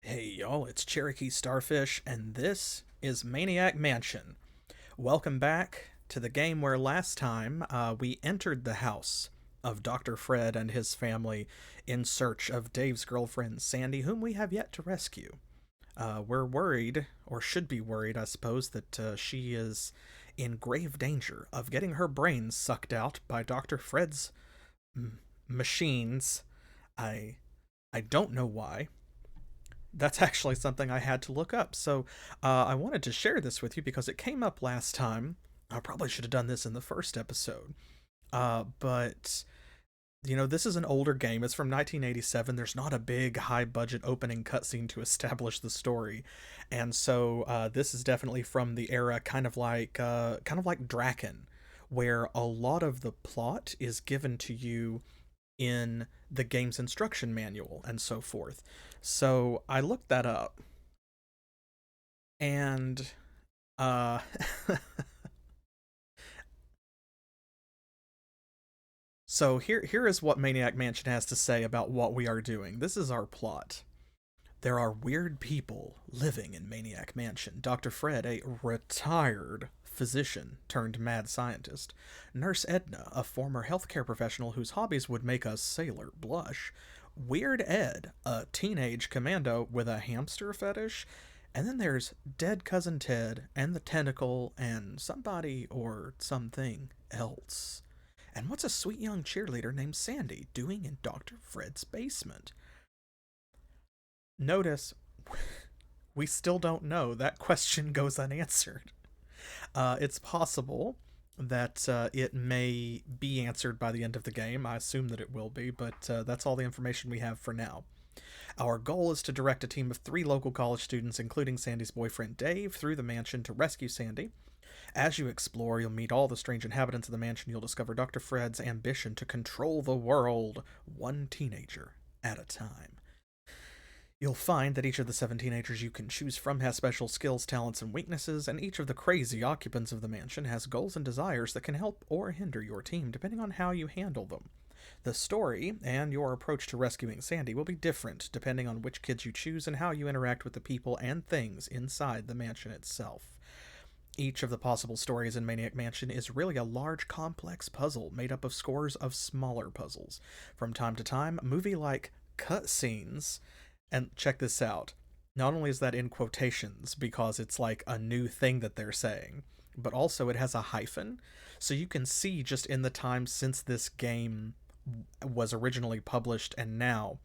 Hey y'all, it's CherokeeStarfish, and this is Maniac Mansion. Welcome back to the game where last time we entered the house of Dr. Fred and his family in search of Dave's girlfriend Sandy, whom we have yet to rescue. We're worried, or should be worried, I suppose, that she is in grave danger of getting her brains sucked out by Dr. Fred's machines. I I don't know why. That's actually something I had to look up. So I wanted to share this with you because it came up last time. I probably should have done this in the first episode. But, this is an older game. It's from 1987. There's not a big, high budget opening cutscene to establish the story. And so this is definitely from the era kind of like Draken, where a lot of the plot is given to you in the game's instruction manual and so forth. So I looked that up, and uh so here is what Maniac Mansion has to say about what we are doing. This is our plot. There are weird people living in Maniac Mansion. Dr. Fred, a retired physician turned mad scientist. Nurse Edna, a former healthcare professional whose hobbies would make a sailor blush. Weird Ed, a teenage commando with a hamster fetish. And then there's Dead Cousin Ted and the Tentacle and somebody or something else. And what's a sweet young cheerleader named Sandy doing in Dr. Fred's basement? Notice we still don't know. That question goes unanswered. It's possible that it may be answered by the end of the game. I assume that it will be, but that's all the information we have for now. Our goal is to direct a team of 3 local college students, including Sandy's boyfriend Dave, through the mansion to rescue Sandy. As you explore, you'll meet all the strange inhabitants of the mansion. You'll discover Dr. Fred's ambition to control the world, one teenager at a time. You'll find that each of the 7 teenagers you can choose from has special skills, talents, and weaknesses, and each of the crazy occupants of the mansion has goals and desires that can help or hinder your team depending on how you handle them. The story and your approach to rescuing Sandy will be different depending on which kids you choose and how you interact with the people and things inside the mansion itself. Each of the possible stories in Maniac Mansion is really a large, complex puzzle made up of scores of smaller puzzles. From time to time, movie like cutscenes. And check this out. Not only is that in quotations because it's like a new thing that they're saying, but also it has a hyphen. So you can see just in the time since this game was originally published and now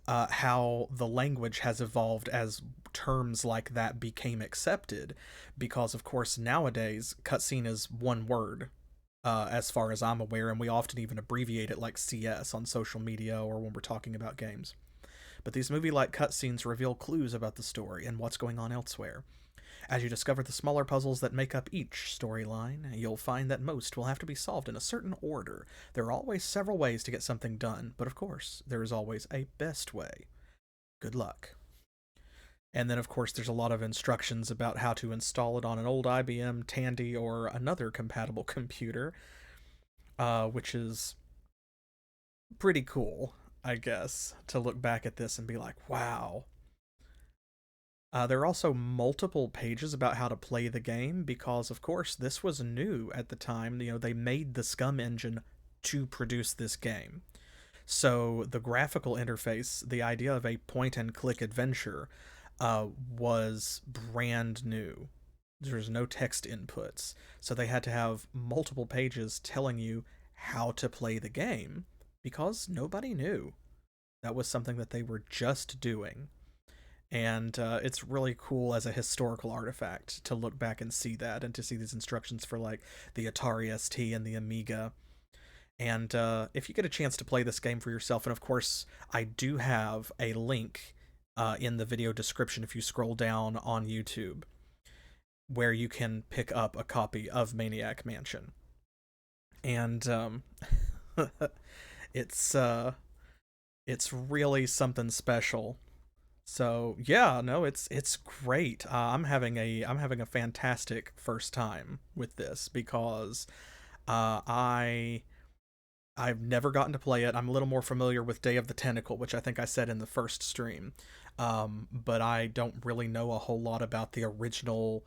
how the language has evolved as terms like that became accepted. Because, of course, nowadays, cutscene is one word, as far as I'm aware, and we often even abbreviate it like CS on social media or when we're talking about games. But these movie like cutscenes reveal clues about the story and what's going on elsewhere. As you discover the smaller puzzles that make up each storyline, you'll find that most will have to be solved in a certain order. There are always several ways to get something done, but of course, there is always a best way. Good luck. And then, of course, there's a lot of instructions about how to install it on an old IBM, Tandy, or another compatible computer, which is pretty cool, I guess, to look back at this and be like, wow. There are also multiple pages about how to play the game because, of course, this was new at the time. They made the SCUMM engine to produce this game. So the graphical interface, the idea of a point and click adventure, was brand new. There's no text inputs. So they had to have multiple pages telling you how to play the game because nobody knew. That was something that they were just doing. And it's really cool as a historical artifact to look back and see that and to see these instructions for like the Atari ST and the Amiga. And if you get a chance to play this game for yourself, and of course, I do have a link in the video description if you scroll down on YouTube where you can pick up a copy of Maniac Mansion. And it's it's really something special. So yeah, no, it's great. I'm having a fantastic first time with this because I I've never gotten to play it. I'm a little more familiar with Day of the Tentacle, which I think I said in the first stream. But I don't really know a whole lot about the original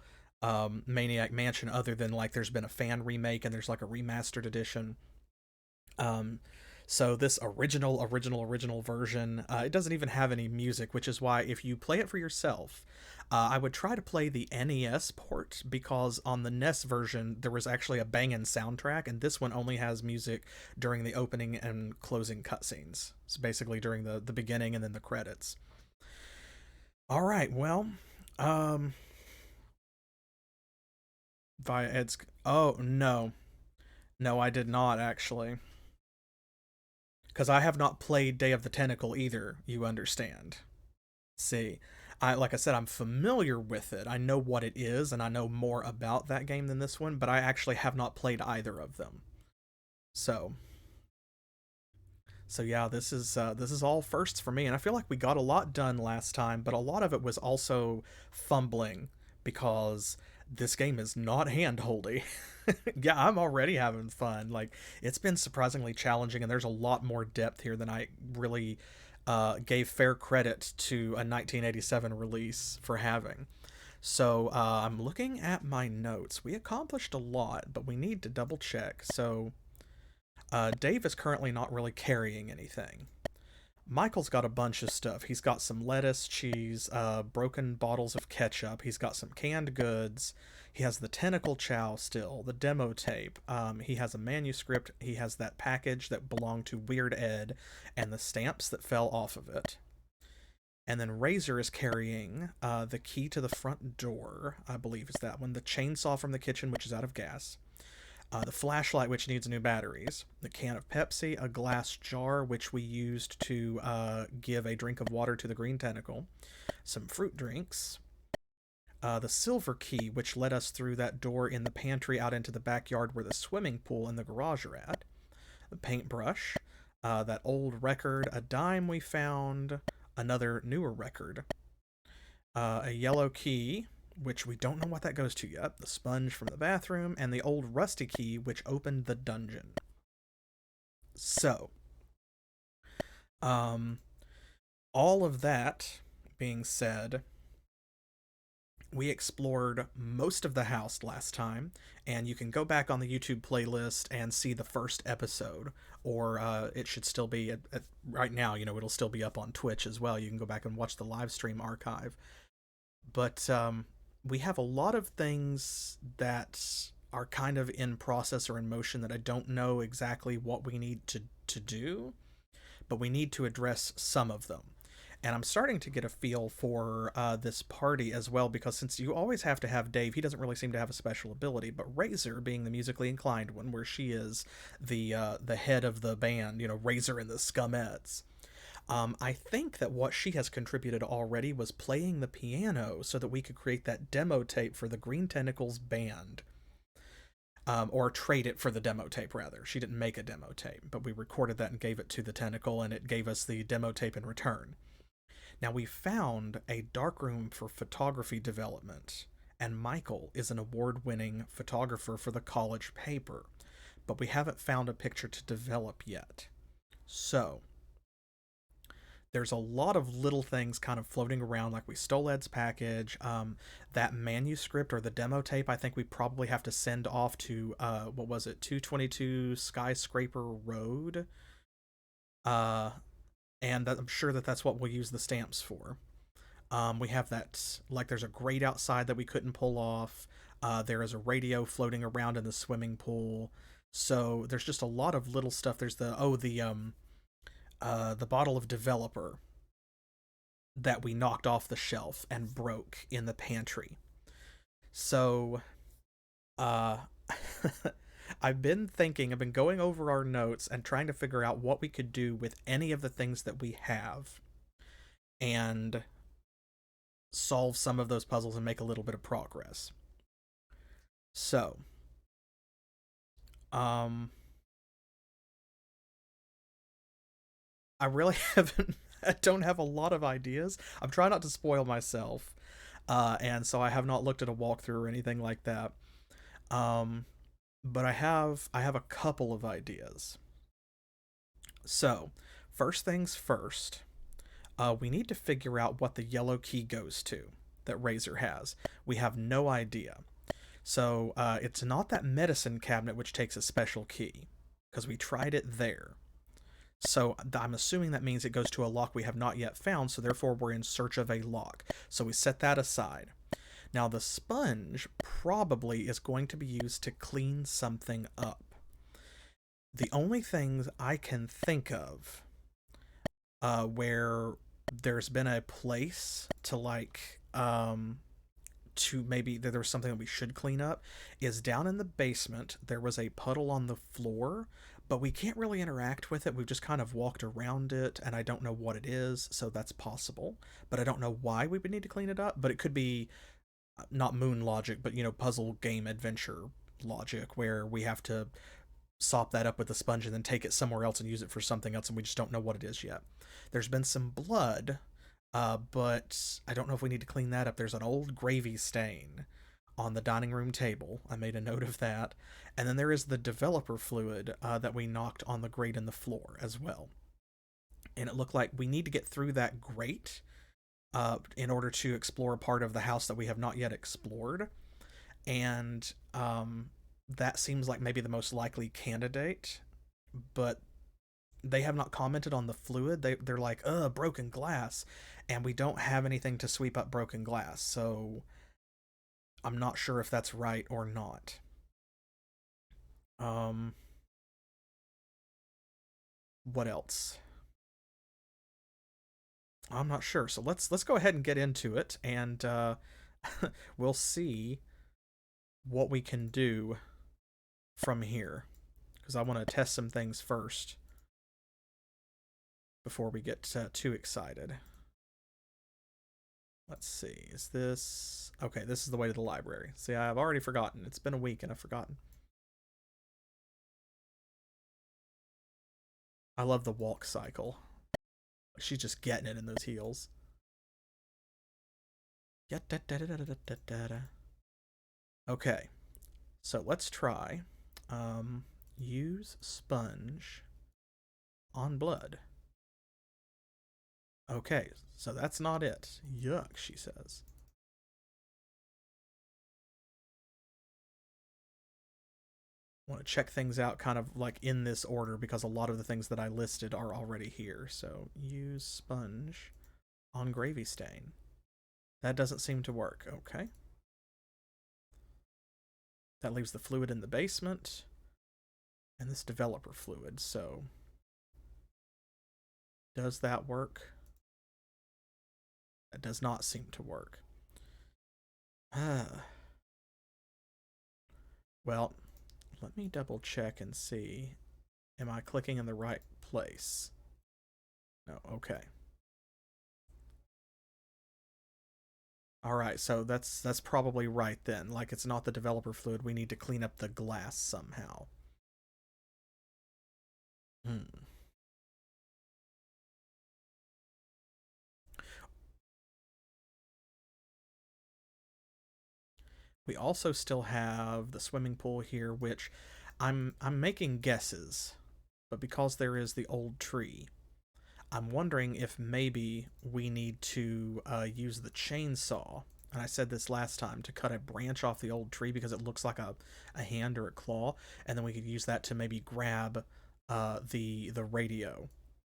Maniac Mansion other than like there's been a fan remake and there's like a remastered edition. Um, so this original version, it doesn't even have any music, which is why if you play it for yourself, I would try to play the NES port because on the NES version there was actually a banging soundtrack, and this one only has music during the opening and closing cutscenes. So basically during the beginning and then the credits. All right, well, um, via Ed's. Oh no, no, I did not actually. Because I have not played Day of the Tentacle either, you understand. See, like I said, I'm familiar with it. I know what it is, and I know more about that game than this one, but I actually have not played either of them. So, so yeah, this is all firsts for me, and I feel like we got a lot done last time, but a lot of it was also fumbling because this game is not hand-holdy. Yeah, I'm already having fun. Like it's been surprisingly challenging, and there's a lot more depth here than I really gave fair credit to a 1987 release for having. So I'm looking at my notes. We accomplished a lot, but we need to double check. So Dave is currently not really carrying anything. Michael's got a bunch of stuff. He's got some lettuce, cheese, broken bottles of ketchup. He's got some canned goods. He has the tentacle chow still, the demo tape. He has a manuscript. He has that package that belonged to Weird Ed and the stamps that fell off of it. And then Razor is carrying the key to the front door, I believe is that one, the chainsaw from the kitchen, which is out of gas, the flashlight, which needs new batteries, the can of Pepsi, a glass jar, which we used to give a drink of water to the green tentacle, some fruit drinks, the silver key, which led us through that door in the pantry out into the backyard where the swimming pool and the garage are at, the paintbrush, that old record, a dime we found, another newer record, a yellow key, which we don't know what that goes to yet, the sponge from the bathroom, and the old rusty key, which opened the dungeon. So, um, all of that being said, we explored most of the house last time, and you can go back on the YouTube playlist and see the first episode, or it should still be right now. You know, it'll still be up on Twitch as well. You can go back and watch the live stream archive. But we have a lot of things that are kind of in process or in motion that I don't know exactly what we need to do, but we need to address some of them. And I'm starting to get a feel for this party as well, because since you always have to have Dave, he doesn't really seem to have a special ability. But Razor, being the musically inclined one, where she is the head of the band, you know, Razor and the Scummettes. I think that what she has contributed already was playing the piano so that we could create that demo tape for the Green Tentacles band. Or trade it for the demo tape, rather. She didn't make a demo tape, but we recorded that and gave it to the Tentacle, and it gave us the demo tape in return. Now, we found a darkroom for photography development, and Michael is an award-winning photographer for the college paper, but we haven't found a picture to develop yet. So, there's a lot of little things kind of floating around, like we stole Ed's package. That manuscript or the demo tape, I think we probably have to send off to, what was it, 222 Skyscraper Road? And I'm sure that that's what we'll use the stamps for. We have that, like, there's a grate outside that we couldn't pull off. There is a radio floating around in the swimming pool. So there's just a lot of little stuff. There's the bottle of developer that we knocked off the shelf and broke in the pantry. So, uh, I've been going over our notes and trying to figure out what we could do with any of the things that we have and solve some of those puzzles and make a little bit of progress. So, um, I really I don't have a lot of ideas. I'm trying not to spoil myself. And so I have not looked at a walkthrough or anything like that. Um, but I have a couple of ideas. So, first things first, we need to figure out what the yellow key goes to that Razor has. We have no idea. So, it's not that medicine cabinet which takes a special key, because we tried it there. So I'm assuming that means it goes to a lock we have not yet found, so therefore we're in search of a lock. So we set that aside. Now the sponge probably is going to be used to clean something up. The only things I can think of where there's been a place to to maybe there was something that we should clean up is down in the basement. There was a puddle on the floor, but we can't really interact with it. We've just kind of walked around it, and I don't know what it is, so that's possible. But I don't know why we would need to clean it up. But it could be not moon logic, but puzzle game adventure logic, where we have to sop that up with a sponge and then take it somewhere else and use it for something else, and we just don't know what it is yet. There's been some blood, but I don't know if we need to clean that up. There's an old gravy stain on the dining room table. I made a note of that. And then there is the developer fluid that we knocked on the grate in the floor as well. And it looked like we need to get through that grate in order to explore a part of the house that we have not yet explored. And that seems like maybe the most likely candidate, but they have not commented on the fluid. They're like, broken glass, and we don't have anything to sweep up broken glass, so I'm not sure if that's right or not. Um, what else? I'm not sure. So let's go ahead and get into it, and we'll see what we can do from here, because I want to test some things first before we get too excited. Let's see. Is this... Okay, this is the way to the library. See, I've already forgotten. It's been a week and I've forgotten. I love the walk cycle. She's just getting it in those heels. Okay, so let's try use sponge on blood. Okay, so that's not it. Yuck, she says. I want to check things out kind of like in this order because a lot of the things that I listed are already here. So use sponge on gravy stain. That doesn't seem to work. Okay. That leaves the fluid in the basement and this developer fluid. So does that work? That does not seem to work. Well, let me double check and see. Am I clicking in the right place? No, okay. All right, so that's probably right then. Like, it's not the developer fluid. We need to clean up the glass somehow. Hmm. We also still have the swimming pool here, which I'm making guesses, but because there is the old tree, I'm wondering if maybe we need to use the chainsaw. And I said this last time, to cut a branch off the old tree because it looks like a hand or a claw, and then we could use that to maybe grab the radio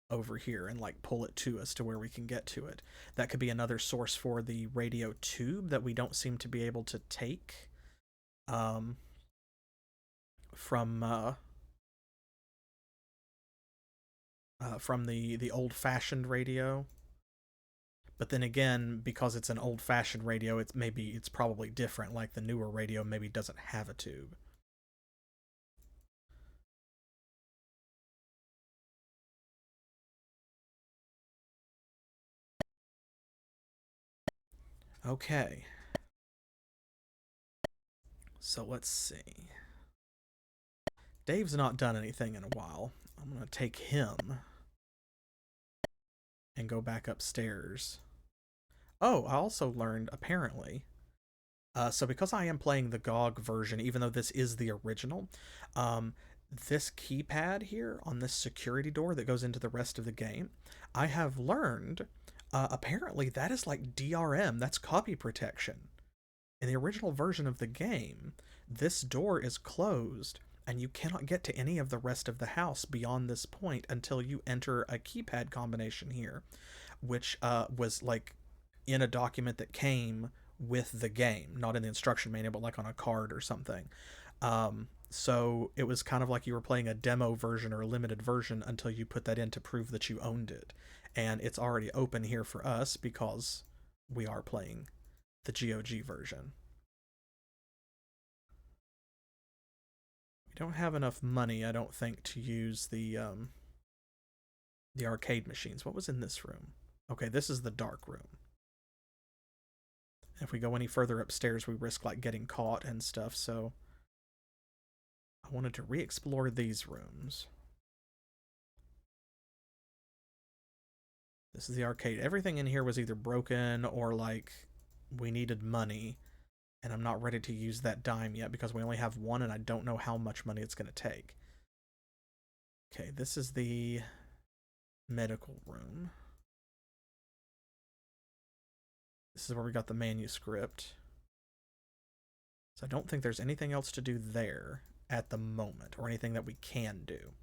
over here and like pull it to us to where we can get to it. That could be another source for the radio tube that we don't seem to be able to take um, from the old fashioned radio. But then again, because it's an old fashioned radio, it's probably different. Like the newer radio maybe doesn't have a tube. Okay. So let's see. Dave's not done anything in a while. I'm going to take him and go back upstairs. Oh, I also learned, apparently, so because I am playing the GOG version, even though this is the original, um, this keypad here on this security door that goes into the rest of the game, I have learned apparently that is like DRM, that's copy protection. In the original version of the game, this door is closed and you cannot get to any of the rest of the house beyond this point until you enter a keypad combination here, which was like in a document that came with the game, not in the instruction manual, but like on a card or something. So it was kind of like you were playing a demo version or a limited version until you put that in to prove that you owned it. And it's already open here for us because we are playing the GOG version. We don't have enough money, I don't think, to use the arcade machines. What was in this room? Okay, this is the dark room. If we go any further upstairs, we risk like getting caught and stuff, so I wanted to re-explore these rooms. This is the arcade. Everything in here was either broken or like we needed money, and I'm not ready to use that dime yet because we only have one and I don't know how much money it's going to take. Okay, this is the medical room. This is where we got the manuscript. So I don't think there's anything else to do there at the moment, or anything that we can do.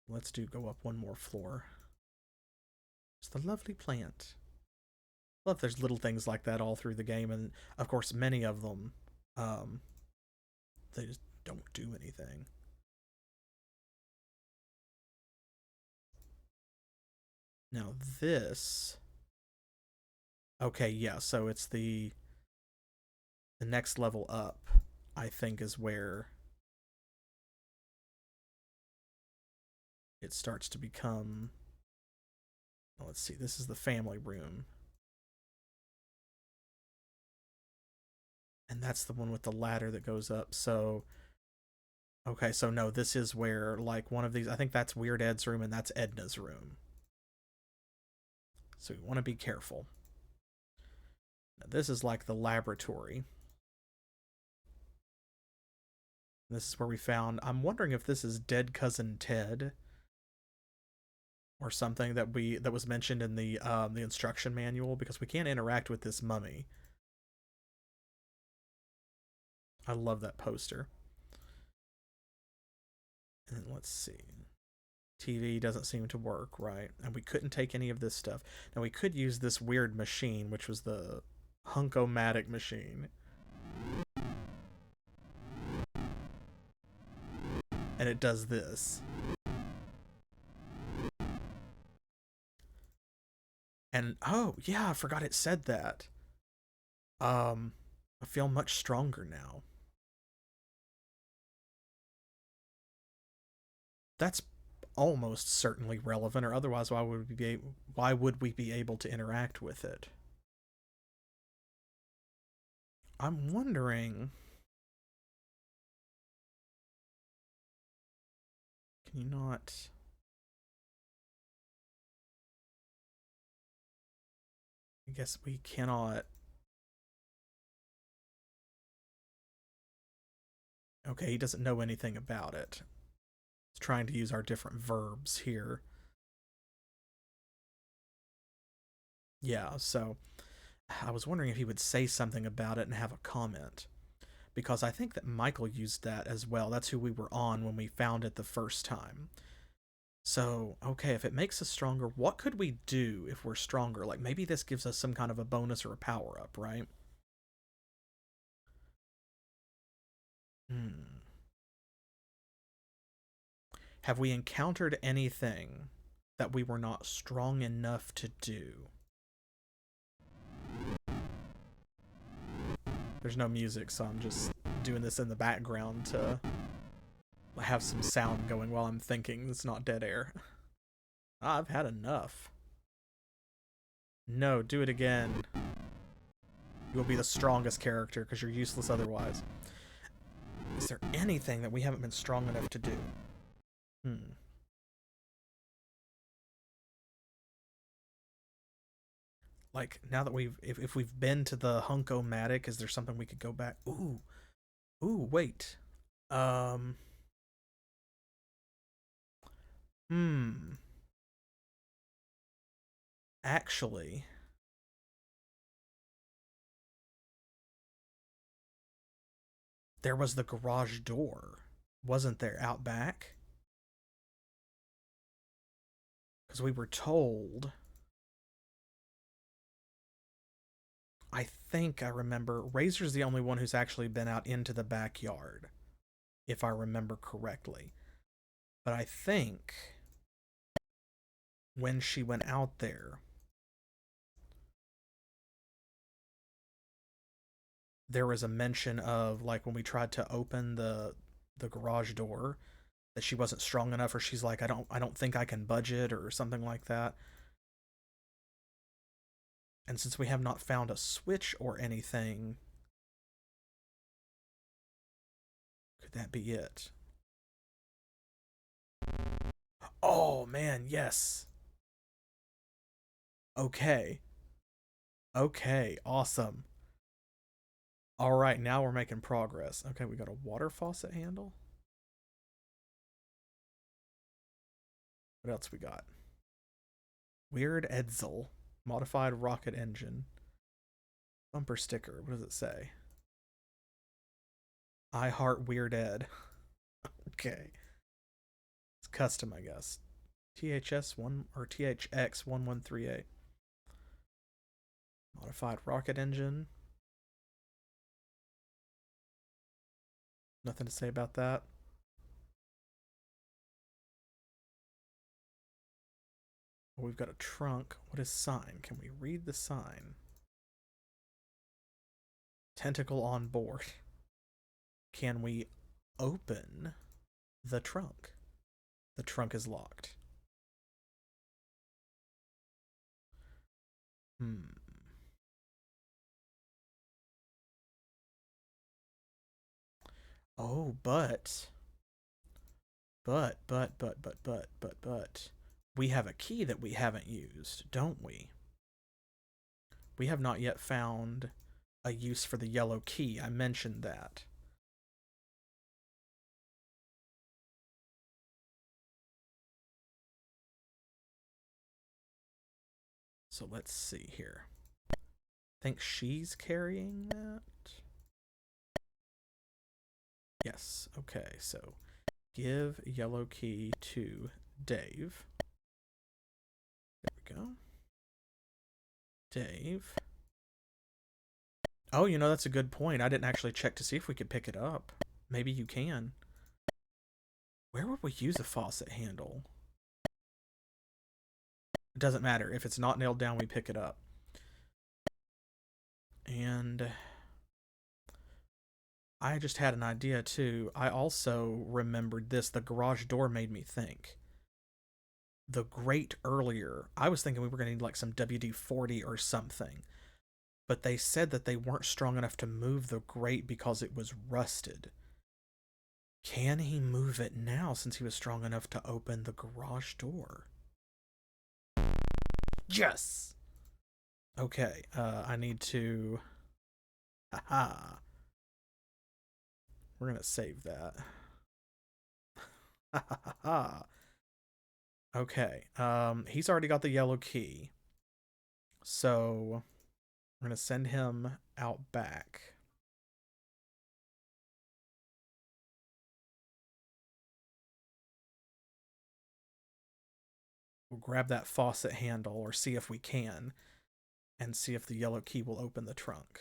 Let's go up one more floor. It's the lovely plant. I love there's little things like that all through the game, and of course many of them, they just don't do anything. Now this, okay, yeah, so it's the next level up, I think, is where it starts to become, well, let's see, this is the family room. And that's the one with the ladder that goes up, so okay, so no, this is where, like, one of these, I think that's Weird Ed's room and that's Edna's room. So we want to be careful. Now, this is like the laboratory. This is where we found, I'm wondering if this is Dead Cousin Ted or something that was mentioned in the instruction manual, because we can't interact with this mummy. I love that poster. And let's see. TV doesn't seem to work, right? And we couldn't take any of this stuff. Now we could use this weird machine, which was the Hunkomatic machine. And it does this. And oh yeah, I forgot it said that. I feel much stronger now. That's almost certainly relevant, or otherwise why would we be able to interact with it? I'm wondering, can you not? I guess we cannot. Okay, he doesn't know anything about it. He's trying to use our different verbs here. Yeah, so I was wondering if he would say something about it and have a comment, because I think that Michael used that as well. That's who we were on when we found it the first time. So, okay, if it makes us stronger, what could we do if we're stronger? Like, maybe this gives us some kind of a bonus or a power-up, right? Hmm. Have we encountered anything that we were not strong enough to do? There's no music, so I'm just doing this in the background to have some sound going while I'm thinking. It's not dead air. I've had enough. No, do it again. You'll be the strongest character because you're useless otherwise. Is there anything that we haven't been strong enough to do? Like, now that if we've been to the Hunkomatic, is there something we could go back? Ooh, Ooh, wait. Um. Hmm. Actually, there was the garage door, wasn't there, out back? Because we were told. I think I remember. Razor's the only one who's actually been out into the backyard, if I remember correctly. But I think when she went out there, there was a mention of like when we tried to open the garage door that she wasn't strong enough, or she's like, I don't think I can budge it or something like that. And since we have not found a switch or anything, could that be it? Oh man, yes. Okay. Okay, awesome. All right, now we're making progress. Okay, we got a water faucet handle. What else we got? Weird Edsel, modified rocket engine, bumper sticker. What does it say? I heart Weird Ed. Okay, it's custom, I guess. THS one or THX 1138. Modified rocket engine. Nothing to say about that. Oh, we've got a trunk. What is sign? Can we read the sign? Tentacle on board. Can we open the trunk? The trunk is locked. Hmm. Oh, but. We have a key that we haven't used, don't we? We have not yet found a use for the yellow key. I mentioned that. So let's see here. I think she's carrying that. Yes. Okay. So give yellow key to Dave. There we go. Dave. Oh, that's a good point. I didn't actually check to see if we could pick it up. Maybe you can. Where would we use a faucet handle? It doesn't matter. If it's not nailed down, we pick it up. And I just had an idea too. I also remembered this. The garage door made me think. The grate earlier, I was thinking we were going to need like some WD-40 or something. But they said that they weren't strong enough to move the grate because it was rusted. Can he move it now since he was strong enough to open the garage door? Yes! Okay, I need to... Aha! We're gonna save that. Ha ha ha ha! Okay, he's already got the yellow key. So, we're gonna send him out back. We'll grab that faucet handle, or see if we can, and see if the yellow key will open the trunk.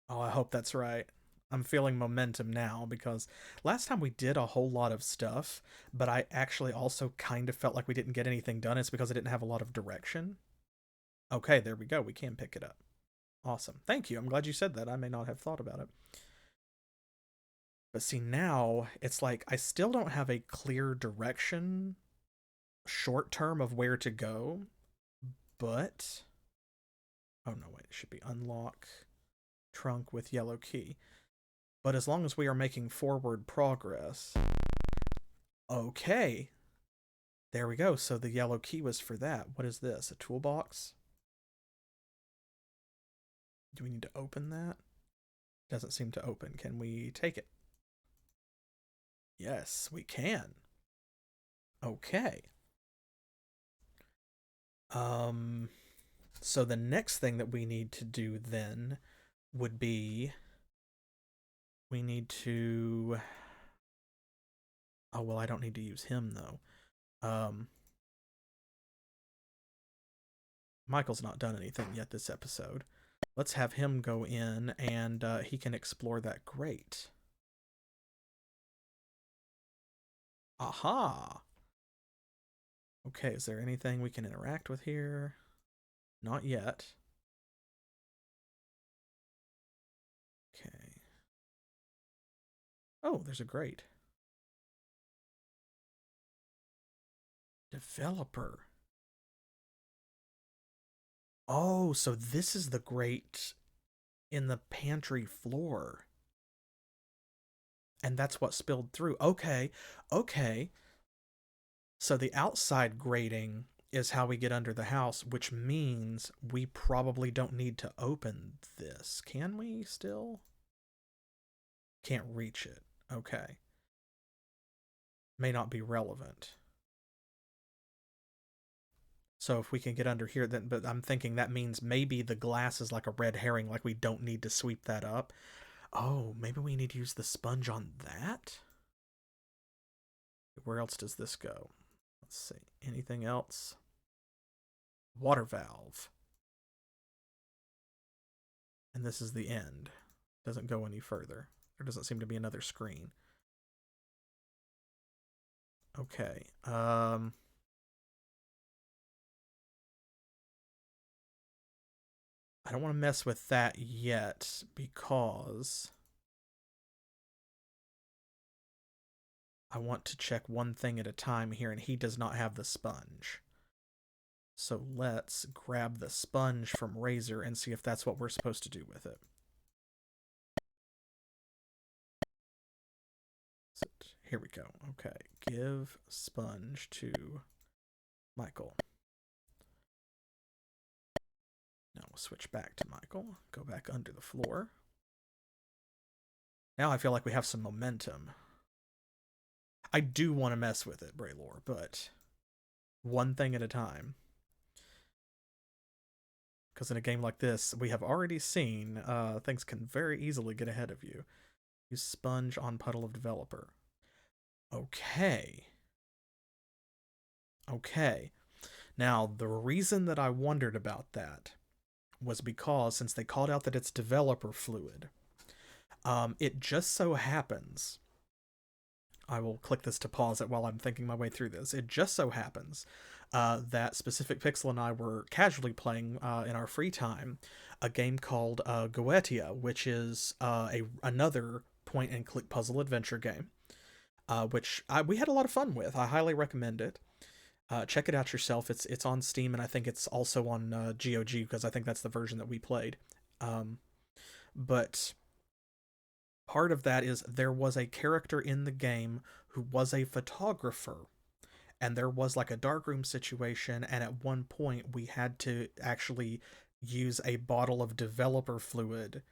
Oh, I hope that's right. I'm feeling momentum now because last time we did a whole lot of stuff, but I actually also kind of felt like we didn't get anything done. It's because I didn't have a lot of direction. Okay, there we go. We can pick it up. Awesome. Thank you. I'm glad you said that. I may not have thought about it. But see, now it's like I still don't have a clear direction short term of where to go, but. Oh, no, wait. It should be unlock trunk with yellow key. But as long as we are making forward progress. Okay. There we go. So the yellow key was for that. What is this? A toolbox? Do we need to open that? Doesn't seem to open. Can we take it? Yes, we can. Okay. So the next thing that we need to do then would be we need to... Oh, well, I don't need to use him, though. Michael's not done anything yet this episode. Let's have him go in, and he can explore that grate. Aha! Okay, is there anything we can interact with here? Not yet. Okay. Oh, there's a grate. Developer. Oh, so this is the grate in the pantry floor. And that's what spilled through. Okay, okay. So the outside grating is how we get under the house, which means we probably don't need to open this. Can we still? Can't reach it. Okay. May not be relevant. So if we can get under here, then, but I'm thinking that means maybe the glass is like a red herring, like we don't need to sweep that up. Oh, maybe we need to use the sponge on that? Where else does this go? Let's see. Anything else? Water valve. And this is the end. Doesn't go any further. There doesn't seem to be another screen. Okay. I don't want to mess with that yet because I want to check one thing at a time here, and he does not have the sponge. So let's grab the sponge from Razor and see if that's what we're supposed to do with it. Here we go. Okay, give sponge to Michael. Now we'll switch back to Michael. Go back under the floor. Now I feel like we have some momentum. I do want to mess with it, Braylor, but one thing at a time. Because in a game like this, we have already seen things can very easily get ahead of you. Use sponge on puddle of developer. Okay. Okay. Now, the reason that I wondered about that was because since they called out that it's developer fluid, it just so happens... I will click this to pause it while I'm thinking my way through this. It just so happens that Specific Pixel and I were casually playing in our free time a game called Goetia, which is another point-and-click puzzle adventure game, which we had a lot of fun with. I highly recommend it. Check it out yourself. It's on Steam, and I think it's also on GOG, because I think that's the version that we played. But part of that is there was a character in the game who was a photographer, and there was like a darkroom situation, and at one point we had to actually use a bottle of developer fluid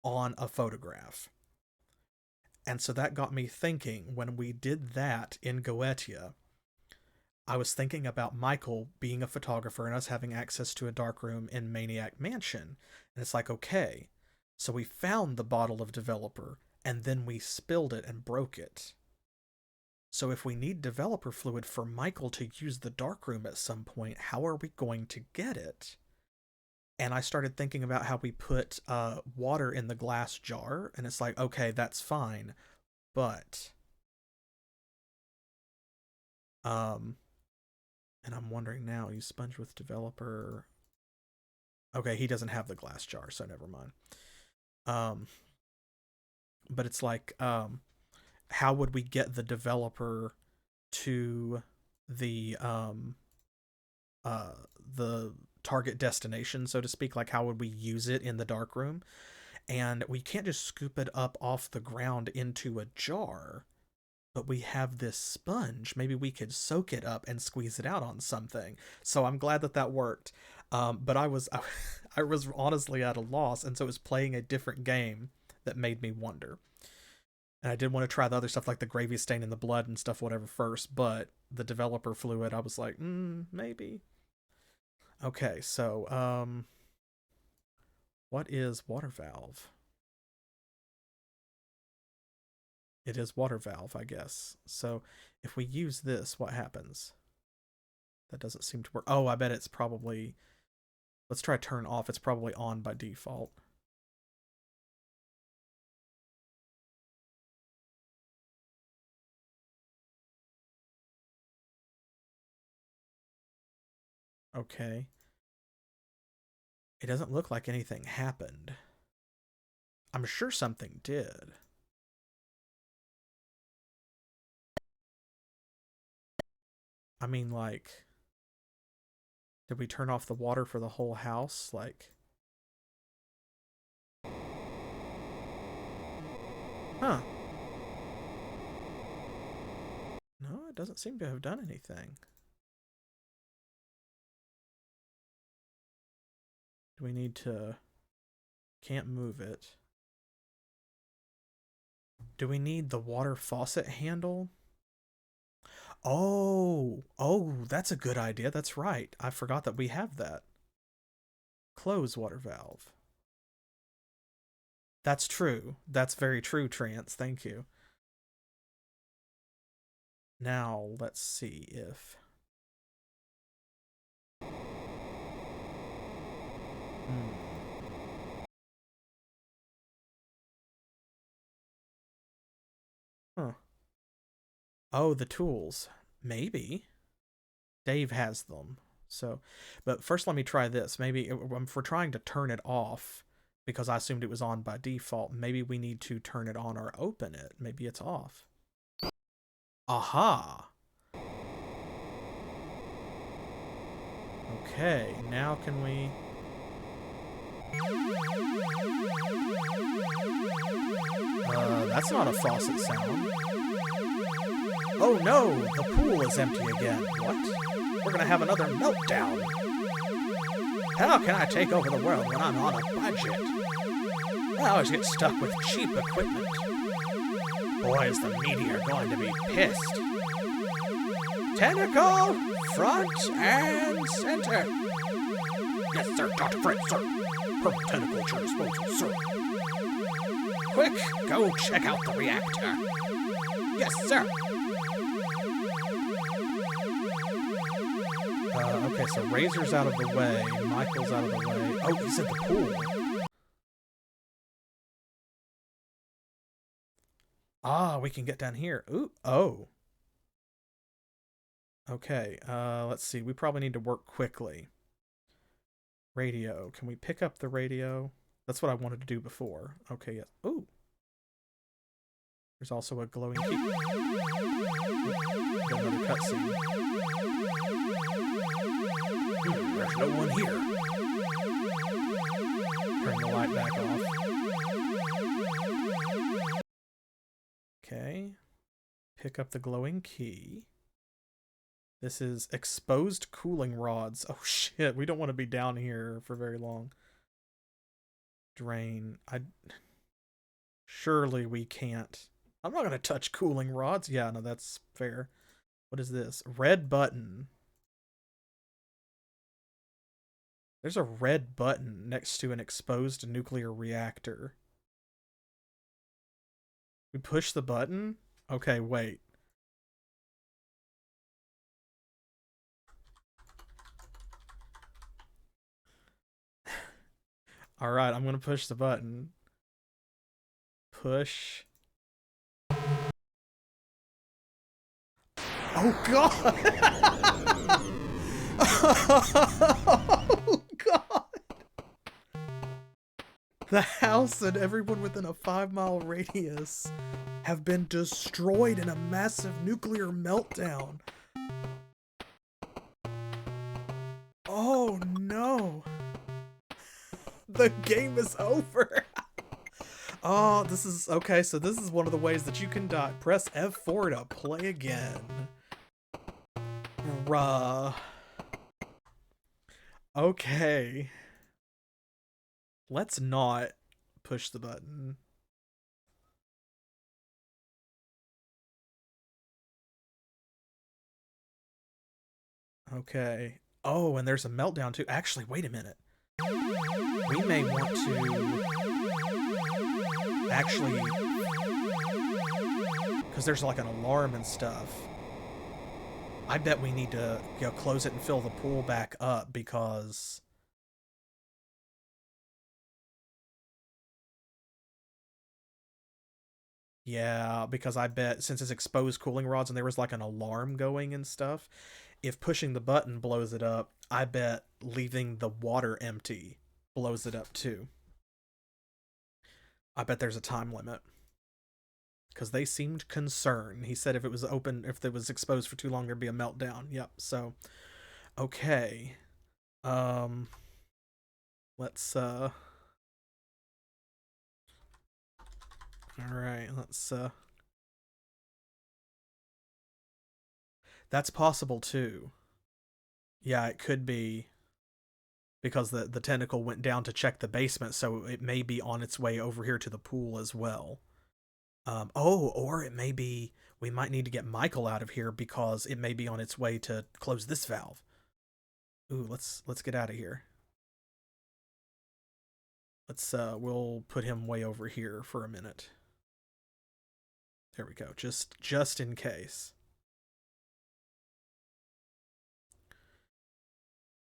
on a photograph. And so that got me thinking, when we did that in Goetia, I was thinking about Michael being a photographer and us having access to a darkroom in Maniac Mansion. And it's like, okay, so we found the bottle of developer, and then we spilled it and broke it. So if we need developer fluid for Michael to use the darkroom at some point, how are we going to get it? And I started thinking about how we put water in the glass jar, and it's like, okay, that's fine, but... and I'm wondering now, use sponge with developer... Okay, he doesn't have the glass jar, so never mind. But it's like, how would we get the developer to the target destination, so to speak? Like, how would we use it in the darkroom? And we can't just scoop it up off the ground into a jar, but we have this sponge. Maybe we could soak it up and squeeze it out on something. So I'm glad that that worked. But I was honestly at a loss, and so it was playing a different game that made me wonder. And I did want to try the other stuff like the gravy stain in the blood and stuff, whatever, first, but the developer fluid, I was like, maybe. Okay, so, what is water valve? It is water valve, I guess. So if we use this, what happens? That doesn't seem to work. Oh, I bet it's probably... Let's try turn off. It's probably on by default. Okay. It doesn't look like anything happened. I'm sure something did. I mean, like... Did we turn off the water for the whole house? Like... Huh. No, it doesn't seem to have done anything. Do we need to... Can't move it. Do we need the water faucet handle? Oh, that's a good idea. That's right. I forgot that we have that. Close water valve. That's true. That's very true, Trance. Thank you. Now, let's see if... Huh. Oh, the tools. Maybe. Dave has them. So, but first let me try this. Maybe if we're trying to turn it off, because I assumed it was on by default, maybe we need to turn it on or open it. Maybe it's off. Aha! Okay, now can we... That's not a faucet sound. Oh no, the pool is empty again. What? We're gonna have another meltdown. How can I take over the world when I'm on a budget? I always get stuck with cheap equipment. Boy, is the media going to be pissed. Tentacle, front and center. Yes, sir, Dr. Fred, sir. Purple tentacle at your disposal, sir. Quick, go check out the reactor. Yes, sir. Okay, so Razor's out of the way, Michael's out of the way. Oh, he's at the pool. Ah, we can get down here. Ooh, oh. Okay, let's see. We probably need to work quickly. Radio. Can we pick up the radio? That's what I wanted to do before. Okay, yes. Ooh. There's also a glowing key. Got another cutscene. There's no one here. Turn the light back off. Okay. Pick up the glowing key. This is exposed cooling rods. Oh shit, we don't want to be down here for very long. Drain. Surely we can't. I'm not going to touch cooling rods. Yeah, no, that's fair. What is this? Red button. There's a red button next to an exposed nuclear reactor. We push the button? Okay, wait. Alright, I'm going to push the button. Push. Oh god! Oh god! The house and everyone within a 5-mile radius have been destroyed in a massive nuclear meltdown. Oh no! The game is over! Oh, this is... Okay, so this is one of the ways that you can die. Press F4 to play again. Bruh. Okay. Let's not push the button. Okay. Oh, and there's a meltdown too. Actually, wait a minute. We may want to actually, because there's like an alarm and stuff. I bet we need to close it and fill the pool back up because yeah, because I bet since it's exposed cooling rods and there was like an alarm going and stuff, if pushing the button blows it up, I bet leaving the water empty blows it up too. I bet there's a time limit because they seemed concerned. He said if it was open, if it was exposed for too long, there'd be a meltdown. Yep. So, okay. Um, let's all right, let's that's possible too. Yeah, it could be because the tentacle went down to check the basement, so it may be on its way over here to the pool as well. Oh, or it may be we might need to get Michael out of here because it may be on its way to close this valve. Ooh, let's get out of here. Let's we'll put him way over here for a minute. There we go. Just in case.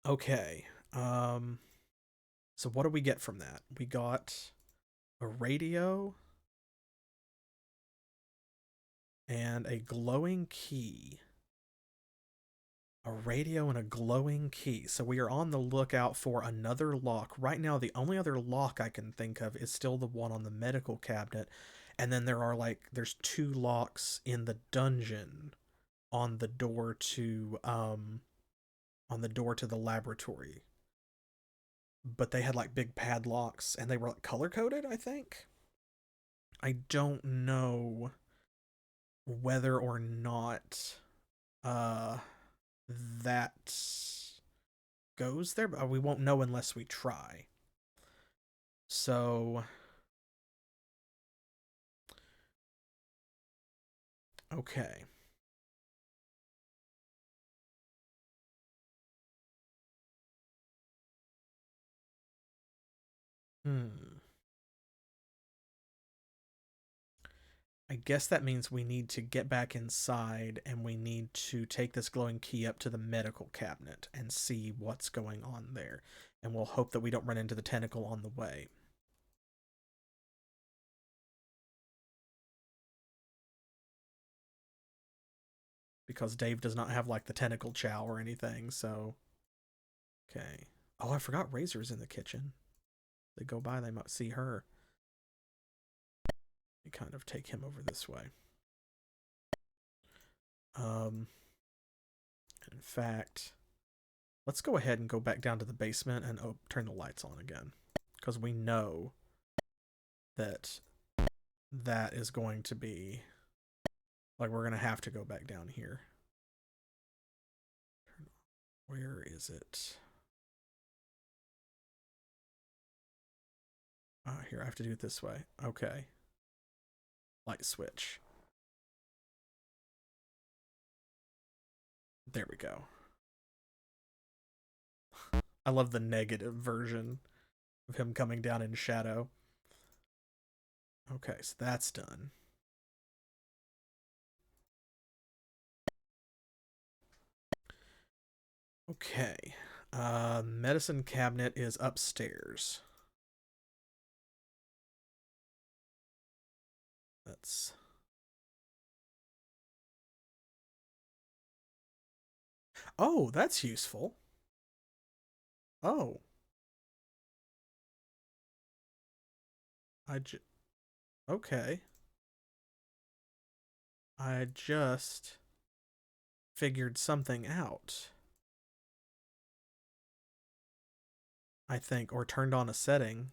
Okay. So what do we get from that? We got a radio and a glowing key. A radio and a glowing key. So we are on the lookout for another lock. Right now, the only other lock I can think of is still the one on the medical cabinet. And then there's two locks in the dungeon on the door to the laboratory. But they had like big padlocks and they were like color coded, I think. I don't know whether or not uh that goes there, but we won't know unless we try. So, okay. Hmm. I guess that means we need to get back inside and we need to take this glowing key up to the medical cabinet and see what's going on there. And we'll hope that we don't run into the tentacle on the way. Because Dave does not have like the tentacle chow or anything, so okay. Oh, I forgot Razor's in the kitchen. They go by, they might see her. We kind of take him over this way. In fact, let's go ahead and go back down to the basement and turn the lights on again. Because we know that that is going to be like we're going to have to go back down here. Where is it? Here, I have to do it this way. Okay. Light switch. There we go. I love the negative version of him coming down in shadow. Okay, so that's done. Okay. Medicine cabinet is upstairs. That's... Oh, that's useful. Oh. Okay. I just figured something out. I think, or turned on a setting.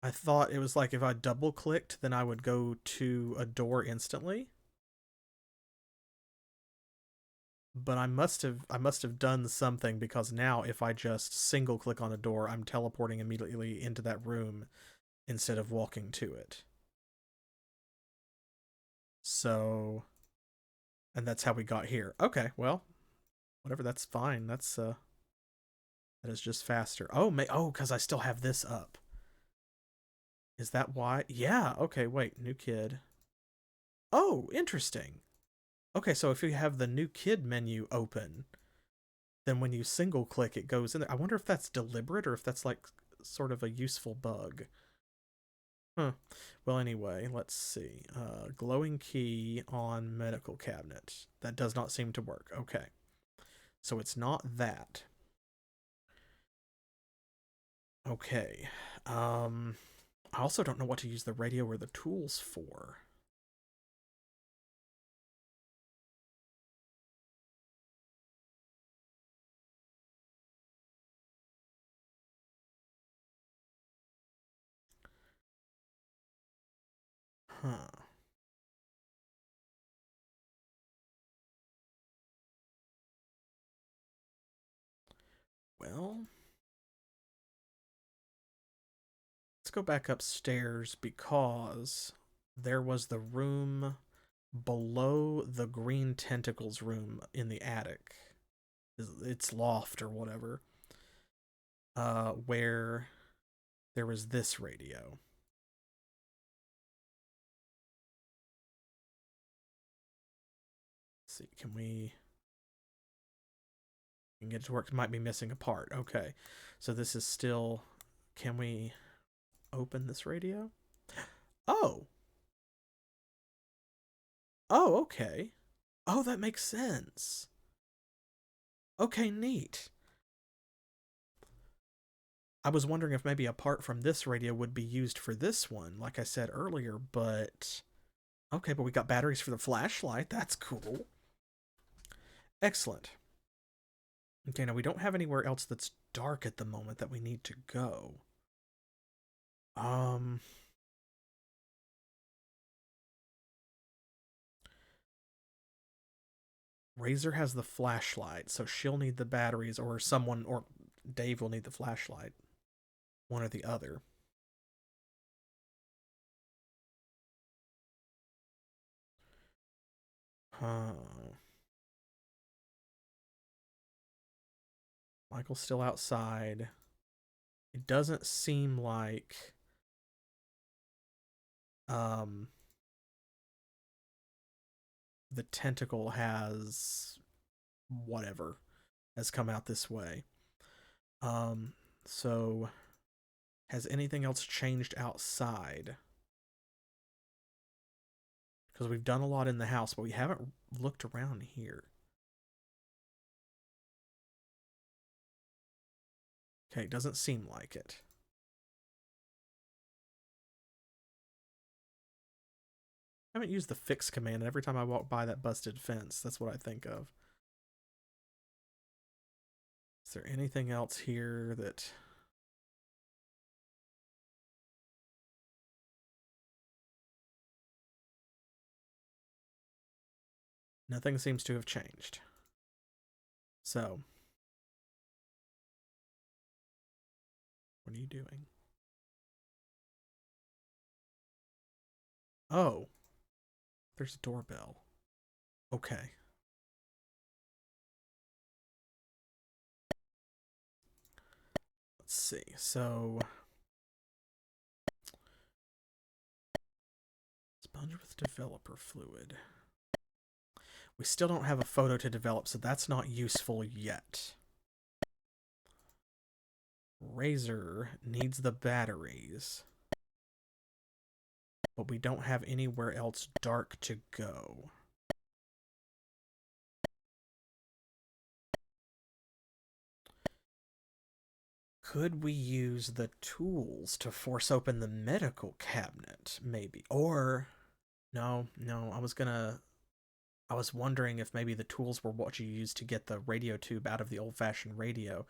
I thought it was like if I double clicked, then I would go to a door instantly. But I must have done something because now if I just single click on a door, I'm teleporting immediately into that room instead of walking to it. So And that's how we got here. Okay, well, whatever, that's fine. That is just faster. Oh, because I still have this up. Is that why? Yeah, okay, wait, new kid. Oh, interesting. Okay, so if you have the new kid menu open, then when you single click, it goes in there. I wonder if that's deliberate or if that's like sort of a useful bug. Huh. Well, anyway, let's see. Glowing key on medical cabinet. That does not seem to work. Okay. So it's not that. Okay. I also don't know what to use the radio or the tools for. Huh. Well, let's go back upstairs because there was the room below the green tentacles room in the attic. It's loft or whatever. Where there was this radio. Let's see, can we get it to work? It might be missing a part. Okay. So this is still, can we open this radio? Oh. Oh, okay. Oh, that makes sense. Okay, neat. I was wondering if maybe a part from this radio would be used for this one, like I said earlier, but okay, but we got batteries for the flashlight. That's cool. Excellent. Okay, now we don't have anywhere else that's dark at the moment that we need to go. Um, Razor has the flashlight, so she'll need the batteries, or someone, or Dave will need the flashlight. One or the other. Michael's still outside. It doesn't seem like um the tentacle has whatever has come out this way. So has anything else changed outside? Because we've done a lot in the house, but we haven't looked around here. Okay, doesn't seem like it. I haven't used the fix command, and every time I walk by that busted fence, that's what I think of. Is there anything else here that... Nothing seems to have changed. So, what are you doing? Oh, there's a doorbell. Okay. Let's see. So, sponge with developer fluid. We still don't have a photo to develop, so that's not useful yet. Razor needs the batteries, but we don't have anywhere else dark to go. Could we use the tools to force open the medical cabinet, maybe? Or, no, I was wondering if maybe the tools were what you used to get the radio tube out of the old-fashioned radio,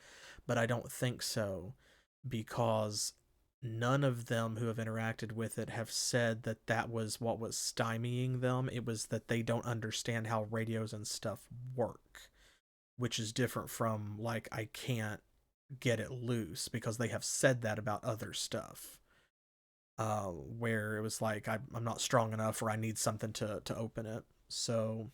but I don't think so, because none of them who have interacted with it have said that that was what was stymieing them. It was that they don't understand how radios and stuff work, which is different from, like, I can't get it loose, because they have said that about other stuff. Where it was like, I'm not strong enough, or I need something to open it. So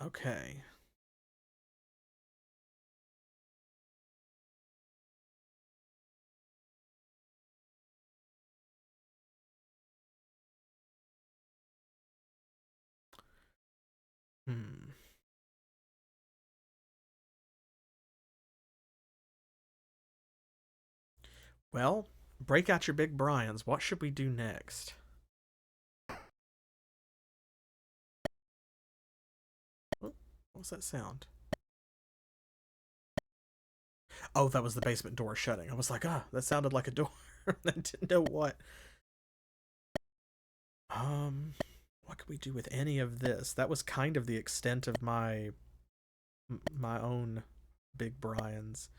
Okay. Hmm. Well, break out your big Brians. What should we do next? Oh, what was that sound? Oh, that was the basement door shutting. I was like, that sounded like a door. I didn't know what. What could we do with any of this? That was kind of the extent of my own big Brians.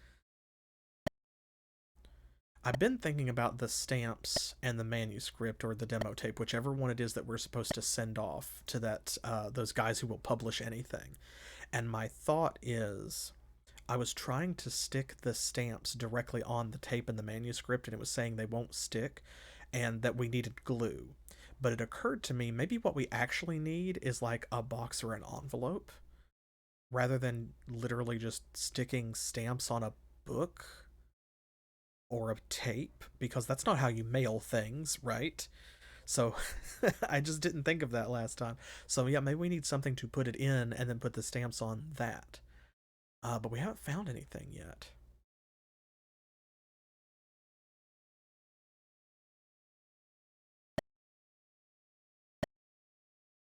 I've been thinking about the stamps and the manuscript or the demo tape, whichever one it is that we're supposed to send off to that those guys who will publish anything. And my thought is, I was trying to stick the stamps directly on the tape and the manuscript, and it was saying they won't stick, and that we needed glue. But it occurred to me maybe what we actually need is like a box or an envelope, rather than literally just sticking stamps on a book or a tape, because that's not how you mail things, right? So I just didn't think of that last time. So yeah, maybe we need something to put it in and then put the stamps on that. But we haven't found anything yet.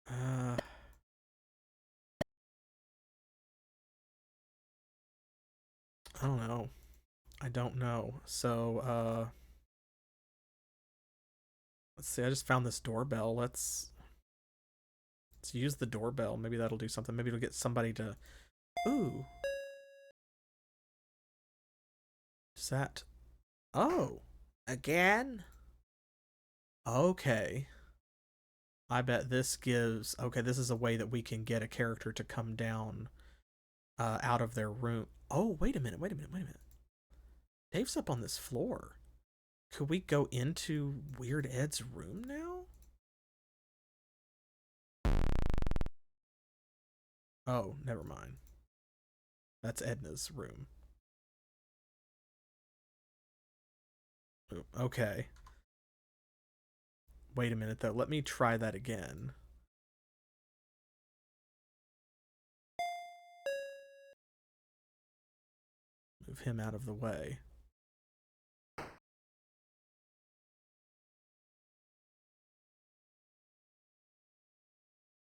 Uh, I don't know. I don't know. So let's see. I just found this doorbell. Let's use the doorbell. Maybe that'll do something. Maybe it'll get somebody to. Ooh, is that? Oh, again? Okay. I bet this gives. Okay, this is a way that we can get a character to come down out of their room. Oh, wait a minute. Wait a minute. Wait a minute. Dave's up on this floor. Could we go into Weird Ed's room now? Oh, never mind. That's Edna's room. Okay. Wait a minute, though. Let me try that again. Move him out of the way.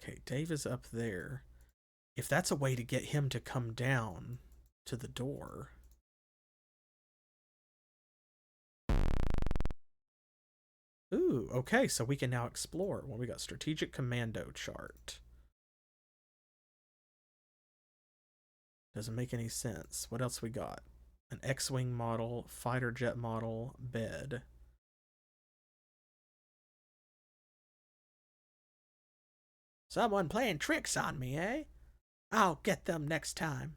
Okay, Dave is up there. If that's a way to get him to come down to the door. Ooh, okay, so we can now explore. Well, we got strategic commando chart. Doesn't make any sense. What else we got? An X-Wing model, fighter jet model, bed. Someone playing tricks on me, eh? I'll get them next time.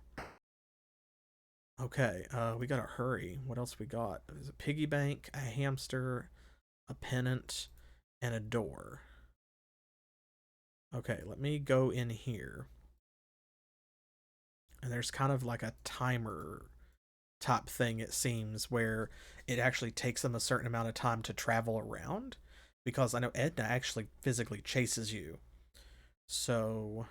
Okay, we gotta hurry. What else we got? There's a piggy bank, a hamster, a pennant, and a door. Okay, let me go in here. And there's kind of like a timer type thing, it seems, where it actually takes them a certain amount of time to travel around. Because I know Edna actually physically chases you. So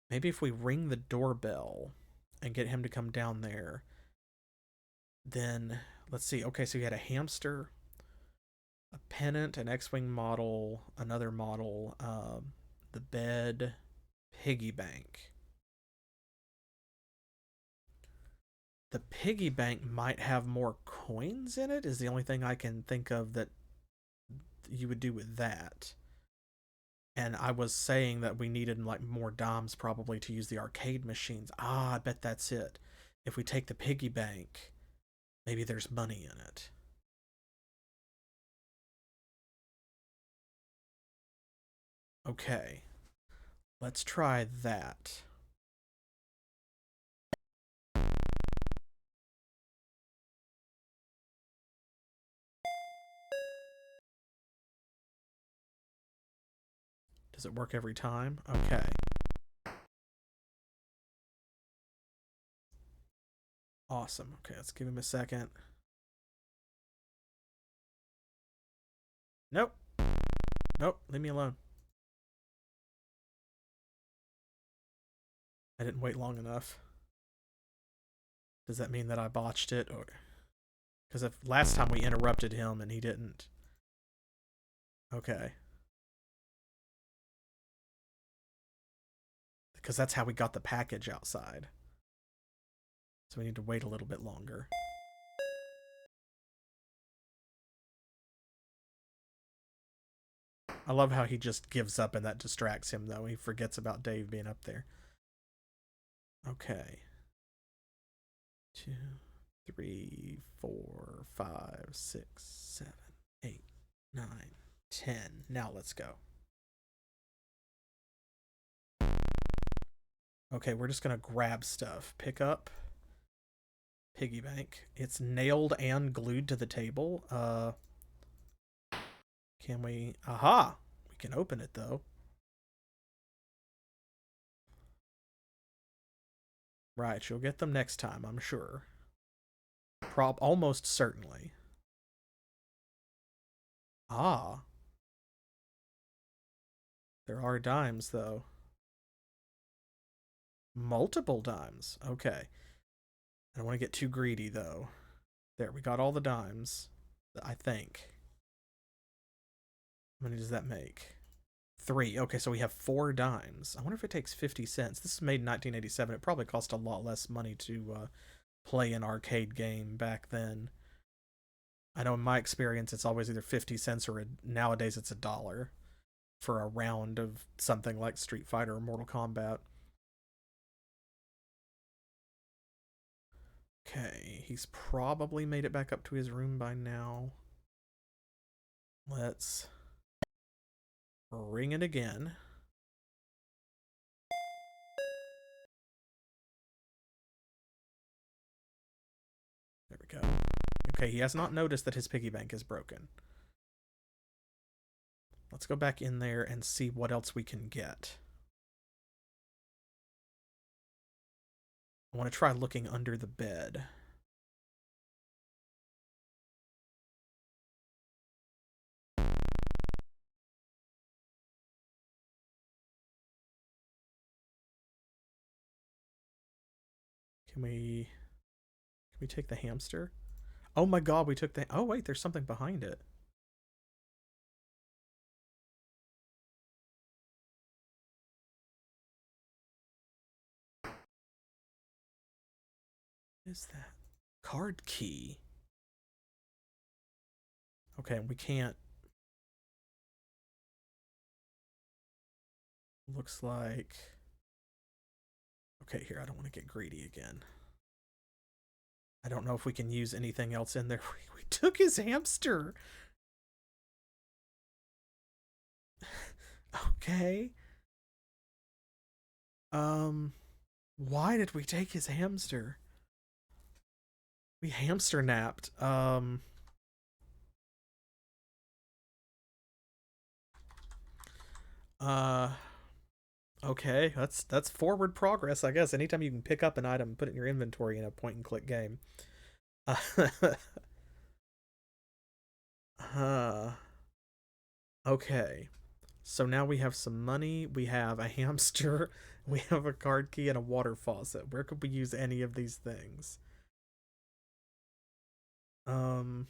maybe if we ring the doorbell and get him to come down there, then let's see. Okay, so you had a hamster, a pennant, an X-wing model, another model, the bed, piggy bank. The piggy bank might have more coins in it. Is the only thing I can think of that you would do with that. And I was saying that we needed like more DOMs probably to use the arcade machines. I bet that's it. If we take the piggy bank, maybe there's money in it. Okay, let's try that. Does it work every time? Okay. Awesome. Okay, let's give him a second. Nope. Nope, leave me alone. I didn't wait long enough. Does that mean that I botched it? Or because if last time we interrupted him and he didn't. Okay. Because that's how we got the package outside. So we need to wait a little bit longer. I love how he just gives up and that distracts him, though. He forgets about Dave being up there. Okay. 2, 3, 4, 5, 6, 7, 8, 9, 10. Now let's go. Okay, we're just going to grab stuff. Pick up. Piggy bank. It's nailed and glued to the table. Can we... Aha! We can open it, though. Right, you'll get them next time, I'm sure. Almost certainly. Ah. There are dimes, though. Multiple dimes. Okay. I don't want to get too greedy, though. There, we got all the dimes, I think. How many does that make? 3. Okay, so we have 4 dimes. I wonder if it takes 50 cents. This is made in 1987. It probably cost a lot less money to play an arcade game back then. I know in my experience it's always either 50 cents or nowadays it's $1 for a round of something like Street Fighter or Mortal Kombat. Okay, he's probably made it back up to his room by now. Let's ring it again. There we go. Okay, he has not noticed that his piggy bank is broken. Let's go back in there and see what else we can get. I want to try looking under the bed. Can we take the hamster? Oh my god, we took the... Oh wait, there's something behind it. What is that? Card key. Okay, we can't... Looks like... Okay, here, I don't want to get greedy again. I don't know if we can use anything else in there. We took his hamster. Okay. Why did we take his hamster? We hamster napped. Okay, that's forward progress, I guess. Anytime you can pick up an item and put it in your inventory in a point and click game. Okay. So now we have some money, we have a hamster, we have a card key, and a water faucet. Where could we use any of these things? Um...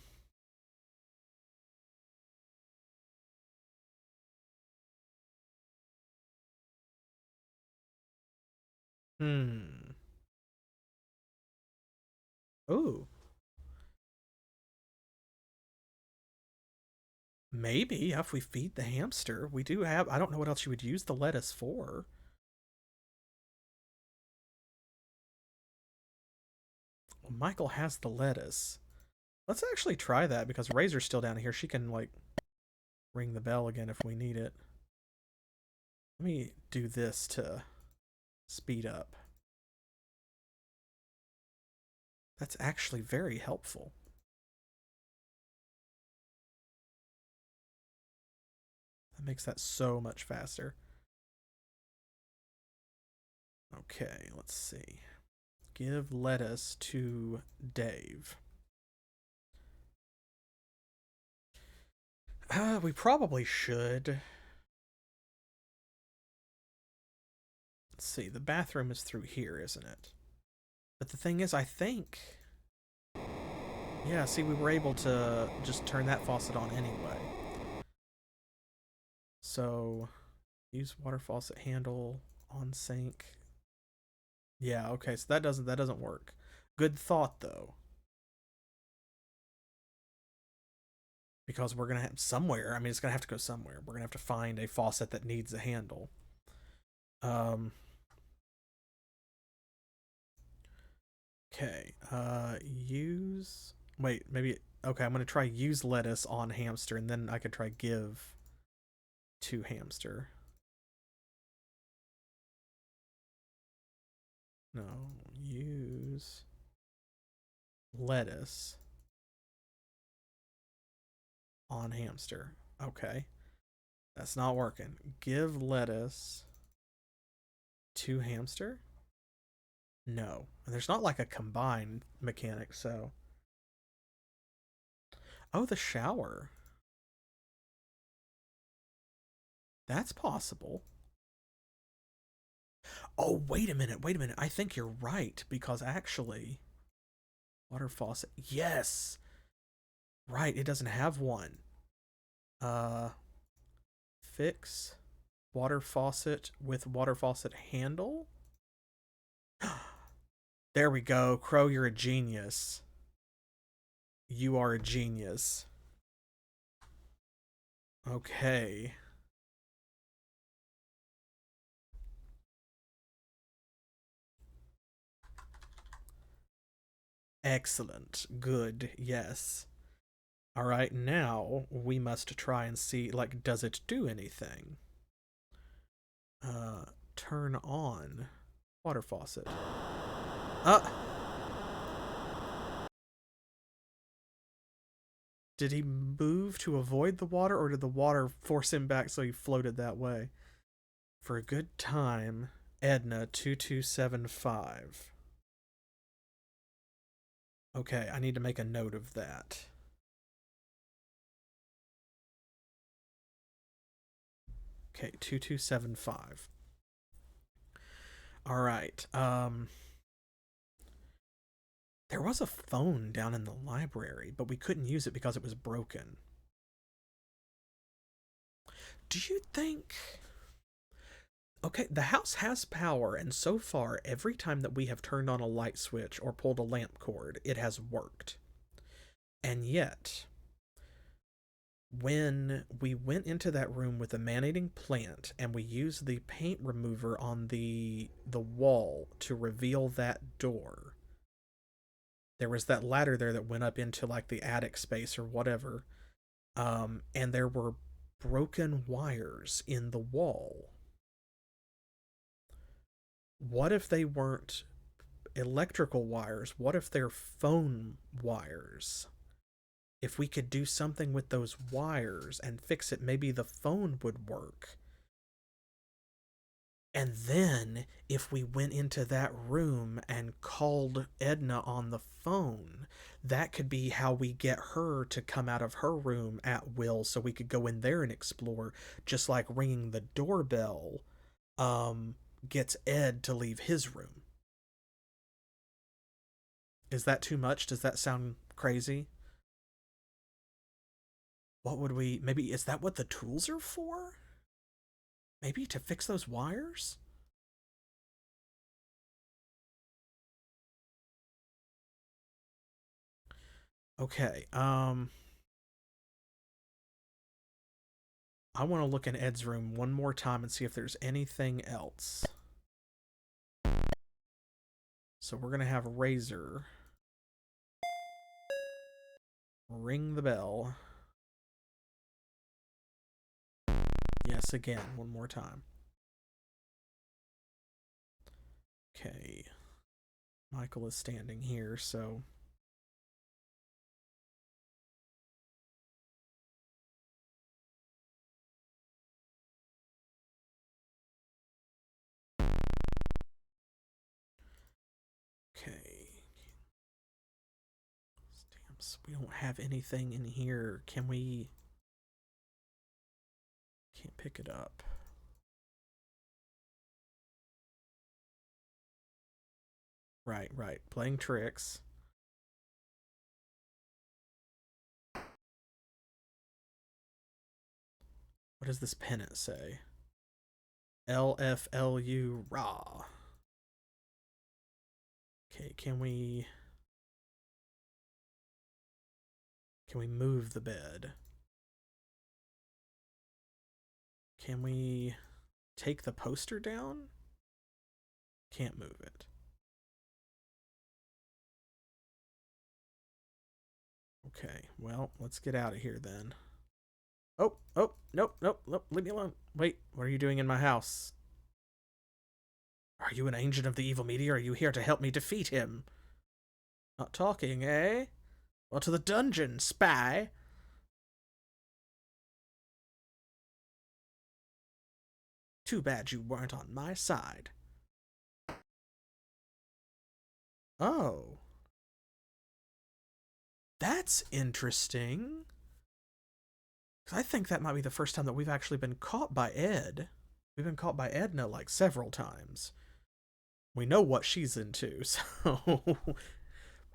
Hmm. Ooh. Maybe if we feed the hamster. We do have... I don't know what else you would use the lettuce for. Well, Michael has the lettuce. Let's actually try that because Razor's still down here. She can, like, ring the bell again if we need it. Let me do this to speed up. That's actually very helpful. That makes that so much faster. Okay, let's see. Give lettuce to Dave. We probably should. Let's see, the bathroom is through here, isn't it? But the thing is, I think... Yeah, see, we were able to just turn that faucet on anyway. So, use water faucet handle on sink. Yeah, okay, so that doesn't work. Good thought, though. Because we're gonna have somewhere, I mean, it's gonna have to go somewhere. We're gonna have to find a faucet that needs a handle. Okay, use... Wait, maybe... Okay, I'm gonna try use lettuce on hamster, and then I could try give to hamster. No, use lettuce on hamster. Okay, that's not working. Give lettuce to hamster? No. And there's not like a combined mechanic, so... Oh, the shower. That's possible. Oh, wait a minute, wait a minute. I think you're right, because actually... Water faucet. Yes! Right, it doesn't have one. Fix water faucet with water faucet handle? There we go. Crow, you're a genius. You are a genius. Okay. Excellent. Good. Yes. All right, now we must try and see, like, does it do anything? Turn on water faucet. Did he move to avoid the water, or did the water force him back so he floated that way? For a good time, Edna 2275. Okay, I need to make a note of that. Okay, 2275. All right. There was a phone down in the library, but we couldn't use it because it was broken. Do you think... Okay, the house has power, and so far, every time that we have turned on a light switch or pulled a lamp cord, it has worked. And yet, when we went into that room with the man-eating plant and we used the paint remover on the wall to reveal that door, there was that ladder there that went up into like the attic space or whatever, and there were broken wires in the wall. What if they weren't electrical wires? What if they're phone wires? If we could do something with those wires and fix it, maybe the phone would work. And then, if we went into that room and called Edna on the phone, that could be how we get her to come out of her room at will so we could go in there and explore, just like ringing the doorbell gets Ed to leave his room. Is that too much? Does that sound crazy? What would we... Maybe, is that what the tools are for? Maybe to fix those wires? Okay, I want to look in Ed's room one more time and see if there's anything else. So we're going to have Razor ring the bell. Yes, again, one more time. Okay. Michael is standing here, so... items. We don't have anything in here. Can we... Can't pick it up. Right, right. Playing tricks. What does this pennant say? LFLU raw. Okay, can we move the bed? Can we take the poster down? Can't move it. Okay, well, let's get out of here then. Oh, nope, leave me alone. Wait, what are you doing in my house? Are you an agent of the evil media, or are you here to help me defeat him? Not talking, eh? Well, to the dungeon, spy! Too bad you weren't on my side. Oh. That's interesting. I think that might be the first time that we've actually been caught by Ed. We've been caught by Edna, like, several times. We know what she's into, so...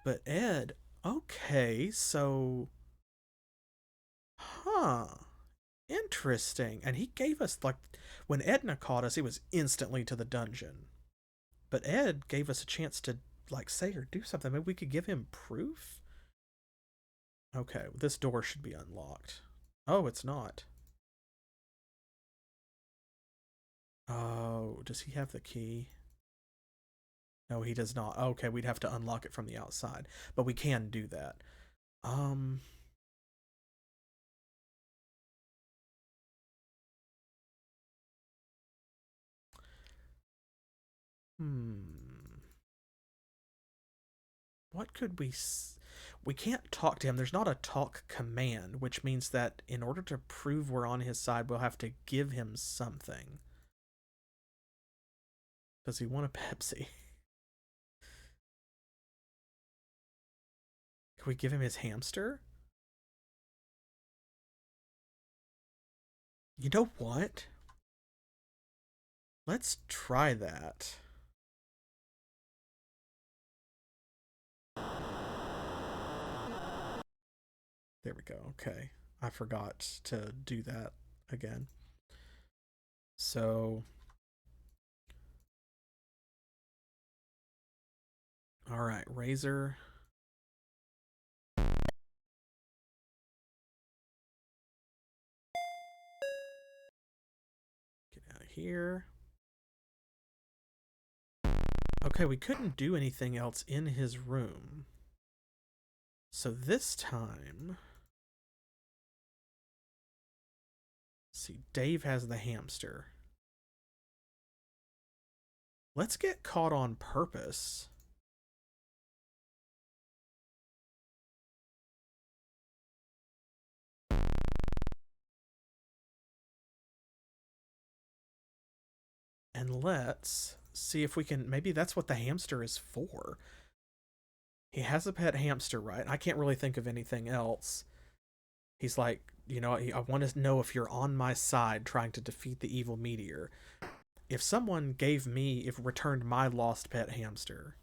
But Ed... Okay, so... Huh. Interesting. And he gave us, like... When Edna caught us, it was instantly to the dungeon. But Ed gave us a chance to, like, say or do something. Maybe we could give him proof? Okay, this door should be unlocked. Oh, it's not. Oh, does he have the key? No, he does not. Okay, we'd have to unlock it from the outside. But we can do that. Um... What could we... We can't talk to him. There's not a talk command, which means that in order to prove we're on his side, we'll have to give him something. Does he want a Pepsi? Can we give him his hamster? You know what? Let's try that. There we go. Okay. I forgot to do that again. So... Alright, Razor. Get out of here. Okay, we couldn't do anything else in his room. So this time... Let's see, Dave has the hamster. Let's get caught on purpose. And let's see if we can... Maybe that's what the hamster is for. He has a pet hamster, right? I can't really think of anything else. He's like, you know, I want to know if you're on my side trying to defeat the evil meteor. If someone gave me, if returned my lost pet hamster,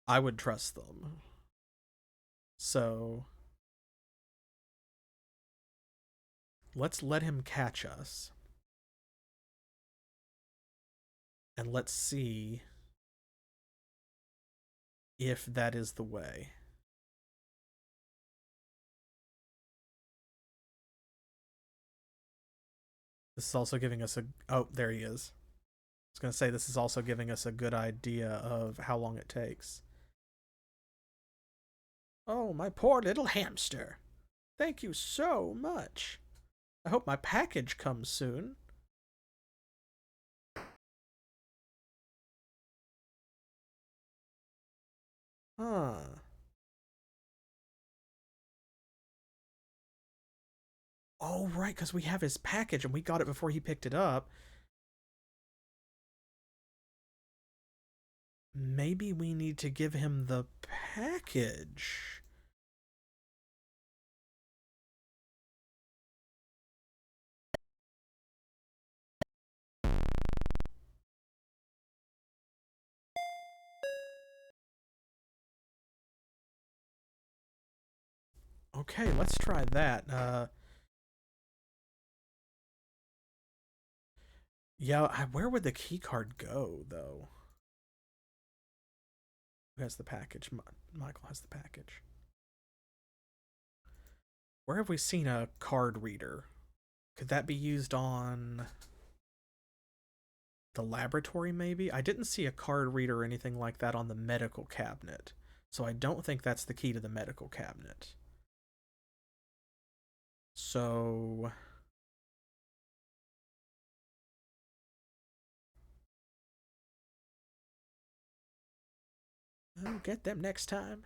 I would trust them. So... let's let him catch us. And let's see if that is the way. This is also giving us a... Oh, there he is. I was going to say, this is also giving us a good idea of how long it takes. Oh, my poor little hamster. Thank you so much. I hope my package comes soon. Huh. Oh, right, because we have his package and we got it before he picked it up. Maybe we need to give him the package. Okay, let's try that. Yeah, where would the key card go, though? Who has the package? Michael has the package. Where have we seen a card reader? Could that be used on the laboratory, maybe? I didn't see a card reader or anything like that on the medical cabinet, so I don't think that's the key to the medical cabinet. So... I'll get them next time.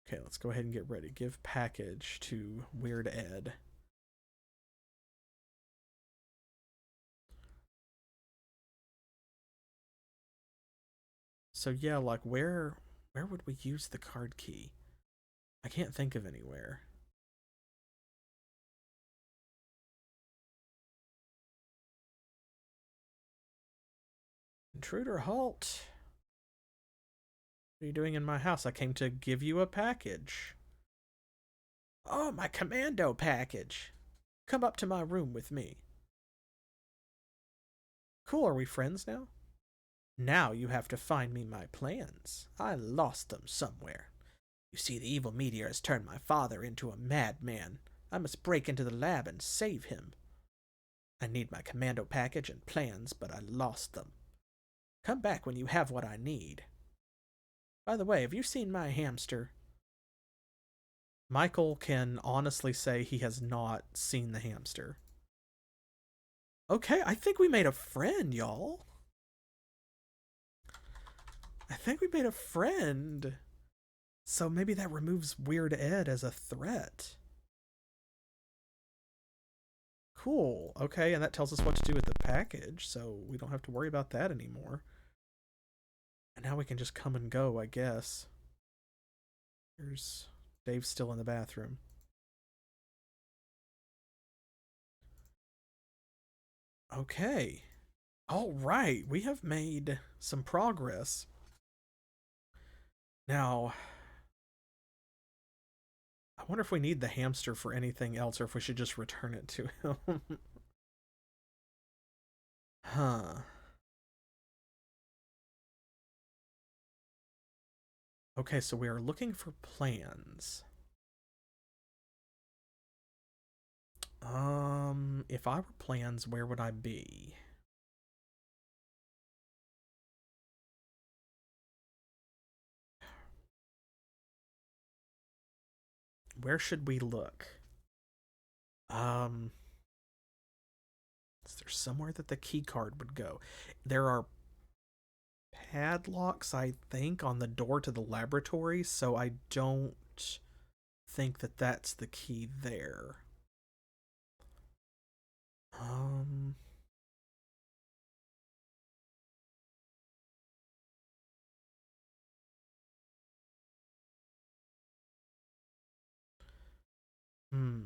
Okay, let's go ahead and get ready. Give package to Weird Ed. So yeah, like where would we use the card key? I can't think of anywhere. Intruder, halt. What are you doing in my house? I came to give you a package. Oh, my commando package. Come up to my room with me. Cool, are we friends now? Now you have to find me my plans. I lost them somewhere. You see, the evil meteor has turned my father into a madman. I must break into the lab and save him. I need my commando package and plans, but I lost them. Come back when you have what I need. By the way, have you seen my hamster? Michael can honestly say he has not seen the hamster. Okay, I think we made a friend, y'all. I think we made a friend. So maybe that removes Weird Ed as a threat. Cool. Okay, and that tells us what to do with the package, so we don't have to worry about that anymore. And now we can just come and go, I guess. Here's Dave's still in the bathroom. Okay. All right, we have made some progress. Now, I wonder if we need the hamster for anything else or if we should just return it to him. Huh. Okay, so we are looking for plans. If I were plans, where would I be? Where should we look? Is there somewhere that the key card would go? There are padlocks, I think, on the door to the laboratory, so I don't think that that's the key there. Um, hmm.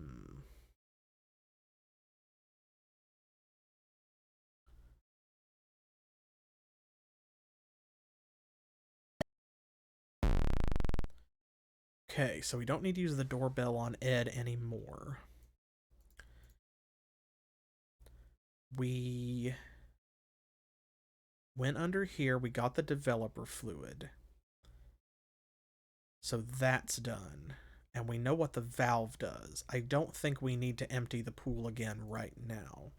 Okay, so we don't need to use the doorbell on Ed anymore. We went under here, we got the developer fluid. So that's done. And we know what the valve does. I don't think we need to empty the pool again right now.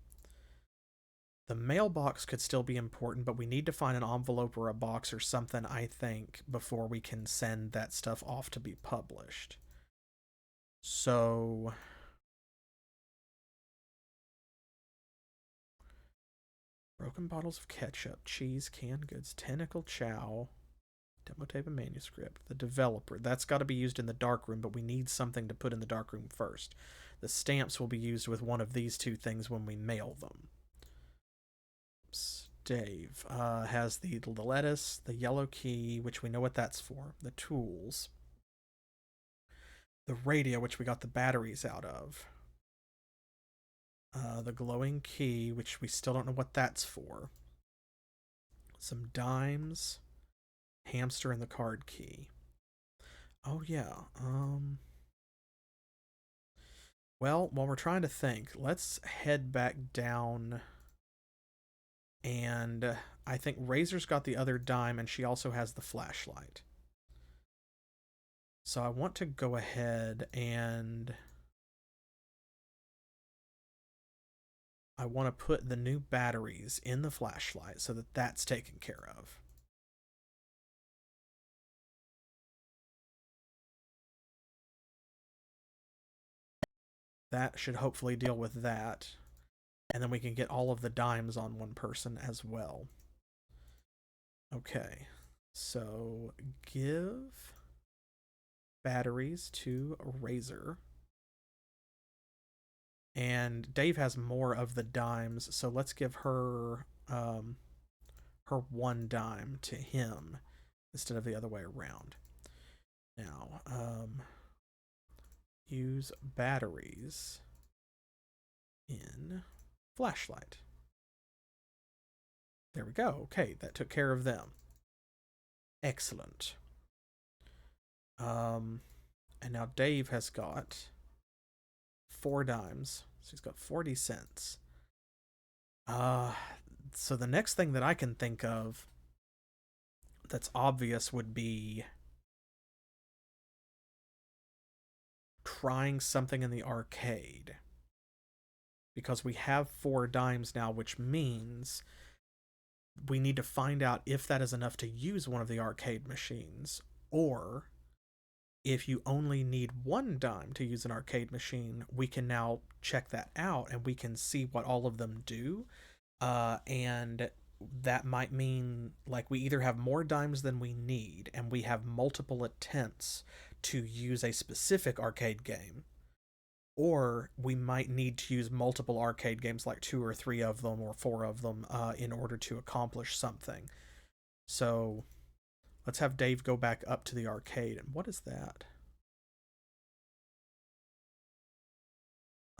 The mailbox could still be important, but we need to find an envelope or a box or something, I think, before we can send that stuff off to be published. So... broken bottles of ketchup, cheese, canned goods, tentacle chow, demo tape and manuscript. The developer. That's got to be used in the darkroom, but we need something to put in the darkroom first. The stamps will be used with one of these two things when we mail them. Dave has the lettuce, the yellow key, which we know what that's for, the tools, the radio, which we got the batteries out of, the glowing key, which we still don't know what that's for, some dimes, hamster, and the card key. Oh yeah. Well, while we're trying to think, let's head back down. And I think Razor's got the other dime, and she also has the flashlight. So I want to go ahead and I want to put the new batteries in the flashlight so that that's taken care of. That should hopefully deal with that. And then we can get all of the dimes on one person as well. Okay, so give batteries to Razor. And Dave has more of the dimes, so let's give her her one dime to him instead of the other way around. Now, use batteries in flashlight. There we go. Okay, that took care of them. Excellent. And now Dave has got 4 dimes, so he's got 40 cents. So the next thing that I can think of that's obvious would be trying something in the arcade. Because we have 4 dimes now, which means we need to find out if that is enough to use one of the arcade machines, or if you only need 1 dime to use an arcade machine, we can now check that out and we can see what all of them do. And that might mean like we either have more dimes than we need and we have multiple attempts to use a specific arcade game, or we might need to use multiple arcade games, like 2 or 3 of them or 4 of them, in order to accomplish something. So let's have Dave go back up to the arcade. And what is that?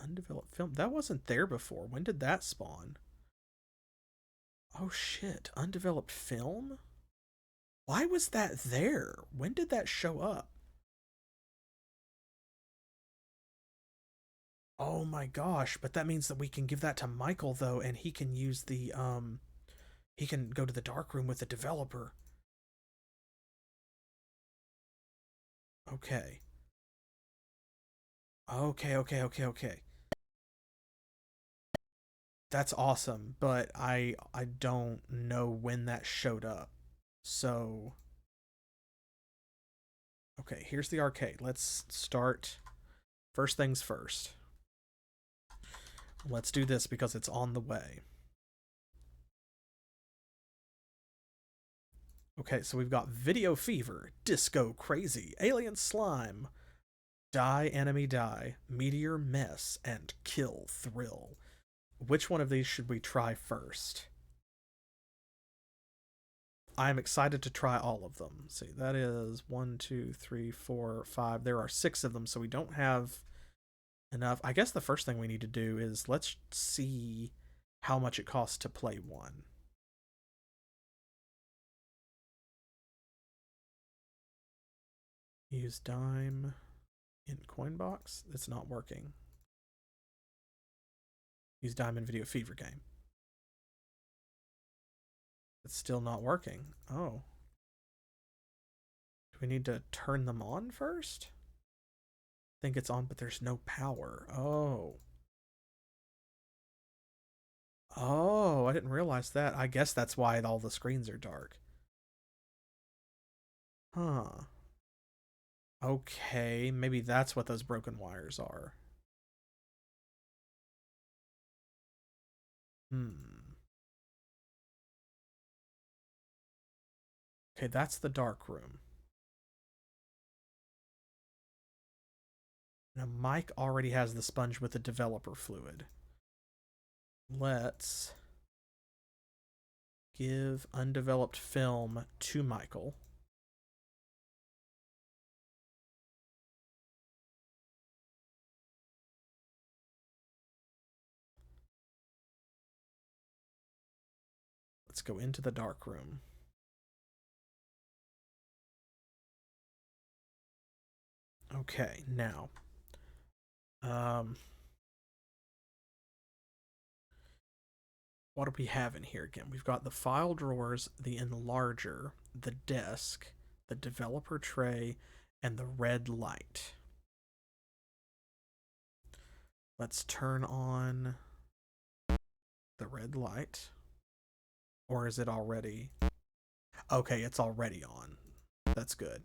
Undeveloped film. That wasn't there before. When did that spawn? Oh shit. Undeveloped film? Why was that there? When did that show up? Oh my gosh, but that means that we can give that to Michael though, and he can use the he can go to the dark room with the developer. Okay. Okay. That's awesome, but I don't know when that showed up. So, okay, here's the arcade. Let's start first things first. Let's do this because it's on the way. Okay, so we've got Video Fever, Disco Crazy, Alien Slime, Die Enemy Die, Meteor Mess, and Kill Thrill. Which one of these should we try first? I'm excited to try all of them. See, that is 1, 2, 3, 4, 5. There are 6 of them, so we don't have enough. I guess the first thing we need to do is let's see how much it costs to play one. Use dime in coin box. It's not working. Use dime in Video Fever game. It's still not working. Oh. Do we need to turn them on first? I think it's on, but there's no power. Oh. Oh, I didn't realize that. I guess that's why all the screens are dark. Huh. Okay, maybe that's what those broken wires are. Hmm. Okay, that's the dark room. Now, Mike already has the sponge with the developer fluid. Let's give undeveloped film to Michael. Let's go into the dark room. Okay, now. Um, what do we have in here again? We've got the file drawers, the enlarger, the desk, the developer tray, and the red light. Let's turn on the red light. Or is it already? Okay, it's already on. That's good.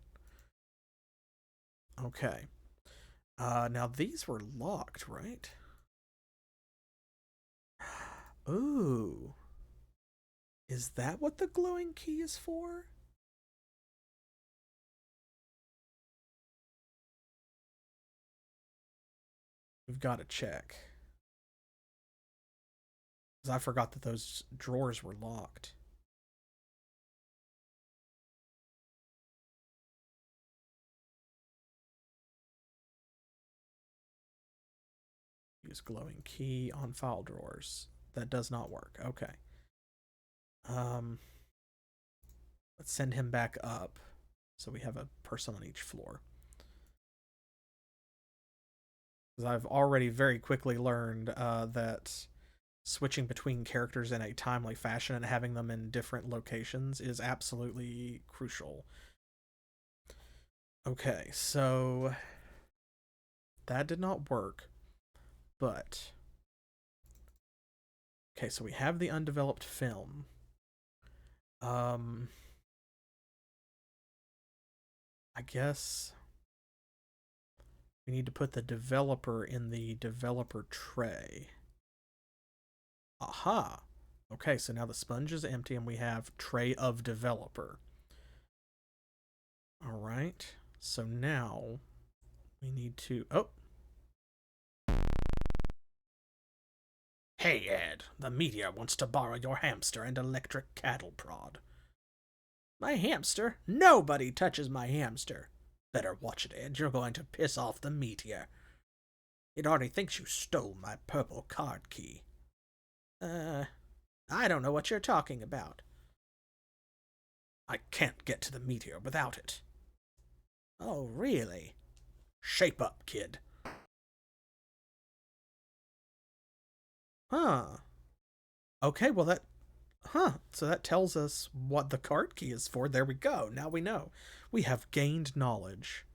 Okay. Now these were locked, right? Ooh. Is that what the glowing key is for? We've got to check. Because I forgot that those drawers were locked. Use glowing key on file drawers. That does not work. Okay. Let's send him back up. So we have a person on each floor. Because I've already very quickly learned that switching between characters in a timely fashion and having them in different locations is absolutely crucial. Okay, so that did not work, but okay, so we have the undeveloped film. I guess we need to put the developer in the developer tray. Aha. Okay, so now the sponge is empty and we have tray of developer. All right. So now we need to... Oh. Hey, Ed. The meteor wants to borrow your hamster and electric cattle prod. My hamster? Nobody touches my hamster. Better watch it, Ed. You're going to piss off the meteor. It already thinks you stole my purple card key. I don't know what you're talking about. I can't get to the meteor without it. Oh, really? Shape up, kid. Huh. Okay, well that... Huh. So that tells us what the card key is for. There we go. Now we know. We have gained knowledge.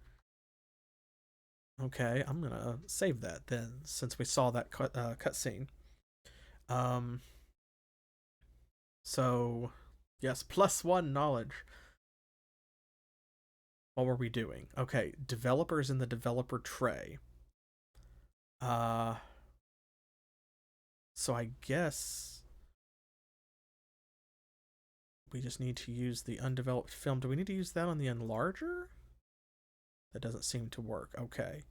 Okay, I'm gonna save that then, since we saw that cutscene. So, yes, +1 knowledge. What were we doing? Okay, developers in the developer tray. So I guess we just need to use the undeveloped film. Do we need to use that on the enlarger? That doesn't seem to work. Okay.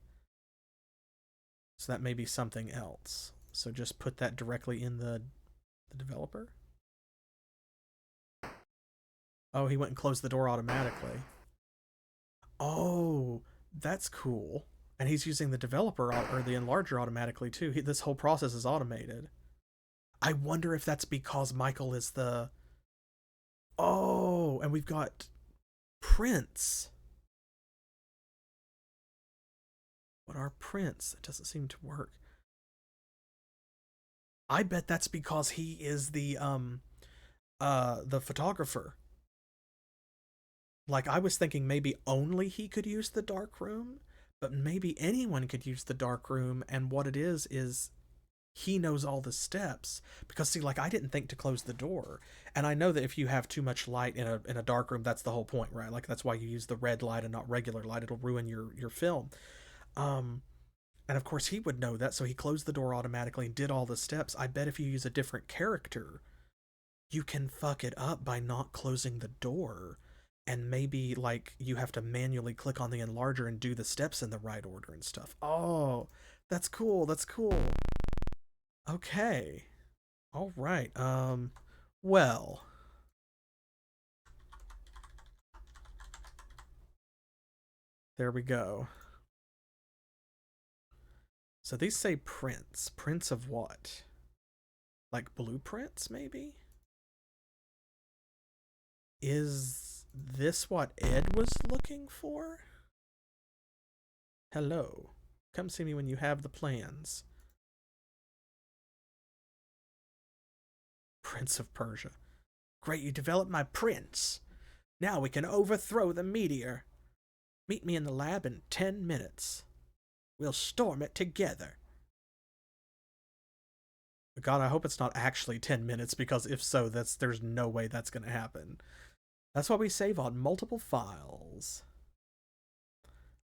So that may be something else. So just put that directly in the developer. Oh, he went and closed the door automatically. Oh, that's cool. And he's using the developer or the enlarger automatically too. This whole process is automated. I wonder if that's because Michael is the... Oh, and we've got Prince. What are Prince? It doesn't seem to work. I bet that's because he is the photographer. Like, I was thinking maybe only he could use the dark room, but maybe anyone could use the dark room, and what it is he knows all the steps. Because see, like, I didn't think to close the door, and I know that if you have too much light in a dark room, that's the whole point, right? Like, that's why you use the red light and not regular light. It'll ruin your film. And of course he would know that, so he closed the door automatically and did all the steps. I bet if you use a different character, you can fuck it up by not closing the door. And maybe, like, you have to manually click on the enlarger and do the steps in the right order and stuff. Oh, that's cool. That's cool. Okay. All right. Well. There we go. So these say prints. Prints of what? Like blueprints, maybe? Is this what Ed was looking for? Hello. Come see me when you have the plans. Prince of Persia. Great, you developed my prince. Now we can overthrow the meteor. Meet me in the lab in 10 minutes. We'll storm it together. God, I hope it's not actually 10 minutes, because if so, there's no way that's going to happen. That's why we save on multiple files.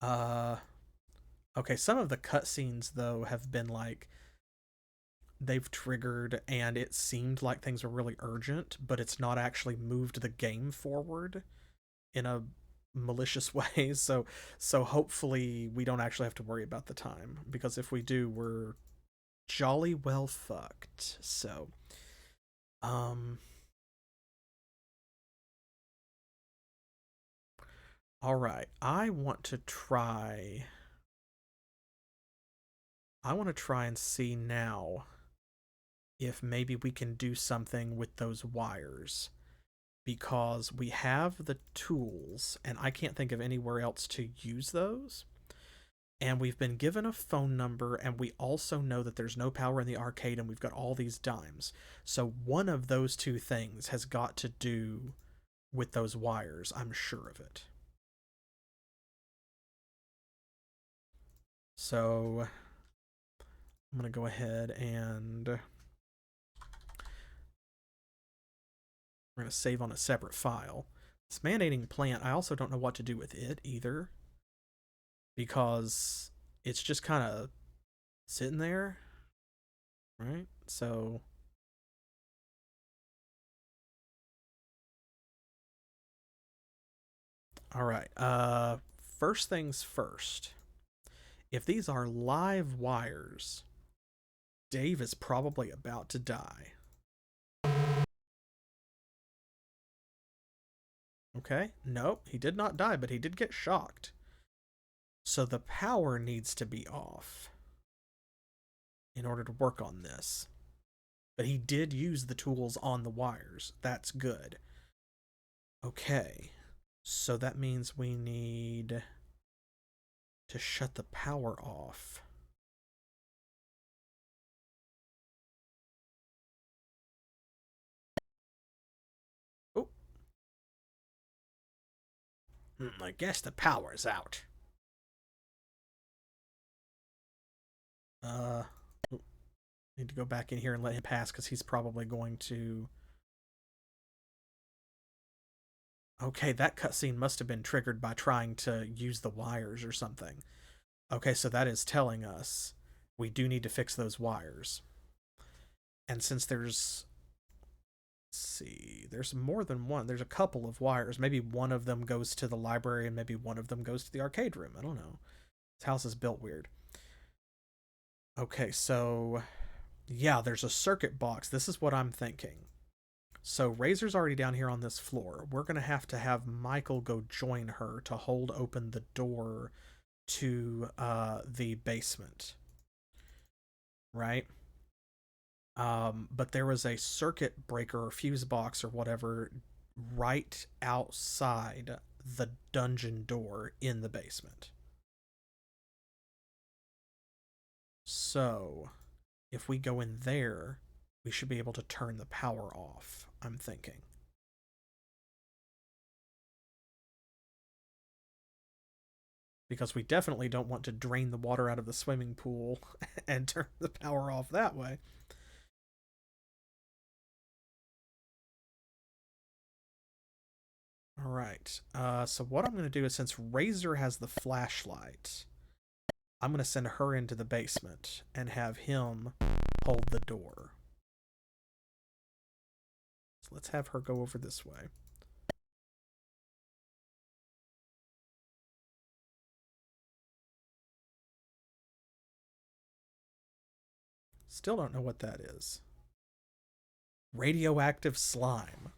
Okay, some of the cutscenes, though, have been like, they've triggered and it seemed like things were really urgent, but it's not actually moved the game forward in a malicious way. So hopefully we don't actually have to worry about the time, because if we do, we're jolly well fucked. So all right, I want to try and see now if maybe we can do something with those wires, because we have the tools and I can't think of anywhere else to use those. And we've been given a phone number, and we also know that there's no power in the arcade, and we've got all these dimes. So one of those two things has got to do with those wires. I'm sure of it. So I'm going to go ahead and we're going to save on a separate file. This manating plant, I also don't know what to do with it either, because it's just kind of sitting there, right? So all right, first things first. If these are live wires, Dave is probably about to die. Okay, nope, he did not die, but he did get shocked. So the power needs to be off in order to work on this. But he did use the tools on the wires. That's good. Okay, so that means we need to shut the power off. Oh. I guess the power's out. Need to go back in here and let him pass, because he's probably going to... Okay, that cutscene must have been triggered by trying to use the wires or something. Okay, so that is telling us we do need to fix those wires. And since there's... Let's see, there's more than one. There's a couple of wires. Maybe one of them goes to the library and maybe one of them goes to the arcade room. I don't know. This house is built weird. Okay, so... yeah, there's a circuit box. This is what I'm thinking. So Razor's already down here on this floor. We're going to have Michael go join her to hold open the door to the basement. Right? But there was a circuit breaker or fuse box or whatever right outside the dungeon door in the basement. So if we go in there, we should be able to turn the power off, I'm thinking. Because we definitely don't want to drain the water out of the swimming pool and turn the power off that way. All right. So what I'm going to do is, since Razor has the flashlight, I'm going to send her into the basement and have him hold the door. So let's have her go over this way. Still don't know what that is. Radioactive slime.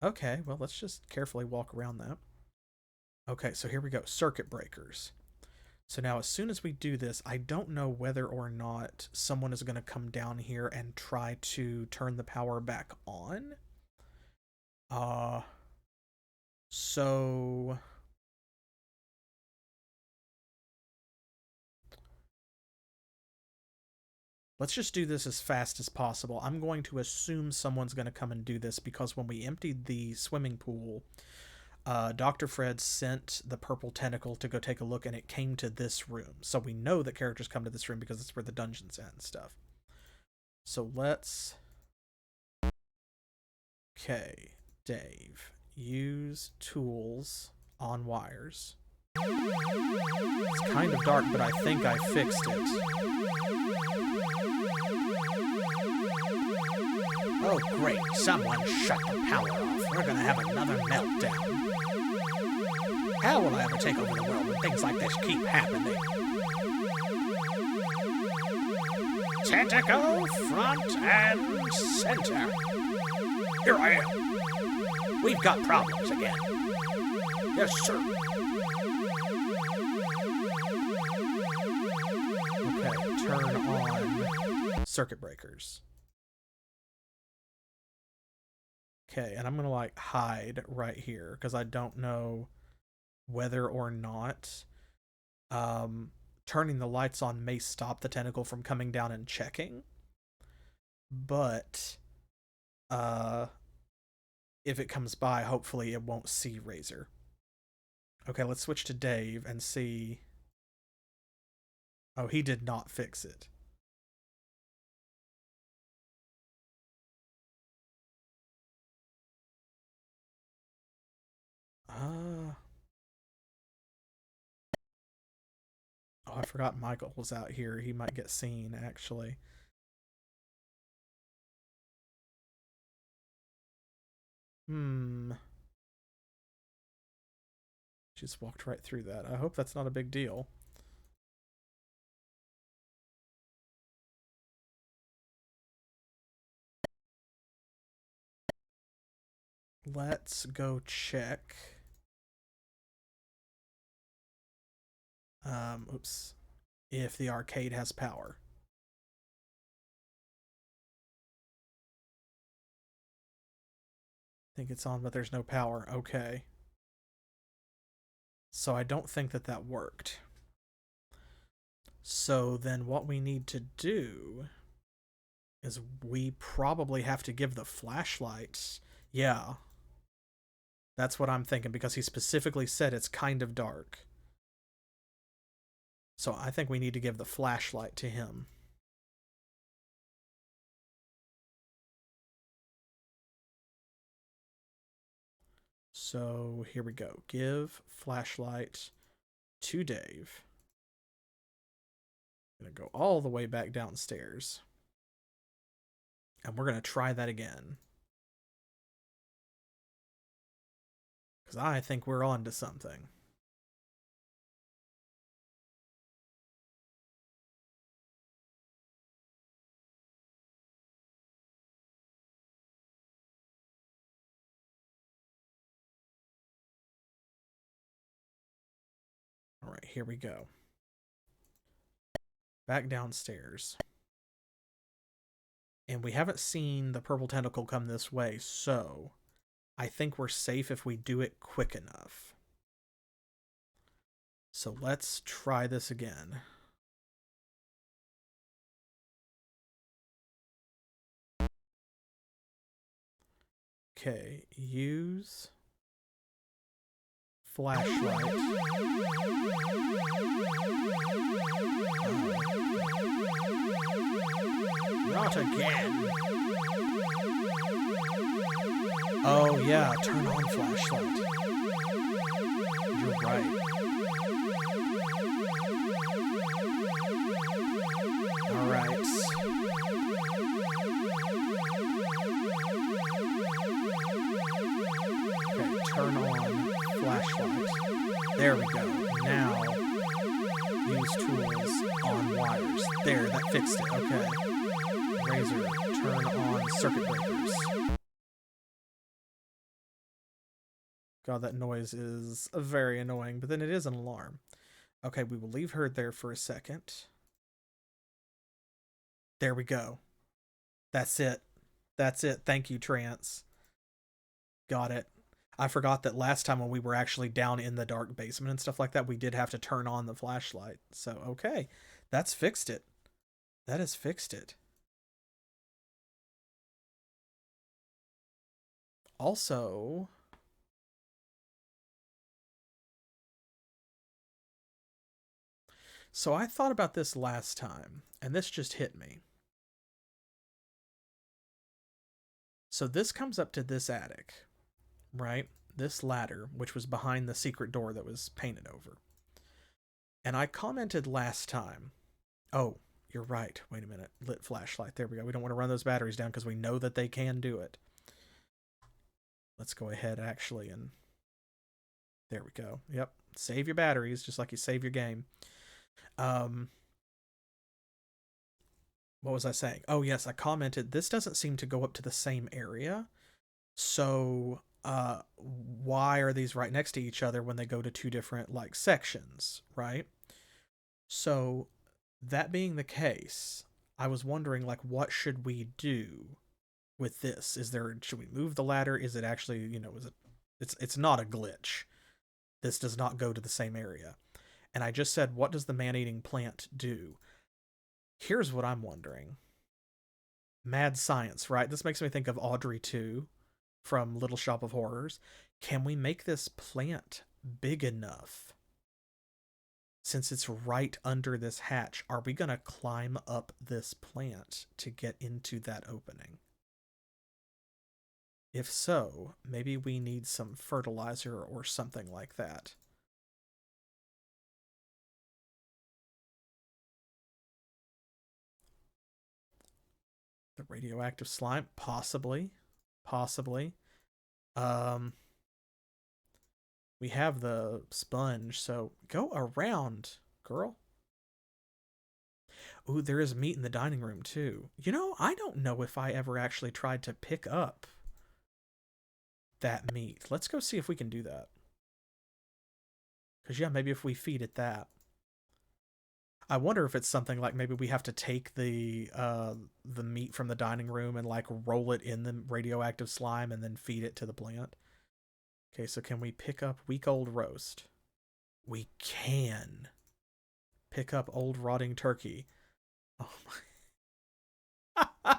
Okay, well, let's just carefully walk around that. Okay, so here we go. Circuit breakers. So now, as soon as we do this, I don't know whether or not someone is going to come down here and try to turn the power back on. So Let's just do this as fast as possible. I'm going to assume someone's going to come and do this because when we emptied the swimming pool, Dr. Fred sent the purple tentacle to go take a look, and it came to this room. So we know that characters come to this room because it's where the dungeon's at and stuff. So let's... Okay, Dave. Use tools on wires. It's kind of dark, but I think I fixed it. Oh, great. Someone shut the power off. We're gonna have another meltdown. How will I ever take over the world when things like this keep happening? Tentacle, front and center. Here I am. We've got problems again. Yes, sir. Okay, turn on circuit breakers. Okay, and I'm gonna like hide right here because I don't know whether or not turning the lights on may stop the tentacle from coming down and checking. But if it comes by, hopefully it won't see Razor. Okay, let's switch to Dave and see. Oh, he did not fix it. Oh, I forgot Michael was out here. He might get seen, actually. Just walked right through that. I hope that's not a big deal. Let's go check. Oops. If the arcade has power. I think it's on, but there's no power. Okay. So I don't think that that worked. So then what we need to do is we probably have to give the flashlight. Yeah. That's what I'm thinking, because he specifically said it's kind of dark. So I think we need to give the flashlight to him. So here we go. Give flashlight to Dave. I'm going to go all the way back downstairs. And we're going to try that again. Because I think we're on to something. All right, here we go. Back downstairs. And we haven't seen the purple tentacle come this way, so I think we're safe if we do it quick enough. So let's try this again. Okay, use flashlight. Not again. Oh yeah, turn on flashlight. You're right. Alright. Okay, turn on flashlight. There we go. Now, use tools on wires. There, that fixed it. Okay. Razor, turn on circuit breakers. God, that noise is very annoying, but then it is an alarm. Okay, we will leave her there for a second. There we go. That's it. That's it. Thank you, Trance. Got it. I forgot that last time when we were actually down in the dark basement and stuff like that, we did have to turn on the flashlight. So, okay. That's fixed it. That has fixed it. Also, so I thought about this last time, and this just hit me. So this comes up to this attic, right? This ladder, which was behind the secret door that was painted over. And I commented last time, oh, you're right. Wait a minute. Lit flashlight. There we go. We don't want to run those batteries down because we know that they can do it. Let's go ahead, actually, and there we go. Yep. Save your batteries, just like you save your game. What was I saying? Oh, yes, I commented, this doesn't seem to go up to the same area. So, why are these right next to each other when they go to two different, like, sections, right? So, that being the case, I was wondering, like, what should we do with this? Should we move the ladder? Is it actually, it's not a glitch. This does not go to the same area. And I just said, what does the man-eating plant do? Here's what I'm wondering. Mad science, right? This makes me think of Audrey 2 from Little Shop of Horrors. Can we make this plant big enough? Since it's right under this hatch, are we going to climb up this plant to get into that opening? If so, maybe we need some fertilizer or something like that. The radioactive slime? Possibly. Possibly. We have the sponge, so go around, girl. Ooh, there is meat in the dining room, too. I don't know if I ever actually tried to pick up that meat. Let's go see if we can do that. Because, yeah, maybe if we feed it that. I wonder if it's something like maybe we have to take the meat from the dining room and, like, roll it in the radioactive slime and then feed it to the plant. Okay, so can we pick up week-old roast? We can pick up old rotting turkey. Oh my.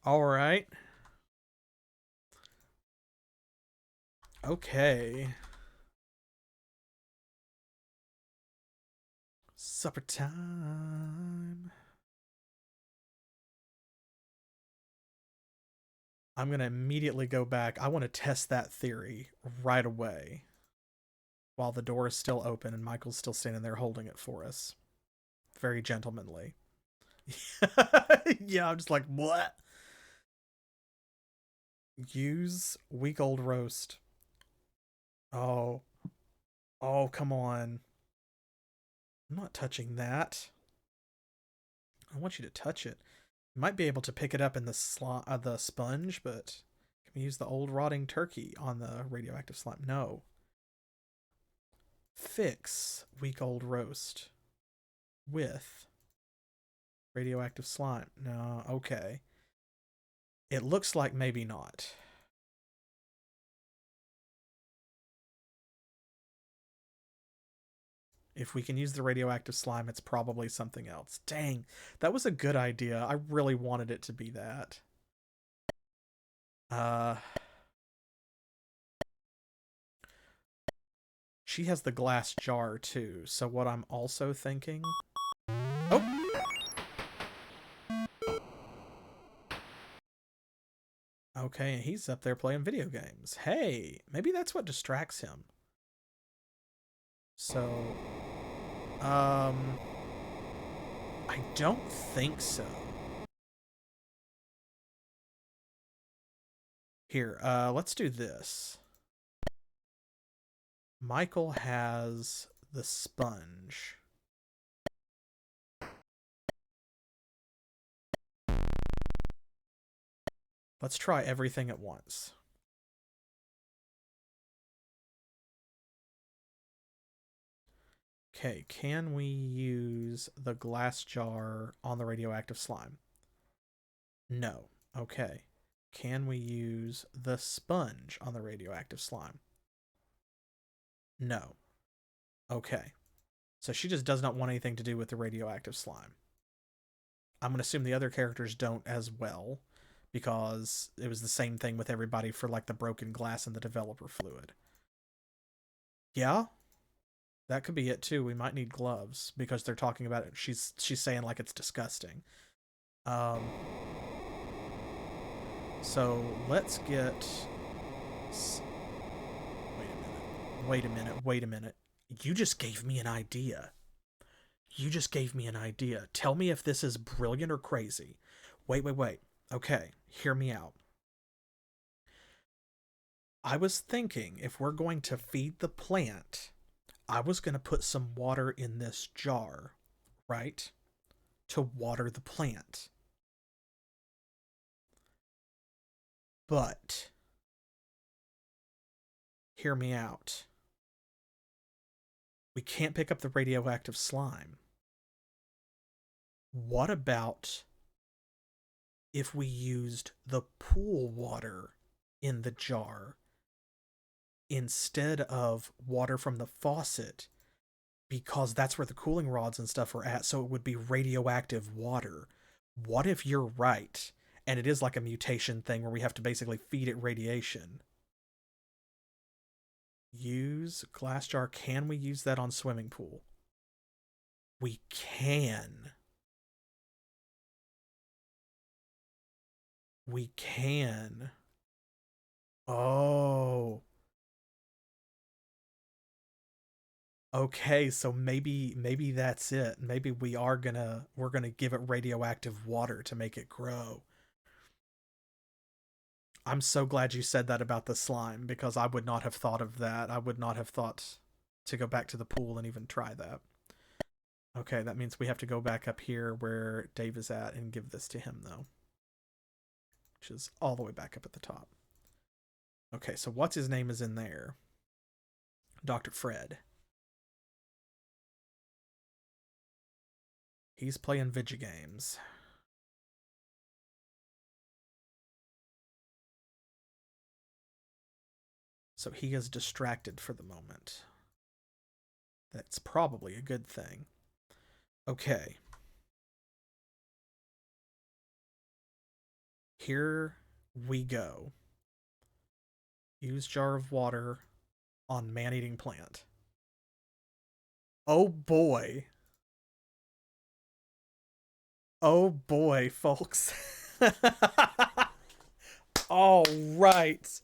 All right. Okay. Supper time. I'm going to immediately go back. I want to test that theory right away while the door is still open and Michael's still standing there holding it for us. Very gentlemanly. Yeah, I'm just like, what? Use week-old roast. Oh. Oh, come on. I'm not touching that. I want you to touch it. You might be able to pick it up in the sponge, but can we use the old rotting turkey on the radioactive slime? No. Fix week-old roast with radioactive slime. No, okay. It looks like maybe not. If we can use the radioactive slime, it's probably something else. Dang, that was a good idea. I really wanted it to be that. She has the glass jar too, so what I'm also thinking... Oh! Okay, and he's up there playing video games. Hey, maybe that's what distracts him. So, I don't think so. Here, let's do this. Michael has the sponge. Let's try everything at once. Okay, can we use the glass jar on the radioactive slime? No. Okay. Can we use the sponge on the radioactive slime? No. Okay. So she just does not want anything to do with the radioactive slime. I'm going to assume the other characters don't as well, because it was the same thing with everybody for like the broken glass and the developer fluid. Yeah, that could be it too. We might need gloves because they're talking about it. She's saying like it's disgusting. So let's get. Wait a minute. Wait a minute. You just gave me an idea. You just gave me an idea. Tell me if this is brilliant or crazy. Wait. Okay, hear me out. I was thinking if we're going to feed the plant, I was going to put some water in this jar, right? To water the plant. But, hear me out. We can't pick up the radioactive slime. What about if we used the pool water in the jar instead of water from the faucet, because that's where the cooling rods and stuff are at, so it would be radioactive water? What if you're right and it is like a mutation thing where we have to basically feed it radiation? Use glass jar. Can we use that on swimming pool? We can. We can. Oh. Okay, so maybe that's it. Maybe we're gonna give it radioactive water to make it grow. I'm so glad you said that about the slime, because I would not have thought of that. I would not have thought to go back to the pool and even try that. Okay, that means we have to go back up here where Dave is at and give this to him, though. Which is all the way back up at the top. Okay, so what's his name is in there? Dr. Fred. He's playing video games. So he is distracted for the moment. That's probably a good thing. Okay. Here we go. Use jar of water on man-eating plant. Oh boy. Oh boy, folks. All right.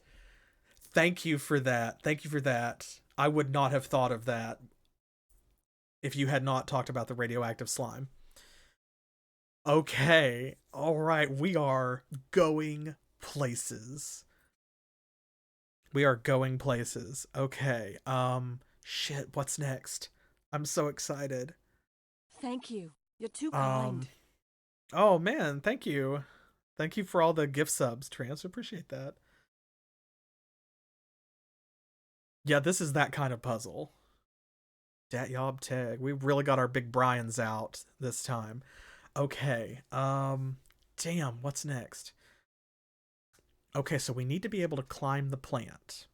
Thank you for that. Thank you for that. I would not have thought of that if you had not talked about the radioactive slime. Okay. All right. We are going places. We are going places. Okay. Shit, what's next? I'm so excited. Thank you. You're too kind. Oh man, thank you. Thank you for all the gift subs, Trans. Appreciate that. Yeah, this is that kind of puzzle. Dat Yob Tag. We really got our big Brian's out this time. Okay. Damn, what's next? Okay, so we need to be able to climb the plant.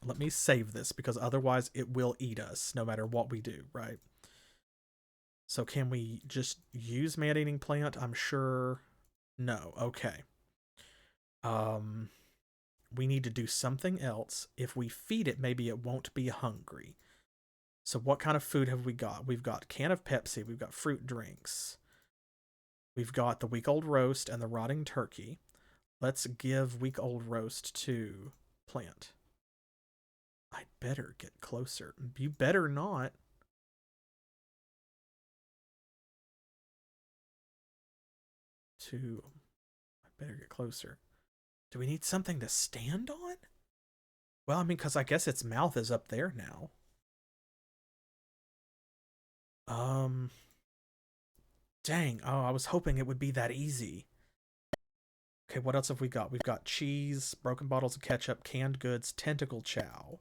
Let me save this because otherwise it will eat us no matter what we do, right? So can we just use man-eating plant? I'm sure. No. Okay. We need to do something else. If we feed it, maybe it won't be hungry. So what kind of food have we got? We've got can of Pepsi. We've got fruit drinks. We've got the week-old roast and the rotting turkey. Let's give week-old roast to plant. I'd better get closer. You better not. I better get closer. Do we need something to stand on? Well, I mean, because I guess its mouth is up there now. Dang. Oh, I was hoping it would be that easy. Okay, what else have we got? We've got cheese, broken bottles of ketchup, canned goods, tentacle chow.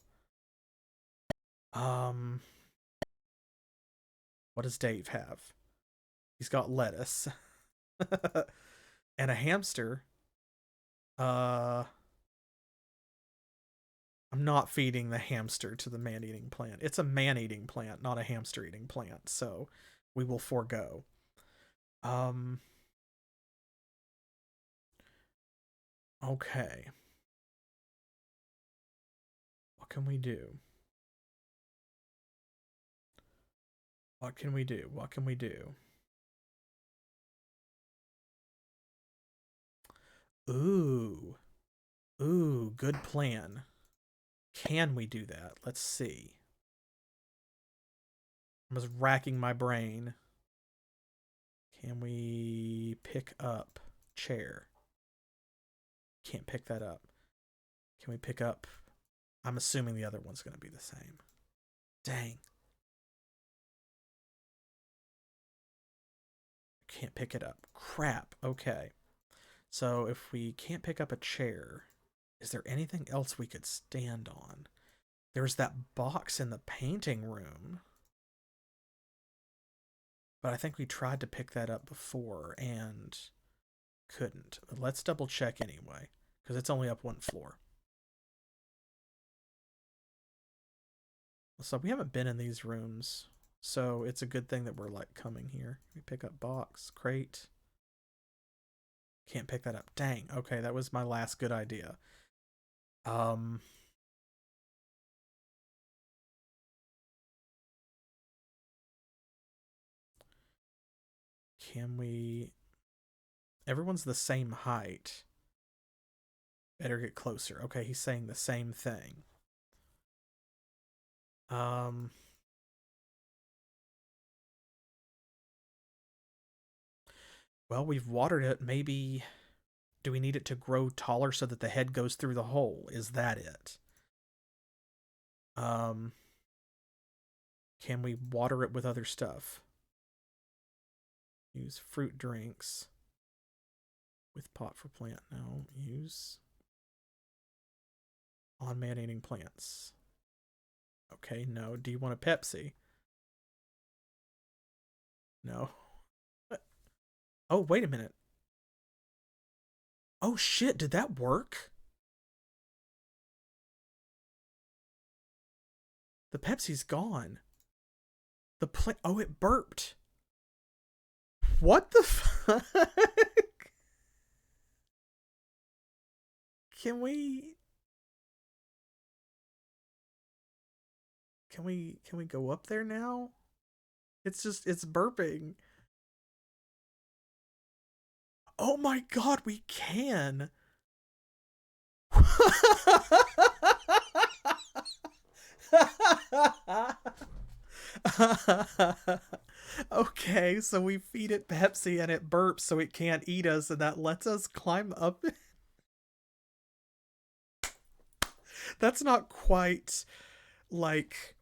What does Dave have? He's got lettuce. And a hamster. I'm I'm not feeding the hamster to the man-eating plant. It's a man-eating plant, not a hamster-eating plant. So we will forego. Okay. What can we do? What can we do? What can we do? Ooh. Ooh, good plan. Can we do that? Let's see. I was racking my brain. Can we pick up chair? Can't pick that up. Can we pick up? I'm assuming the other one's going to be the same. Dang. Can't pick it up. Crap. Okay. So if we can't pick up a chair, is there anything else we could stand on? There's that box in the painting room. But I think we tried to pick that up before and couldn't. Let's double check anyway, because it's only up one floor. So we haven't been in these rooms, so it's a good thing that we're like coming here. We pick up box, crate. Can't pick that up. Dang. Okay, that was my last good idea. Can we... Everyone's the same height. Better get closer. Okay, he's saying the same thing. Well, we've watered it. Maybe... Do we need it to grow taller so that the head goes through the hole? Is that it? Can we water it with other stuff? Use fruit drinks with pot for plant. No, use on man-eating plants. Okay, no. Do you want a Pepsi? No. Oh, wait a minute. Oh shit, did that work? The Pepsi's gone. The plant. Oh, it burped. What the fuck? Can we go up there now? It's burping. Oh my god, we can. Okay, so we feed it Pepsi and it burps so it can't eat us, and that lets us climb up. That's not quite like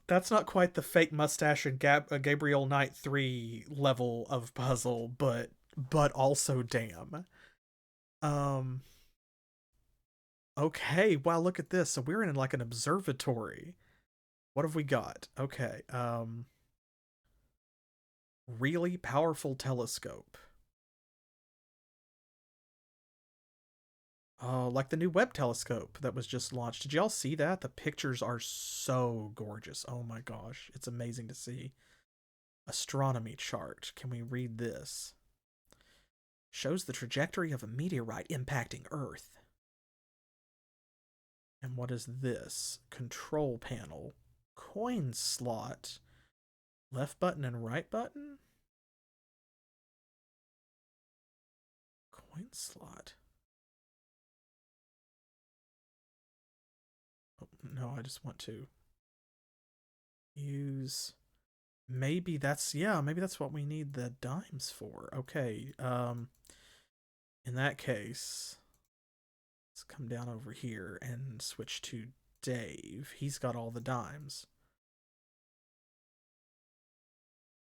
that's not quite the fake mustache and Gabriel Knight 3 level of puzzle, but also damn. Okay, wow, look at this. So we're in like an observatory. What have we got? Okay, really powerful telescope. Oh, like the new Webb telescope that was just launched. Did y'all see that? The pictures are so gorgeous. Oh my gosh, it's amazing to see. Astronomy chart. Can we read this? Shows the trajectory of a meteorite impacting Earth. And what is this? Control panel. Coin slot. Left button and right button? Coin slot. Oh, no, I just want to use... Maybe that's what we need the dimes for. Okay, in that case, let's come down over here and switch to Dave. He's got all the dimes.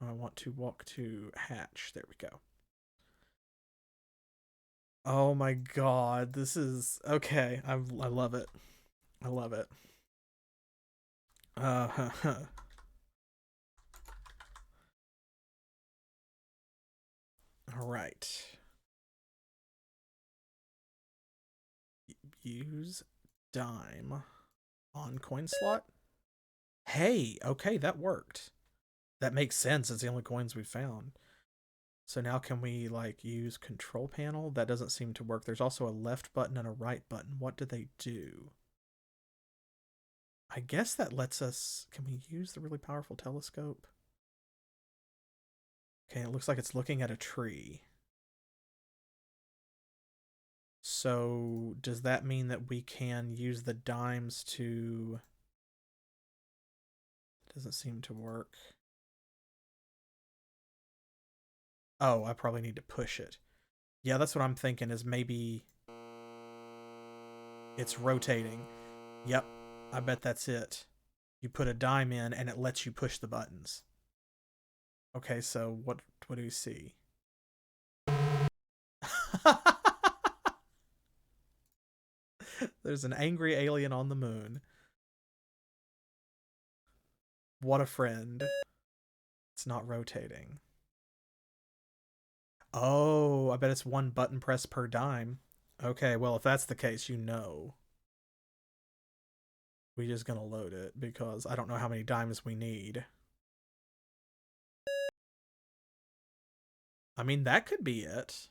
I want to walk to hatch. There we go. Oh my god, this is okay. I love it. I love it. All right. Use dime. On coin slot? Hey, okay, that worked. That makes sense. It's the only coins we found. So now can we, like, use control panel? That doesn't seem to work. There's also a left button and a right button. What do they do? I guess that lets us... Can we use the really powerful telescope? Okay, it looks like it's looking at a tree. So does that mean that we can use the dimes to... It doesn't seem to work. Oh, I probably need to push it. Yeah, that's what I'm thinking, is maybe it's rotating. Yep, I bet that's it. You put a dime in and it lets you push the buttons. Okay, so what do we see? There's an angry alien on the moon. What a friend. It's not rotating. Oh, I bet it's one button press per dime. Okay, well, if that's the case, you know. We're just gonna load it because I don't know how many dimes we need. I mean, that could be it.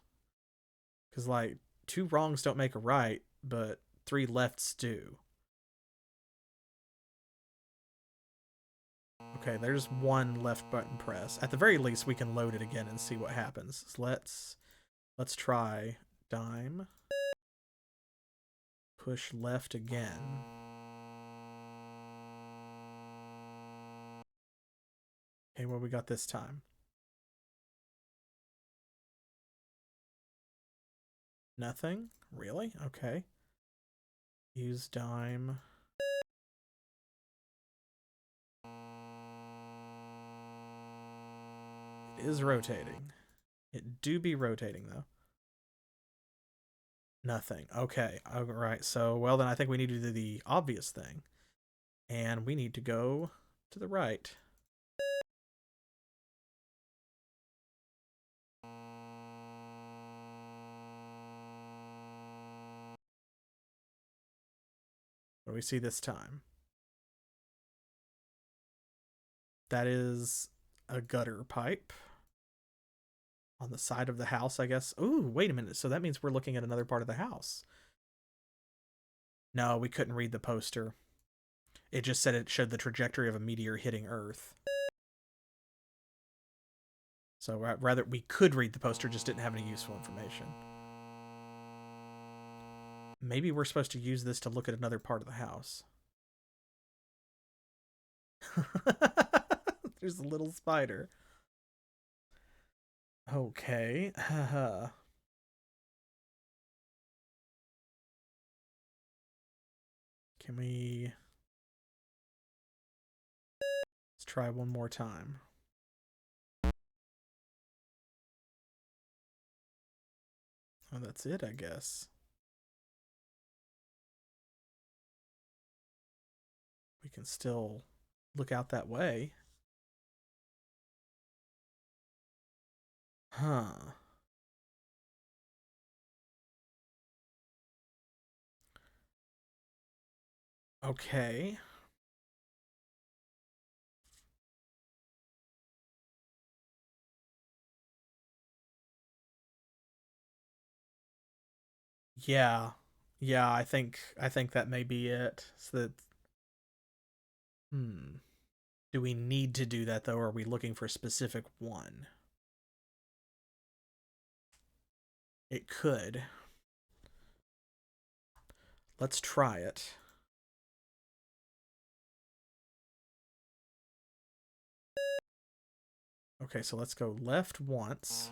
Because, like, 2 wrongs don't make a right, but 3 lefts do. Okay, there's 1 left button press. At the very least, we can load it again and see what happens. So let's try dime. Push left again. Okay, what we got this time? Nothing? Really? Okay. Use dime. It is rotating. It do be rotating, though. Nothing. Okay. All right. So, well, then I think we need to do the obvious thing. And we need to go to the right. What do we see this time? That is a gutter pipe on the side of the house, I guess. Ooh, wait a minute. So that means we're looking at another part of the house. No, we couldn't read the poster. It just said it showed the trajectory of a meteor hitting Earth. So rather, we could read the poster, just didn't have any useful information. Maybe we're supposed to use this to look at another part of the house. There's a little spider. Okay. Can we... Let's try one more time. Oh, that's it, I guess. We can still look out that way. Huh. Okay. Yeah. Yeah, I think that may be it. So that do we need to do that though, or are we looking for a specific one? It could. Let's try it. Okay, so let's go left once.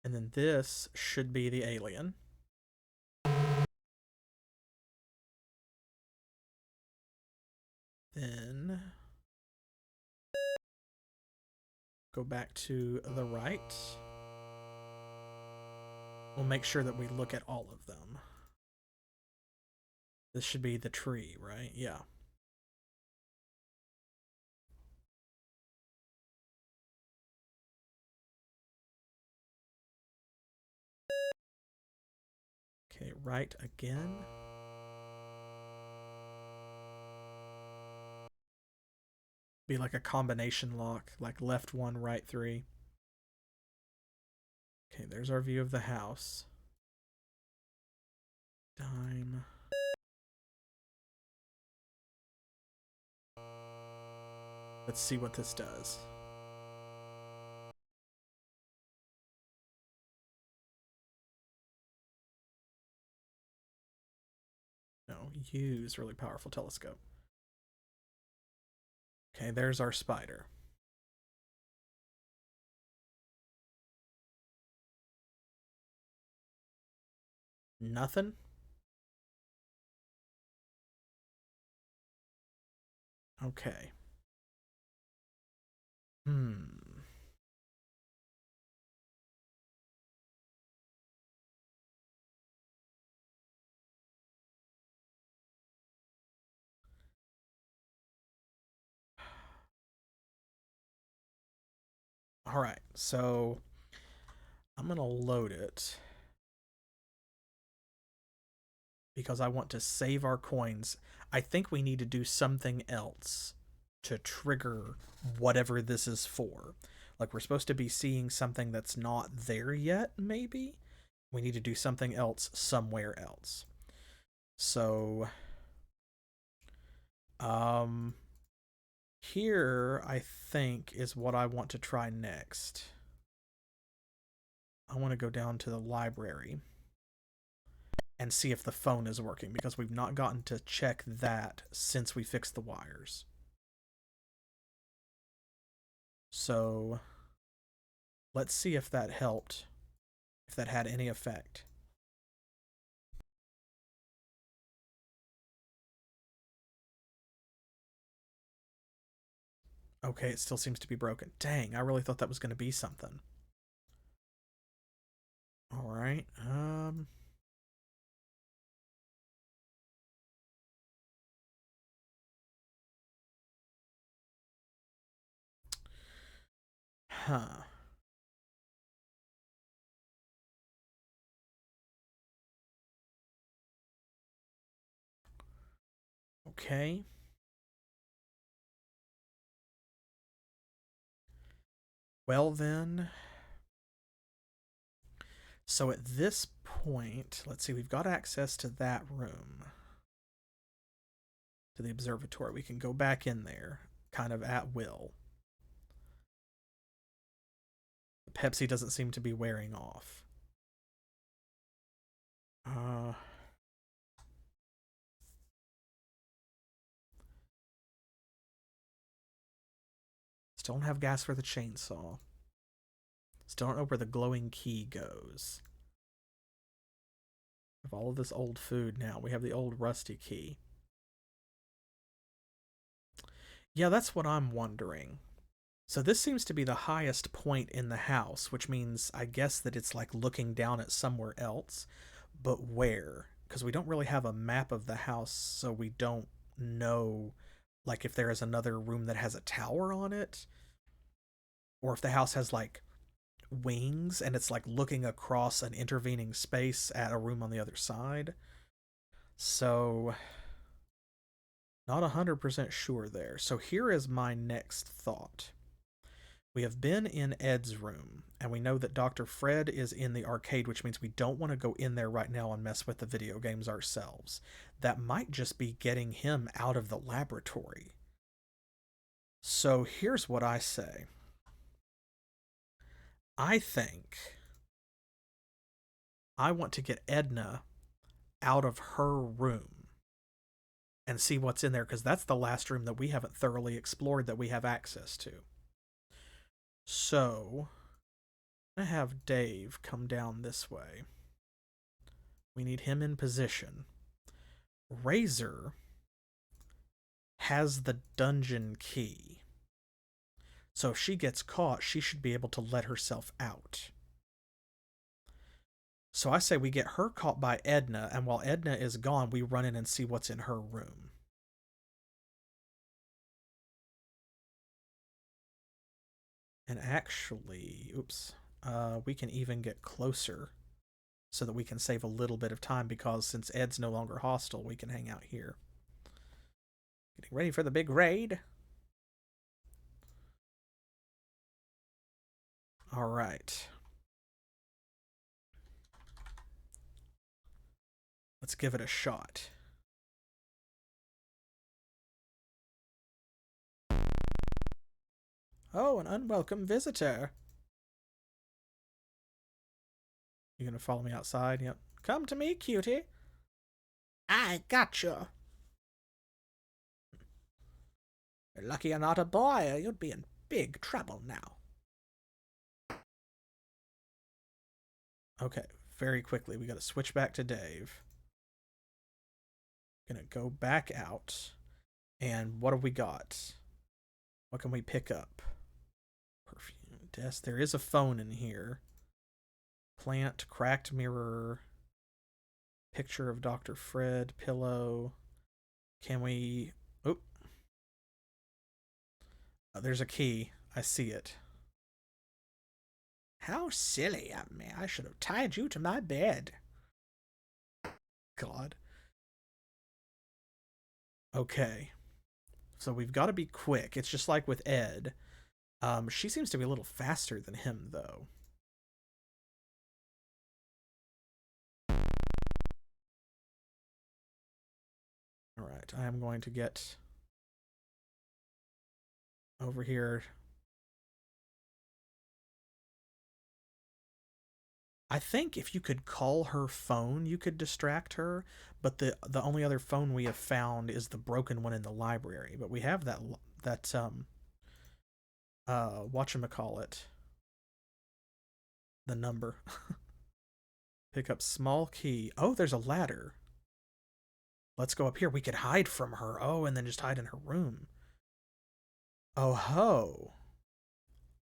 And then this should be the alien. Then go back to the right. We'll make sure that we look at all of them. This should be the tree, right? Yeah. right again. Be like a combination lock, like left 1, right 3. Okay, there's our view of the house. Dime. Let's see what this does. No, use really powerful telescope. Okay, there's our spider. Nothing? Okay. All right, so I'm going to load it because I want to save our coins. I think we need to do something else to trigger whatever this is for. Like, we're supposed to be seeing something that's not there yet, maybe? We need to do something else somewhere else. So, here, I think, is what I want to try next. I want to go down to the library and see if the phone is working, because we've not gotten to check that since we fixed the wires. So let's see if that helped, if that had any effect. Okay, it still seems to be broken. Dang, I really thought that was going to be something. All right. Huh. Okay. Well then. So at this point, let's see, we've got access to that room, to the observatory. We can go back in there, kind of at will. Pepsi doesn't seem to be wearing off. Still don't have gas for the chainsaw. Still don't know where the glowing key goes. We have all of this old food now. We have the old rusty key. Yeah, that's what I'm wondering. So this seems to be the highest point in the house, which means I guess that it's like looking down at somewhere else. But where? Because we don't really have a map of the house, so we don't know like if there is another room that has a tower on it, or if the house has like wings and it's like looking across an intervening space at a room on the other side. So not 100% sure there. So here is my next thought. We have been in Ed's room, and we know that Dr. Fred is in the arcade, which means we don't want to go in there right now and mess with the video games ourselves. That might just be getting him out of the laboratory. So here's what I say. I think I want to get Edna out of her room and see what's in there, because that's the last room that we haven't thoroughly explored that we have access to. So I'm going to have Dave come down this way. We need him in position. Razor has the dungeon key. So if she gets caught, she should be able to let herself out. So I say we get her caught by Edna, and while Edna is gone, we run in and see what's in her room. And actually, oops, we can even get closer. so that we can save a little bit of time, because since Ed's no longer hostile, we can hang out here. Getting ready for the big raid. All right. Let's give it a shot. Oh, an unwelcome visitor. You gonna follow me outside? Yep. Come to me, cutie. I gotcha. You're lucky you're not a boy, or you'd be in big trouble now. Okay, very quickly, we gotta switch back to Dave. Gonna go back out. And what have we got? What can we pick up? Perfume, desk. There is a phone in here. Plant, cracked mirror, picture of Dr. Fred, pillow. Can we... Oh. There's a key. I see it. How silly of me. I should have tied you to my bed. God. Okay. So we've got to be quick. It's just like with Ed. She seems to be a little faster than him, though. Alright, I am going to get over here. I think if you could call her phone, you could distract her, but the only other phone we have found is the broken one in the library. But we have that whatchamacallit, the number. Pick up small key. Oh, there's a ladder. Let's go up here. We could hide from her. Oh, and then just hide in her room. Oh ho.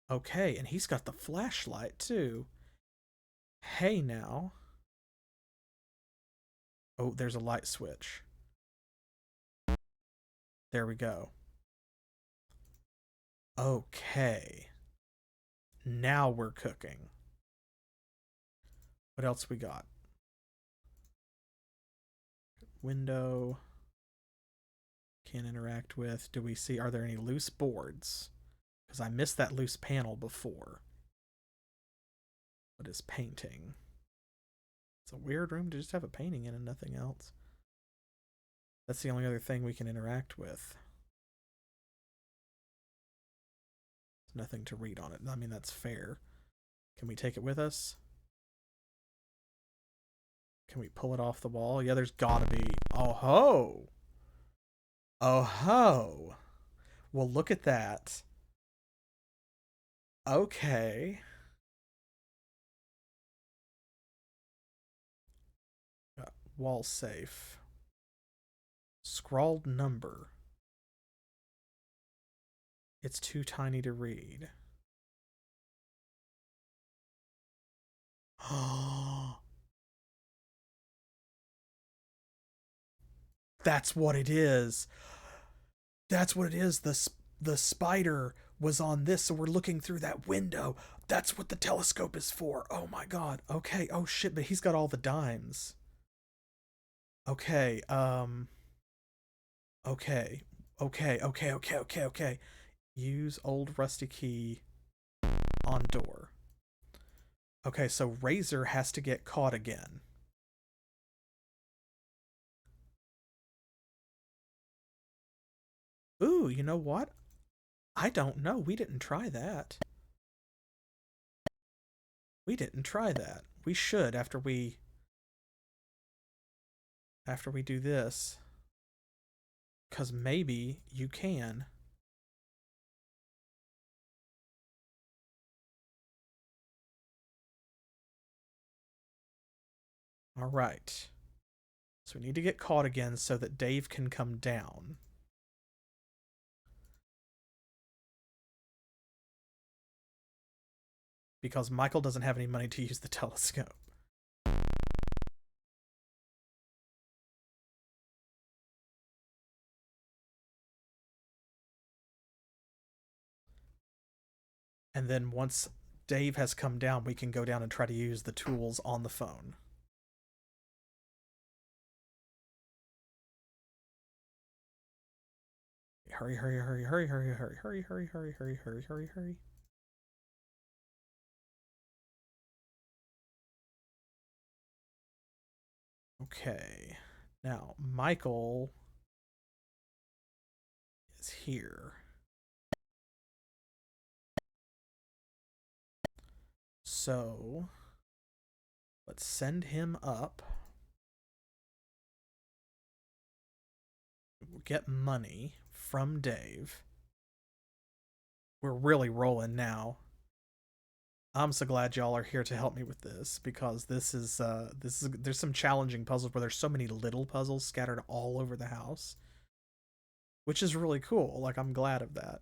Okay, and he's got the flashlight too. Hey now. Oh, there's a light switch. There we go. Okay. Now we're cooking. What else we got? Window. Can't interact with. Do we see, are there any loose boards? Because I missed that loose panel before. What is painting? It's a weird room to just have a painting in and nothing else. That's the only other thing we can interact with. There's nothing to read on it. I mean, that's fair. Can we take it with us? Can we pull it off the wall? Yeah, there's gotta be. Oh ho! Oh ho! Well, look at that. Okay. Wall safe. Scrawled number. It's too tiny to read. That's what it is. That's what it is. The spider was on this, so we're looking through that window. That's what the telescope is for. Oh my god. Okay. Oh shit, but he's got all the dimes. Okay. Okay. Okay. Use old rusty key on door. Okay, so Razor has to get caught again. Ooh, you know what? I don't know. We didn't try that. We didn't try that. We should after we do this. 'Cause maybe you can. All right. So we need to get caught again so that Dave can come down. Because Michael doesn't have any money to use the telescope. And then once Dave has come down, we can go down and try to use the tools on the phone. Hurry, hurry, hurry, hurry, hurry, hurry, hurry, hurry, hurry, hurry, hurry, hurry, hurry. Okay. Now, Michael is here. So, let's send him up. We'll get money from Dave. We're really rolling now. I'm so glad y'all are here to help me with this, because this is there's some challenging puzzles where there's so many little puzzles scattered all over the house, which is really cool. Like, I'm glad of that.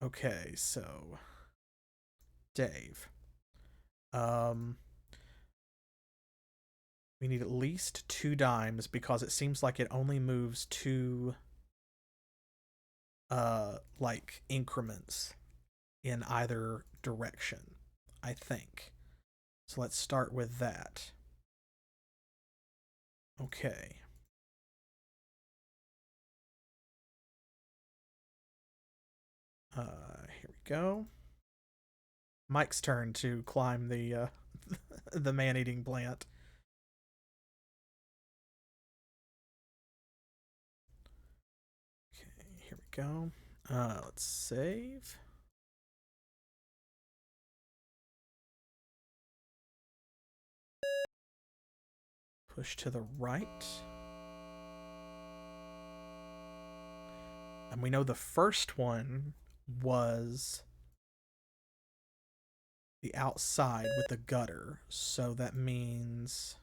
Okay, so Dave. We need at least 2 dimes because it seems like it only moves 2 like increments in either direction, I think. So let's start with that. Okay. Here we go. Mike's turn to climb the the man-eating plant. Okay, here we go. Let's save. Push to the right. And we know the first one was the outside with the gutter, so that means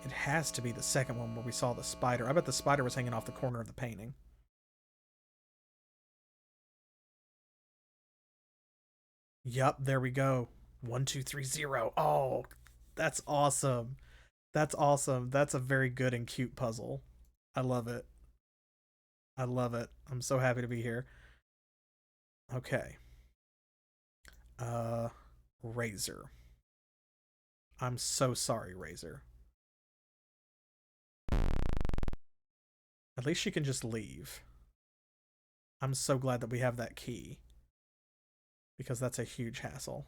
it has to be the second one where we saw the spider. I bet the spider was hanging off the corner of the painting. Yup, there we go. 1230. Oh, that's awesome. That's awesome. That's a very good and cute puzzle. I love it. I love it. I'm so happy to be here. Okay. Uh, Razor. I'm so sorry, Razor. At least she can just leave. I'm so glad that we have that key, because that's a huge hassle.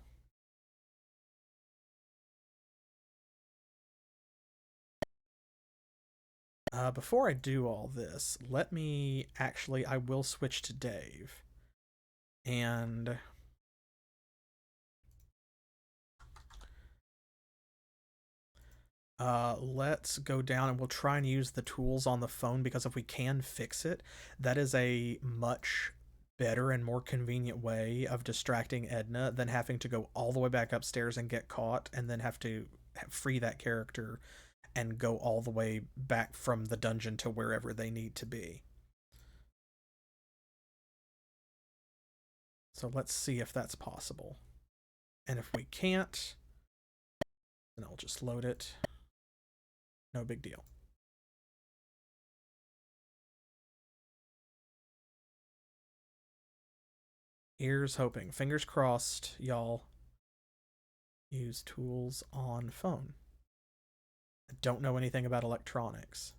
Before I do all this, let me actually, I will switch to Dave. And let's go down and we'll try and use the tools on the phone, because if we can fix it, that is a much better and more convenient way of distracting Edna than having to go all the way back upstairs and get caught and then have to free that character and go all the way back from the dungeon to wherever they need to be. So let's see if that's possible. And if we can't, then I'll just load it. No big deal. Here's hoping. Fingers crossed, y'all. Use tools on phone. I don't know anything about electronics.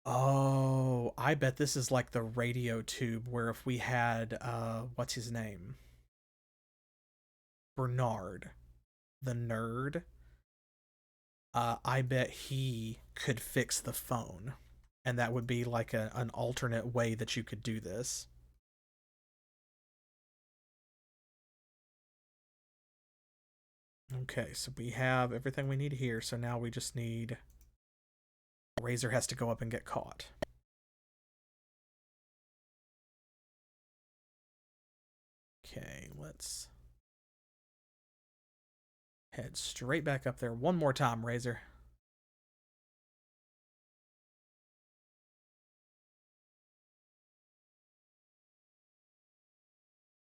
Oh, I bet this is like the radio tube where if we had, what's his name? Bernard, the nerd. I bet he could fix the phone. And that would be like an alternate way that you could do this. Okay, so we have everything we need here. So now we just need... Razor has to go up and get caught. Okay, let's head straight back up there one more time, Razor.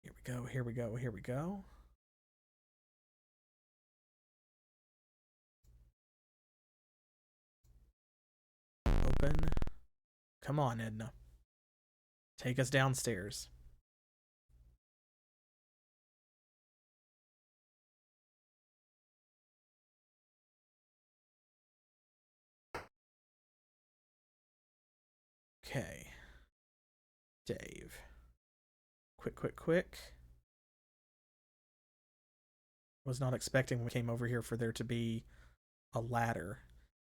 Here we go, here we go, here we go. Open. Come on, Edna. Take us downstairs. Dave. Quick. Was not expecting when we came over here for there to be a ladder.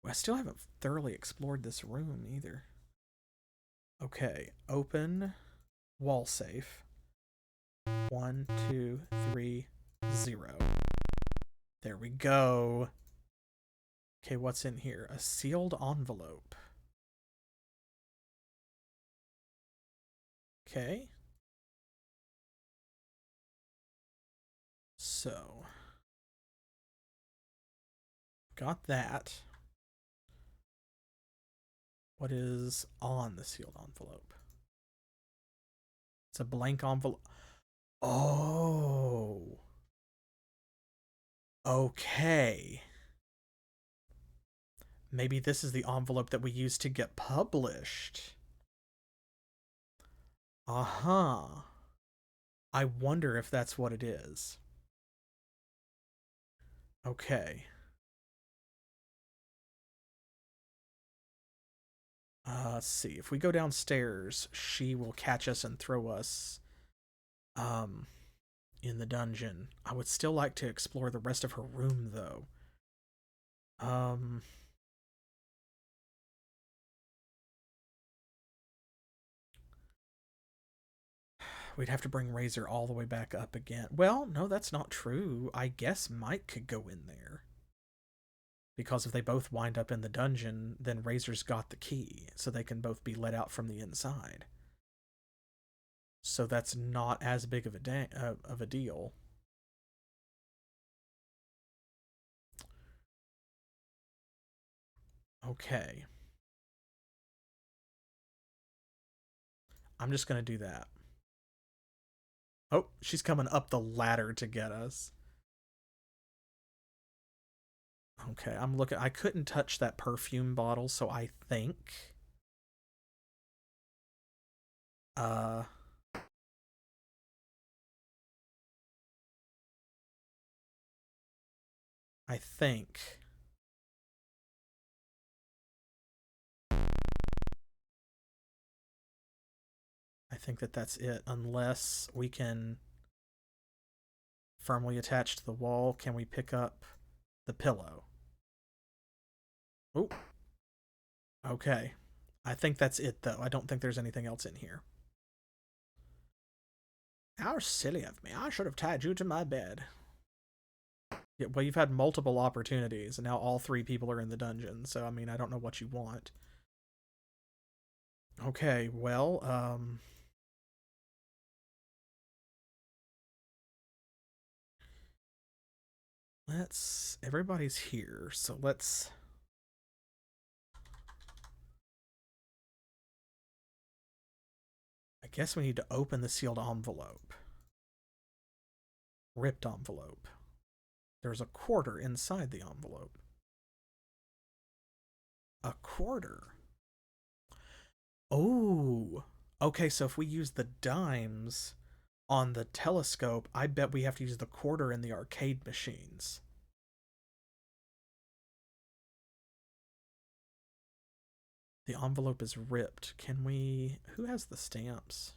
I still haven't thoroughly explored this room either. Okay, open wall safe. 1, 2, 3, 0. There we go. Okay, what's in here? A sealed envelope. Okay. So, got that. What is on the sealed envelope? It's a blank envelope. Oh. Okay. Maybe this is the envelope that we used to get published. Uh-huh. I wonder if that's what it is. Okay. Let's see. If we go downstairs, she will catch us and throw us in the dungeon. I would still like to explore the rest of her room, though. We'd have to bring Razor all the way back up again. Well, no, that's not true. I guess Mike could go in there. Because if they both wind up in the dungeon, then Razor's got the key, so they can both be let out from the inside. So that's not as big of a deal. Okay. I'm just going to do that. Oh, she's coming up the ladder to get us. Okay, I'm looking. I couldn't touch that perfume bottle, so I think... I think... I think that that's it, unless we can firmly attach to the wall. Can we pick up the pillow? Oh. Okay. I think that's it, though. I don't think there's anything else in here. How silly of me. I should have tied you to my bed. Yeah, well, you've had multiple opportunities, and now all 3 people are in the dungeon, so, I mean, I don't know what you want. Okay, well, everybody's here, so let's... I guess we need to open the sealed envelope. Ripped envelope. There's a quarter inside the envelope. A quarter? Oh! Okay, so if we use the dimes on the telescope, I bet we have to use the quarter in the arcade machines. The envelope is ripped. Can we... Who has the stamps?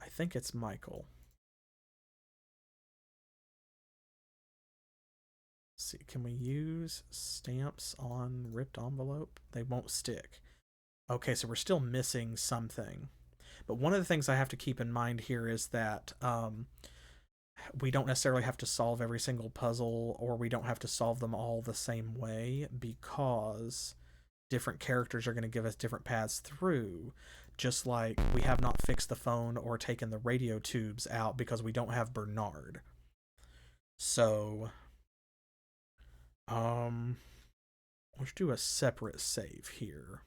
I think it's Michael. Let's see, can we use stamps on ripped envelope? They won't stick. Okay, so we're still missing something. But one of the things I have to keep in mind here is that we don't necessarily have to solve every single puzzle, or we don't have to solve them all the same way, because different characters are going to give us different paths through, just like we have not fixed the phone or taken the radio tubes out because we don't have Bernard. So, let's do a separate save here.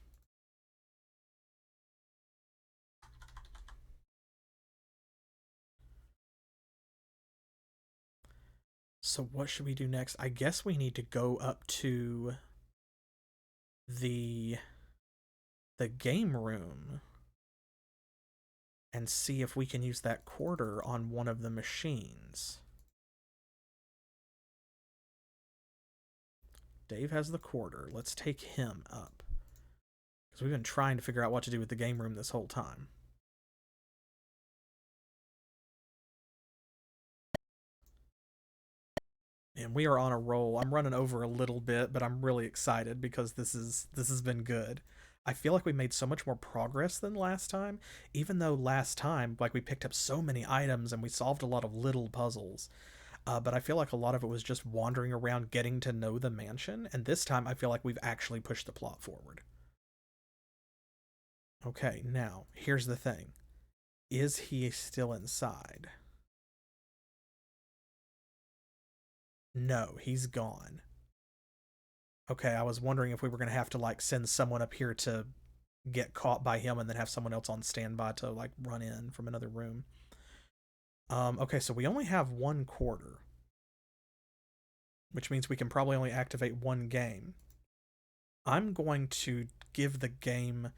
So what should we do next? I guess we need to go up to the game room and see if we can use that quarter on one of the machines. Dave has the quarter. Let's take him up. Because we've been trying to figure out what to do with the game room this whole time. And we are on a roll. I'm running over a little bit, but I'm really excited because this has been good. I feel like we made so much more progress than last time, even though last time, like, we picked up so many items and we solved a lot of little puzzles. But I feel like a lot of it was just wandering around getting to know the mansion, and this time I feel like we've actually pushed the plot forward. Okay, now, here's the thing. Is he still inside? No, he's gone. Okay, I was wondering if we were going to have to, like, send someone up here to get caught by him and then have someone else on standby to, like, run in from another room. Okay, so we only have 1 quarter, which means we can probably only activate 1 game. I'm going to give the game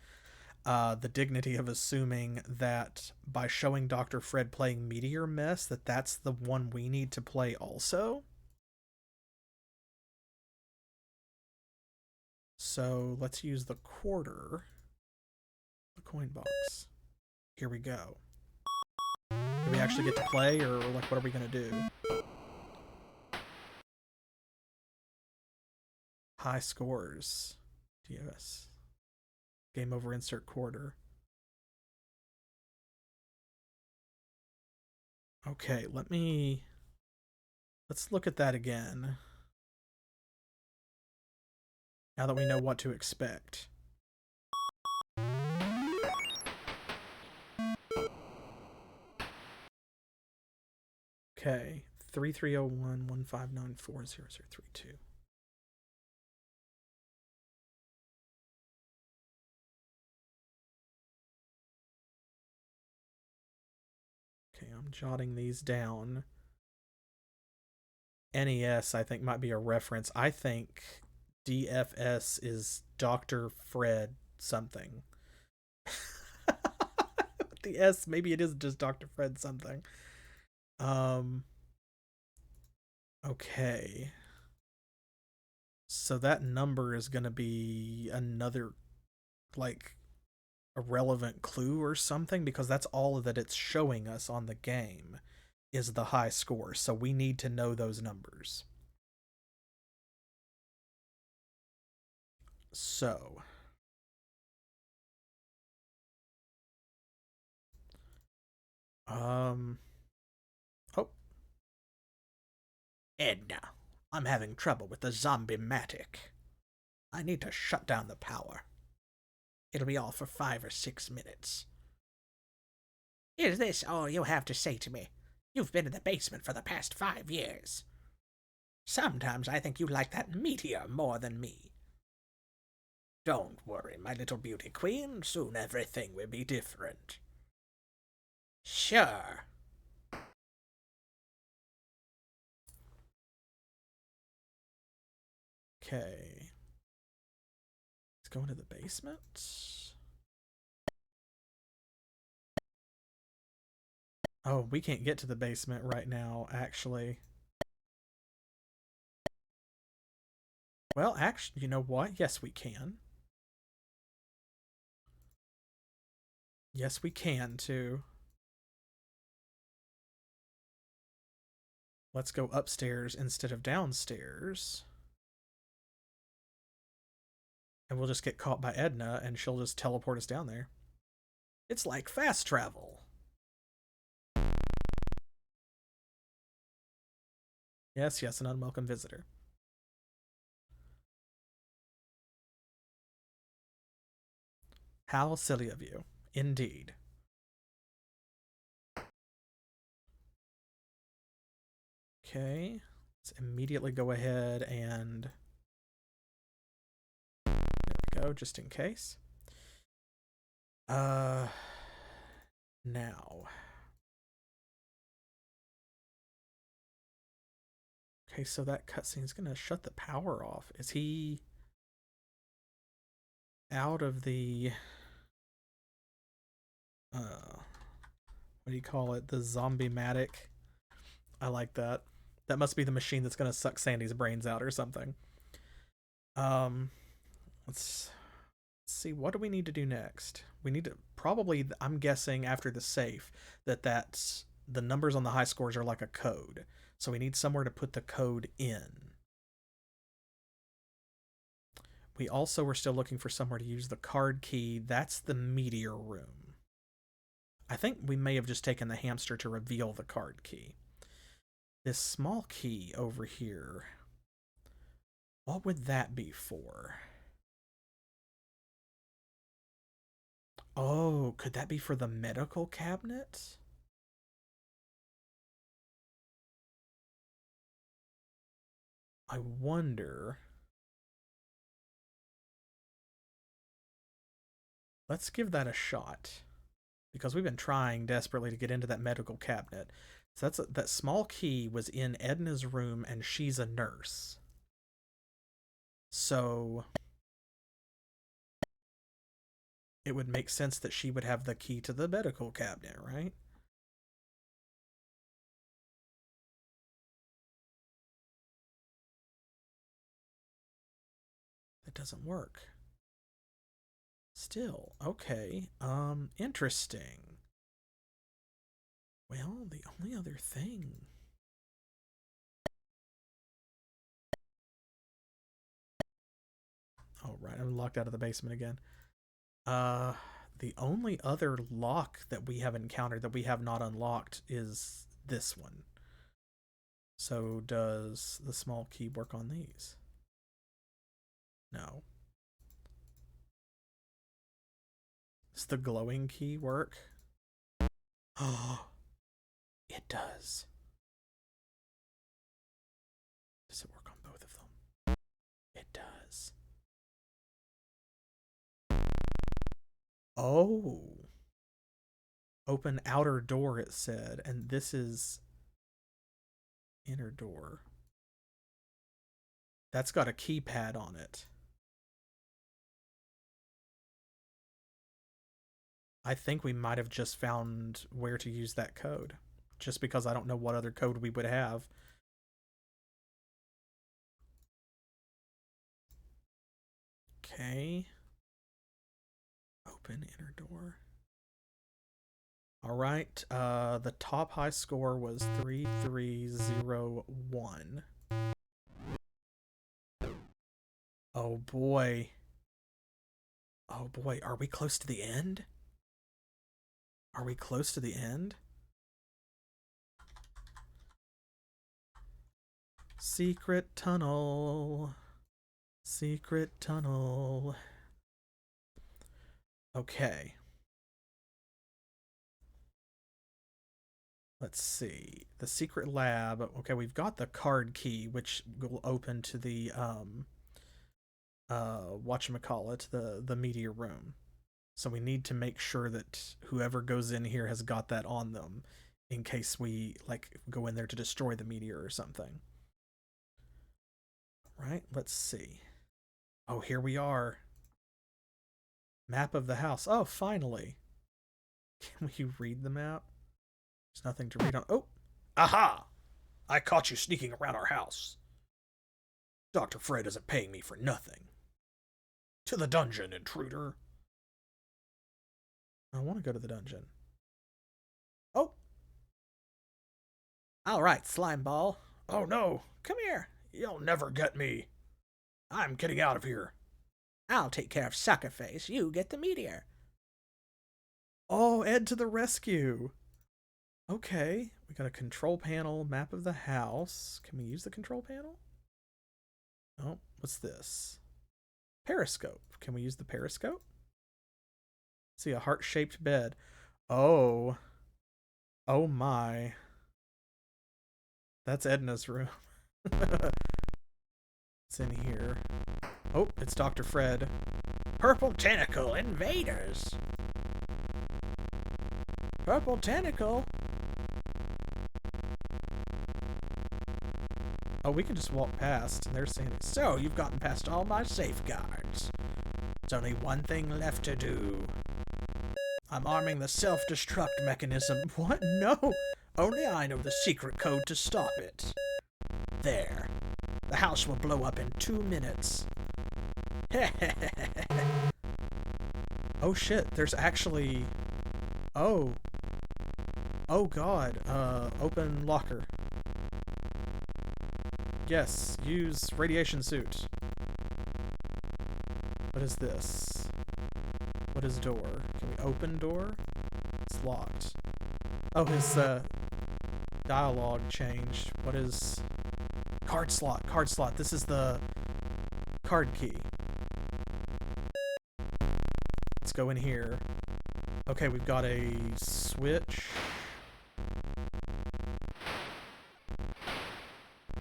the dignity of assuming that by showing Dr. Fred playing Meteor Mess, that's the one we need to play also. So let's use the quarter, the coin box. Here we go. Do we actually get to play, or like, what are we gonna do? High scores. DS. Game over, insert quarter. Okay, let's look at that again. Now that we know what to expect. Okay, 3301-1594-0032. Okay, I'm jotting these down. NES, I think, might be a reference. I think DFS is Dr. Fred something. The S, maybe it is just Dr. Fred something. Okay. So that number is going to be another, like, a relevant clue or something, because that's all that it's showing us on the game is the high score. So we need to know those numbers. So oh, Edna, I'm having trouble with the zombie-matic. I need to shut down the power. It'll be off for 5 or 6 minutes. Is this all you have to say to me? You've been in the basement for the past 5 years. Sometimes I think you like that meteor more than me. Don't worry, my little beauty queen. Soon everything will be different. Sure. Okay. Let's go into the basement. Oh, we can't get to the basement right now, actually. Well, actually, you know what? Yes, we can. Yes, we can, too. Let's go upstairs instead of downstairs. And we'll just get caught by Edna, and she'll just teleport us down there. It's like fast travel. Yes, yes, an unwelcome visitor. How silly of you. Indeed. Okay. Let's immediately go ahead and... There we go, just in case. Now. Okay, so that cutscene's gonna shut the power off. Is he out of the what do you call it? The zombie-matic? I like that. That must be the machine that's gonna suck Sandy's brains out or something. Let's Let's see, what do we need to do next? We need to probably, I'm guessing after the safe, that's the numbers on the high scores are like a code. So we need somewhere to put the code in. We also were still looking for somewhere to use the card key. That's the meteor room. I think we may have just taken the hamster to reveal the card key. This small key over here, what would that be for? Oh, could that be for the medical cabinet? I wonder. Let's give that a shot, because we've been trying desperately to get into that medical cabinet. So that small key was in Edna's room, and she's a nurse. So it would make sense that she would have the key to the medical cabinet, right? That doesn't work. Still, okay. Interesting. Well, the only other thing. Oh, right, I'm locked out of the basement again. The only other lock that we have encountered that we have not unlocked is this one. So does the small key work on these? No. Does the glowing key work? Oh, it does. Does it work on both of them? It does. Oh. Open outer door, it said. And this is inner door. That's got a keypad on it. I think we might have just found where to use that code. Just because I don't know what other code we would have. Okay. Open inner door. All right. The top high score was 3301. Oh boy. Oh boy. Are we close to the end? Are we close to the end? Secret tunnel. Secret tunnel. Okay. Let's see. The secret lab. Okay, we've got the card key, which will open to the whatchamacallit, the media room. So we need to make sure that whoever goes in here has got that on them in case we like go in there to destroy the meteor or something. Right? Let's see. Oh, here we are. Map of the house. Oh, finally. Can we read the map? There's nothing to read on. Oh! Aha! I caught you sneaking around our house. Dr. Fred isn't paying me for nothing. To the dungeon, intruder. I want to go to the dungeon. Oh! Alright, slime ball. Oh no! Come here! You'll never get me. I'm getting out of here. I'll take care of Suckerface. You get the meteor. Oh, Ed to the rescue. Okay, we got a control panel, map of the house. Can we use the control panel? Oh, what's this? Periscope. Can we use the periscope? See, a heart-shaped bed. Oh. Oh my. That's Edna's room. It's in here. Oh, it's Dr. Fred. Purple tentacle invaders. Purple tentacle. Oh, we can just walk past, and they're saying, so you've gotten past all my safeguards. There's only one thing left to do. I'm arming the self-destruct mechanism. What? No! Only I know the secret code to stop it. There. The house will blow up in 2 minutes. Oh shit, there's actually... Oh. Oh god. Open locker. Yes, use radiation suit. What is this? What is door? Can we open door? It's locked. Oh, his dialogue changed. What is... Card slot, card slot. This is the card key. Let's go in here. Okay, we've got a switch.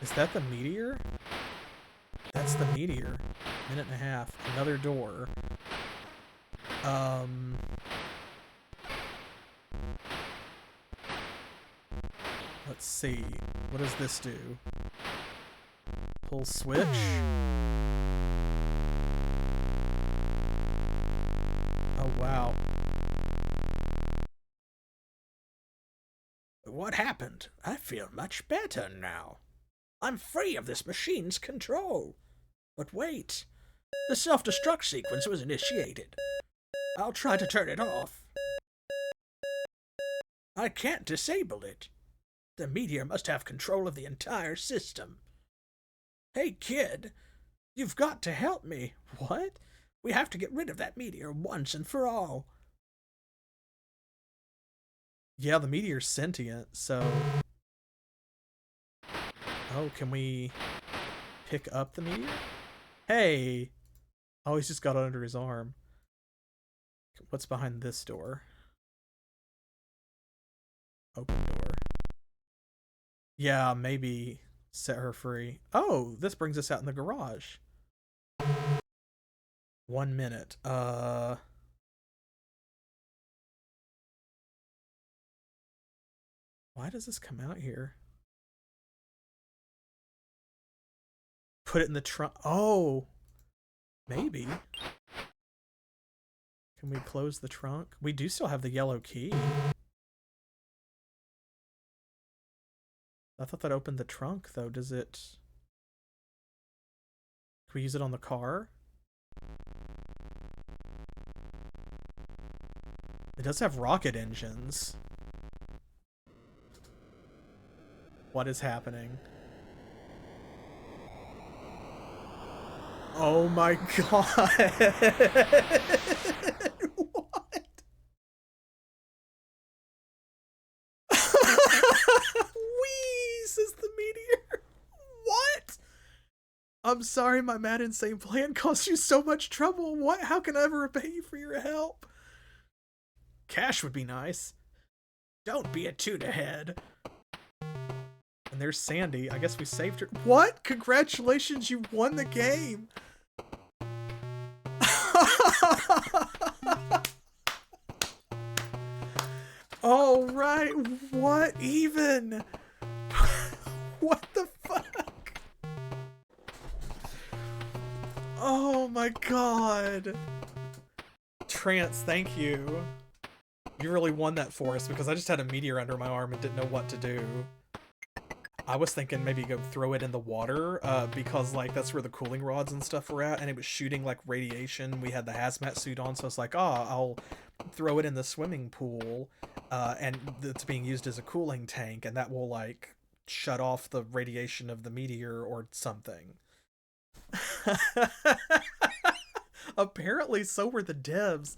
Is that the meteor? That's the meteor. Minute and a half. Another door. Let's see. What does this do? Pull switch. Oh, wow. What happened? I feel much better now. I'm free of this machine's control. But wait. The self-destruct sequence was initiated. I'll try to turn it off. I can't disable it. The meteor must have control of the entire system. Hey, kid. You've got to help me. What? We have to get rid of that meteor once and for all. Yeah, the meteor's sentient, so... Oh, can we pick up the meteor? Hey! Oh, he's just got it under his arm. What's behind this door? Open door. Yeah, maybe set her free. Oh, this brings us out in the garage. 1 minute. Why does this come out here? Put it in the trunk. Oh! Maybe. Can we close the trunk? We do still have the yellow key. I thought that opened the trunk, though. Does it... Can we use it on the car? It does have rocket engines. What is happening? Oh my god! What? Whee! Says the meteor. What? I'm sorry my mad insane plan caused you so much trouble. What? How can I ever repay you for your help? Cash would be nice. Don't be a tuna head. And there's Sandy. I guess we saved her. What? Congratulations, you won the game. All right. What even? What the fuck? Oh my god. Trance, thank you. You really won that for us because I just had a meteor under my arm and didn't know what to do. I was thinking maybe go throw it in the water because like that's where the cooling rods and stuff were at, and it was shooting like radiation. We had the hazmat suit on, so it's like, I'll throw it in the swimming pool, and it's being used as a cooling tank, and that will like shut off the radiation of the meteor or something. Apparently, so were the devs.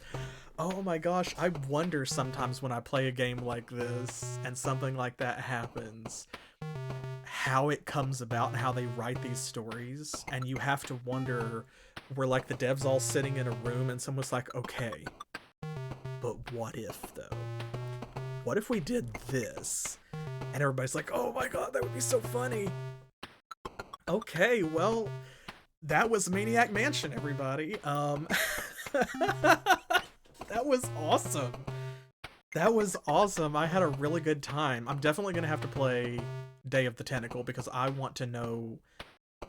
Oh my gosh, I wonder sometimes when I play a game like this and something like that happens, how it comes about and how they write these stories. And you have to wonder, were like the devs all sitting in a room and someone's like, okay, but what if though? What if we did this? And everybody's like, oh my god, that would be so funny. Okay, well, that was Maniac Mansion, everybody. That was awesome. That was awesome. I had a really good time. I'm definitely gonna have to play Day of the Tentacle because I want to know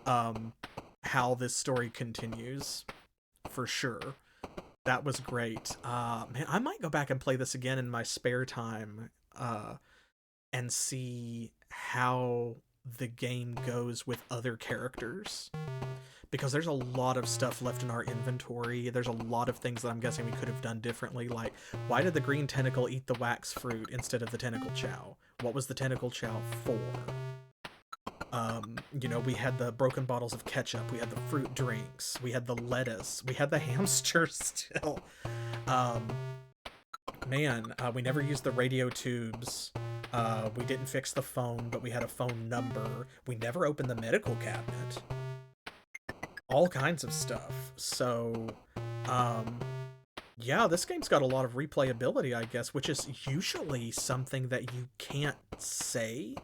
how this story continues for sure. That was great. Man, I might go back and play this again in my spare time and see how the game goes with other characters. because there's a lot of stuff left in our inventory. There's a lot of things that I'm guessing we could have done differently, like why did the green tentacle eat the wax fruit instead of the tentacle chow? What was the tentacle chow for? You know, we had the broken bottles of ketchup, we had the fruit drinks, we had the lettuce, we had the hamster still. Man, we never used the radio tubes. We didn't fix the phone, but we had a phone number. We never opened the medical cabinet. All kinds of stuff. So, yeah, this game's got a lot of replayability, I guess, which is usually something that you can't say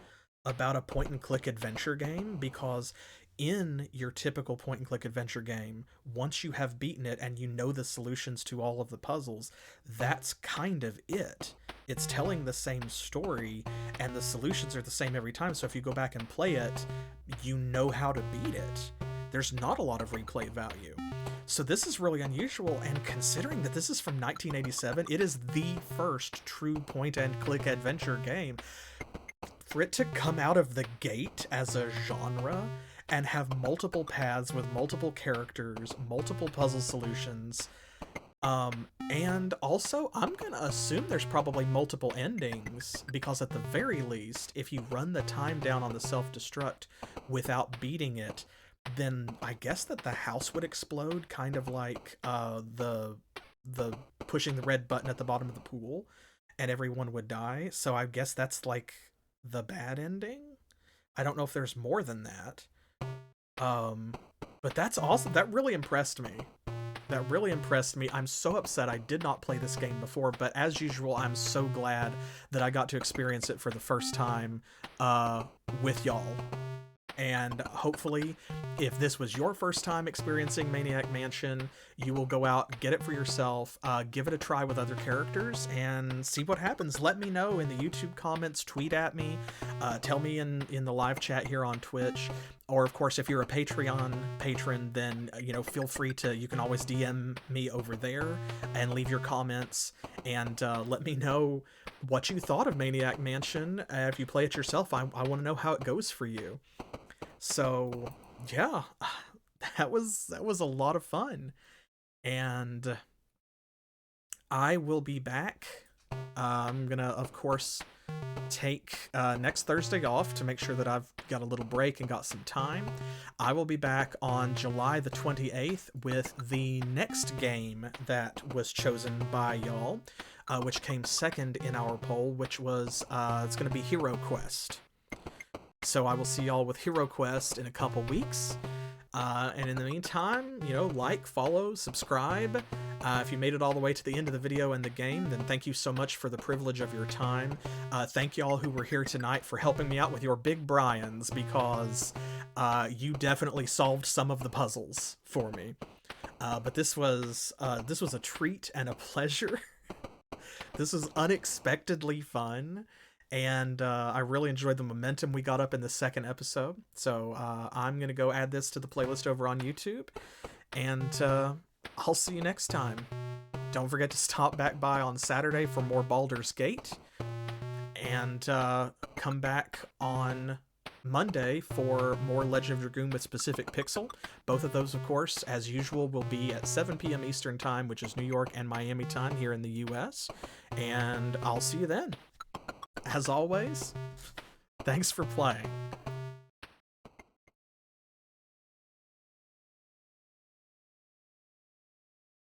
about a point-and-click adventure game, because in your typical point-and-click adventure game, once you have beaten it and you know the solutions to all of the puzzles, that's kind of it. It's telling the same story, and the solutions are the same every time, so if you go back and play it, you know how to beat it. There's not a lot of replay value. So this is really unusual, and considering that this is from 1987, it is the first true point-and-click adventure game. For it to come out of the gate as a genre and have multiple paths with multiple characters, multiple puzzle solutions, and also I'm gonna assume there's probably multiple endings, because at the very least, if you run the time down on the self-destruct without beating it, then I guess that the house would explode, kind of like the pushing the red button at the bottom of the pool, and everyone would die. So I guess that's like the bad ending. I don't know if there's more than that. But that's awesome. That really impressed me. That really impressed me. I'm so upset I did not play this game before, but as usual, I'm so glad that I got to experience it for the first time with y'all. And hopefully, if this was your first time experiencing Maniac Mansion, you will go out, get it for yourself, give it a try with other characters, and see what happens. Let me know in the YouTube comments, tweet at me, tell me in the live chat here on Twitch, or of course, if you're a Patreon patron, then, you know, feel free to, you can always DM me over there and leave your comments, and let me know what you thought of Maniac Mansion. If you play it yourself, I want to know how it goes for you. So yeah, that was a lot of fun, and I will be back. I'm gonna, of course, take next Thursday off to make sure that I've got a little break and got some time. I will be back on July the 28th with the next game that was chosen by y'all, which came second in our poll, which was it's gonna be Hero Quest. So I will see y'all with Hero Quest in a couple weeks. And in the meantime, you know, like, follow, subscribe. If you made it all the way to the end of the video and the game, then thank you so much for the privilege of your time. Thank y'all who were here tonight for helping me out with your big Brians, because you definitely solved some of the puzzles for me. But this was a treat and a pleasure. This was unexpectedly fun. And I really enjoyed the momentum we got up in the second episode. So I'm going to go add this to the playlist over on YouTube. And I'll see you next time. Don't forget to stop back by on Saturday for more Baldur's Gate. And come back on Monday for more Legend of Dragoon with Specific Pixel. Both of those, of course, as usual, will be at 7 p.m. Eastern Time, which is New York and Miami time here in the U.S. And I'll see you then. As always, thanks for playing.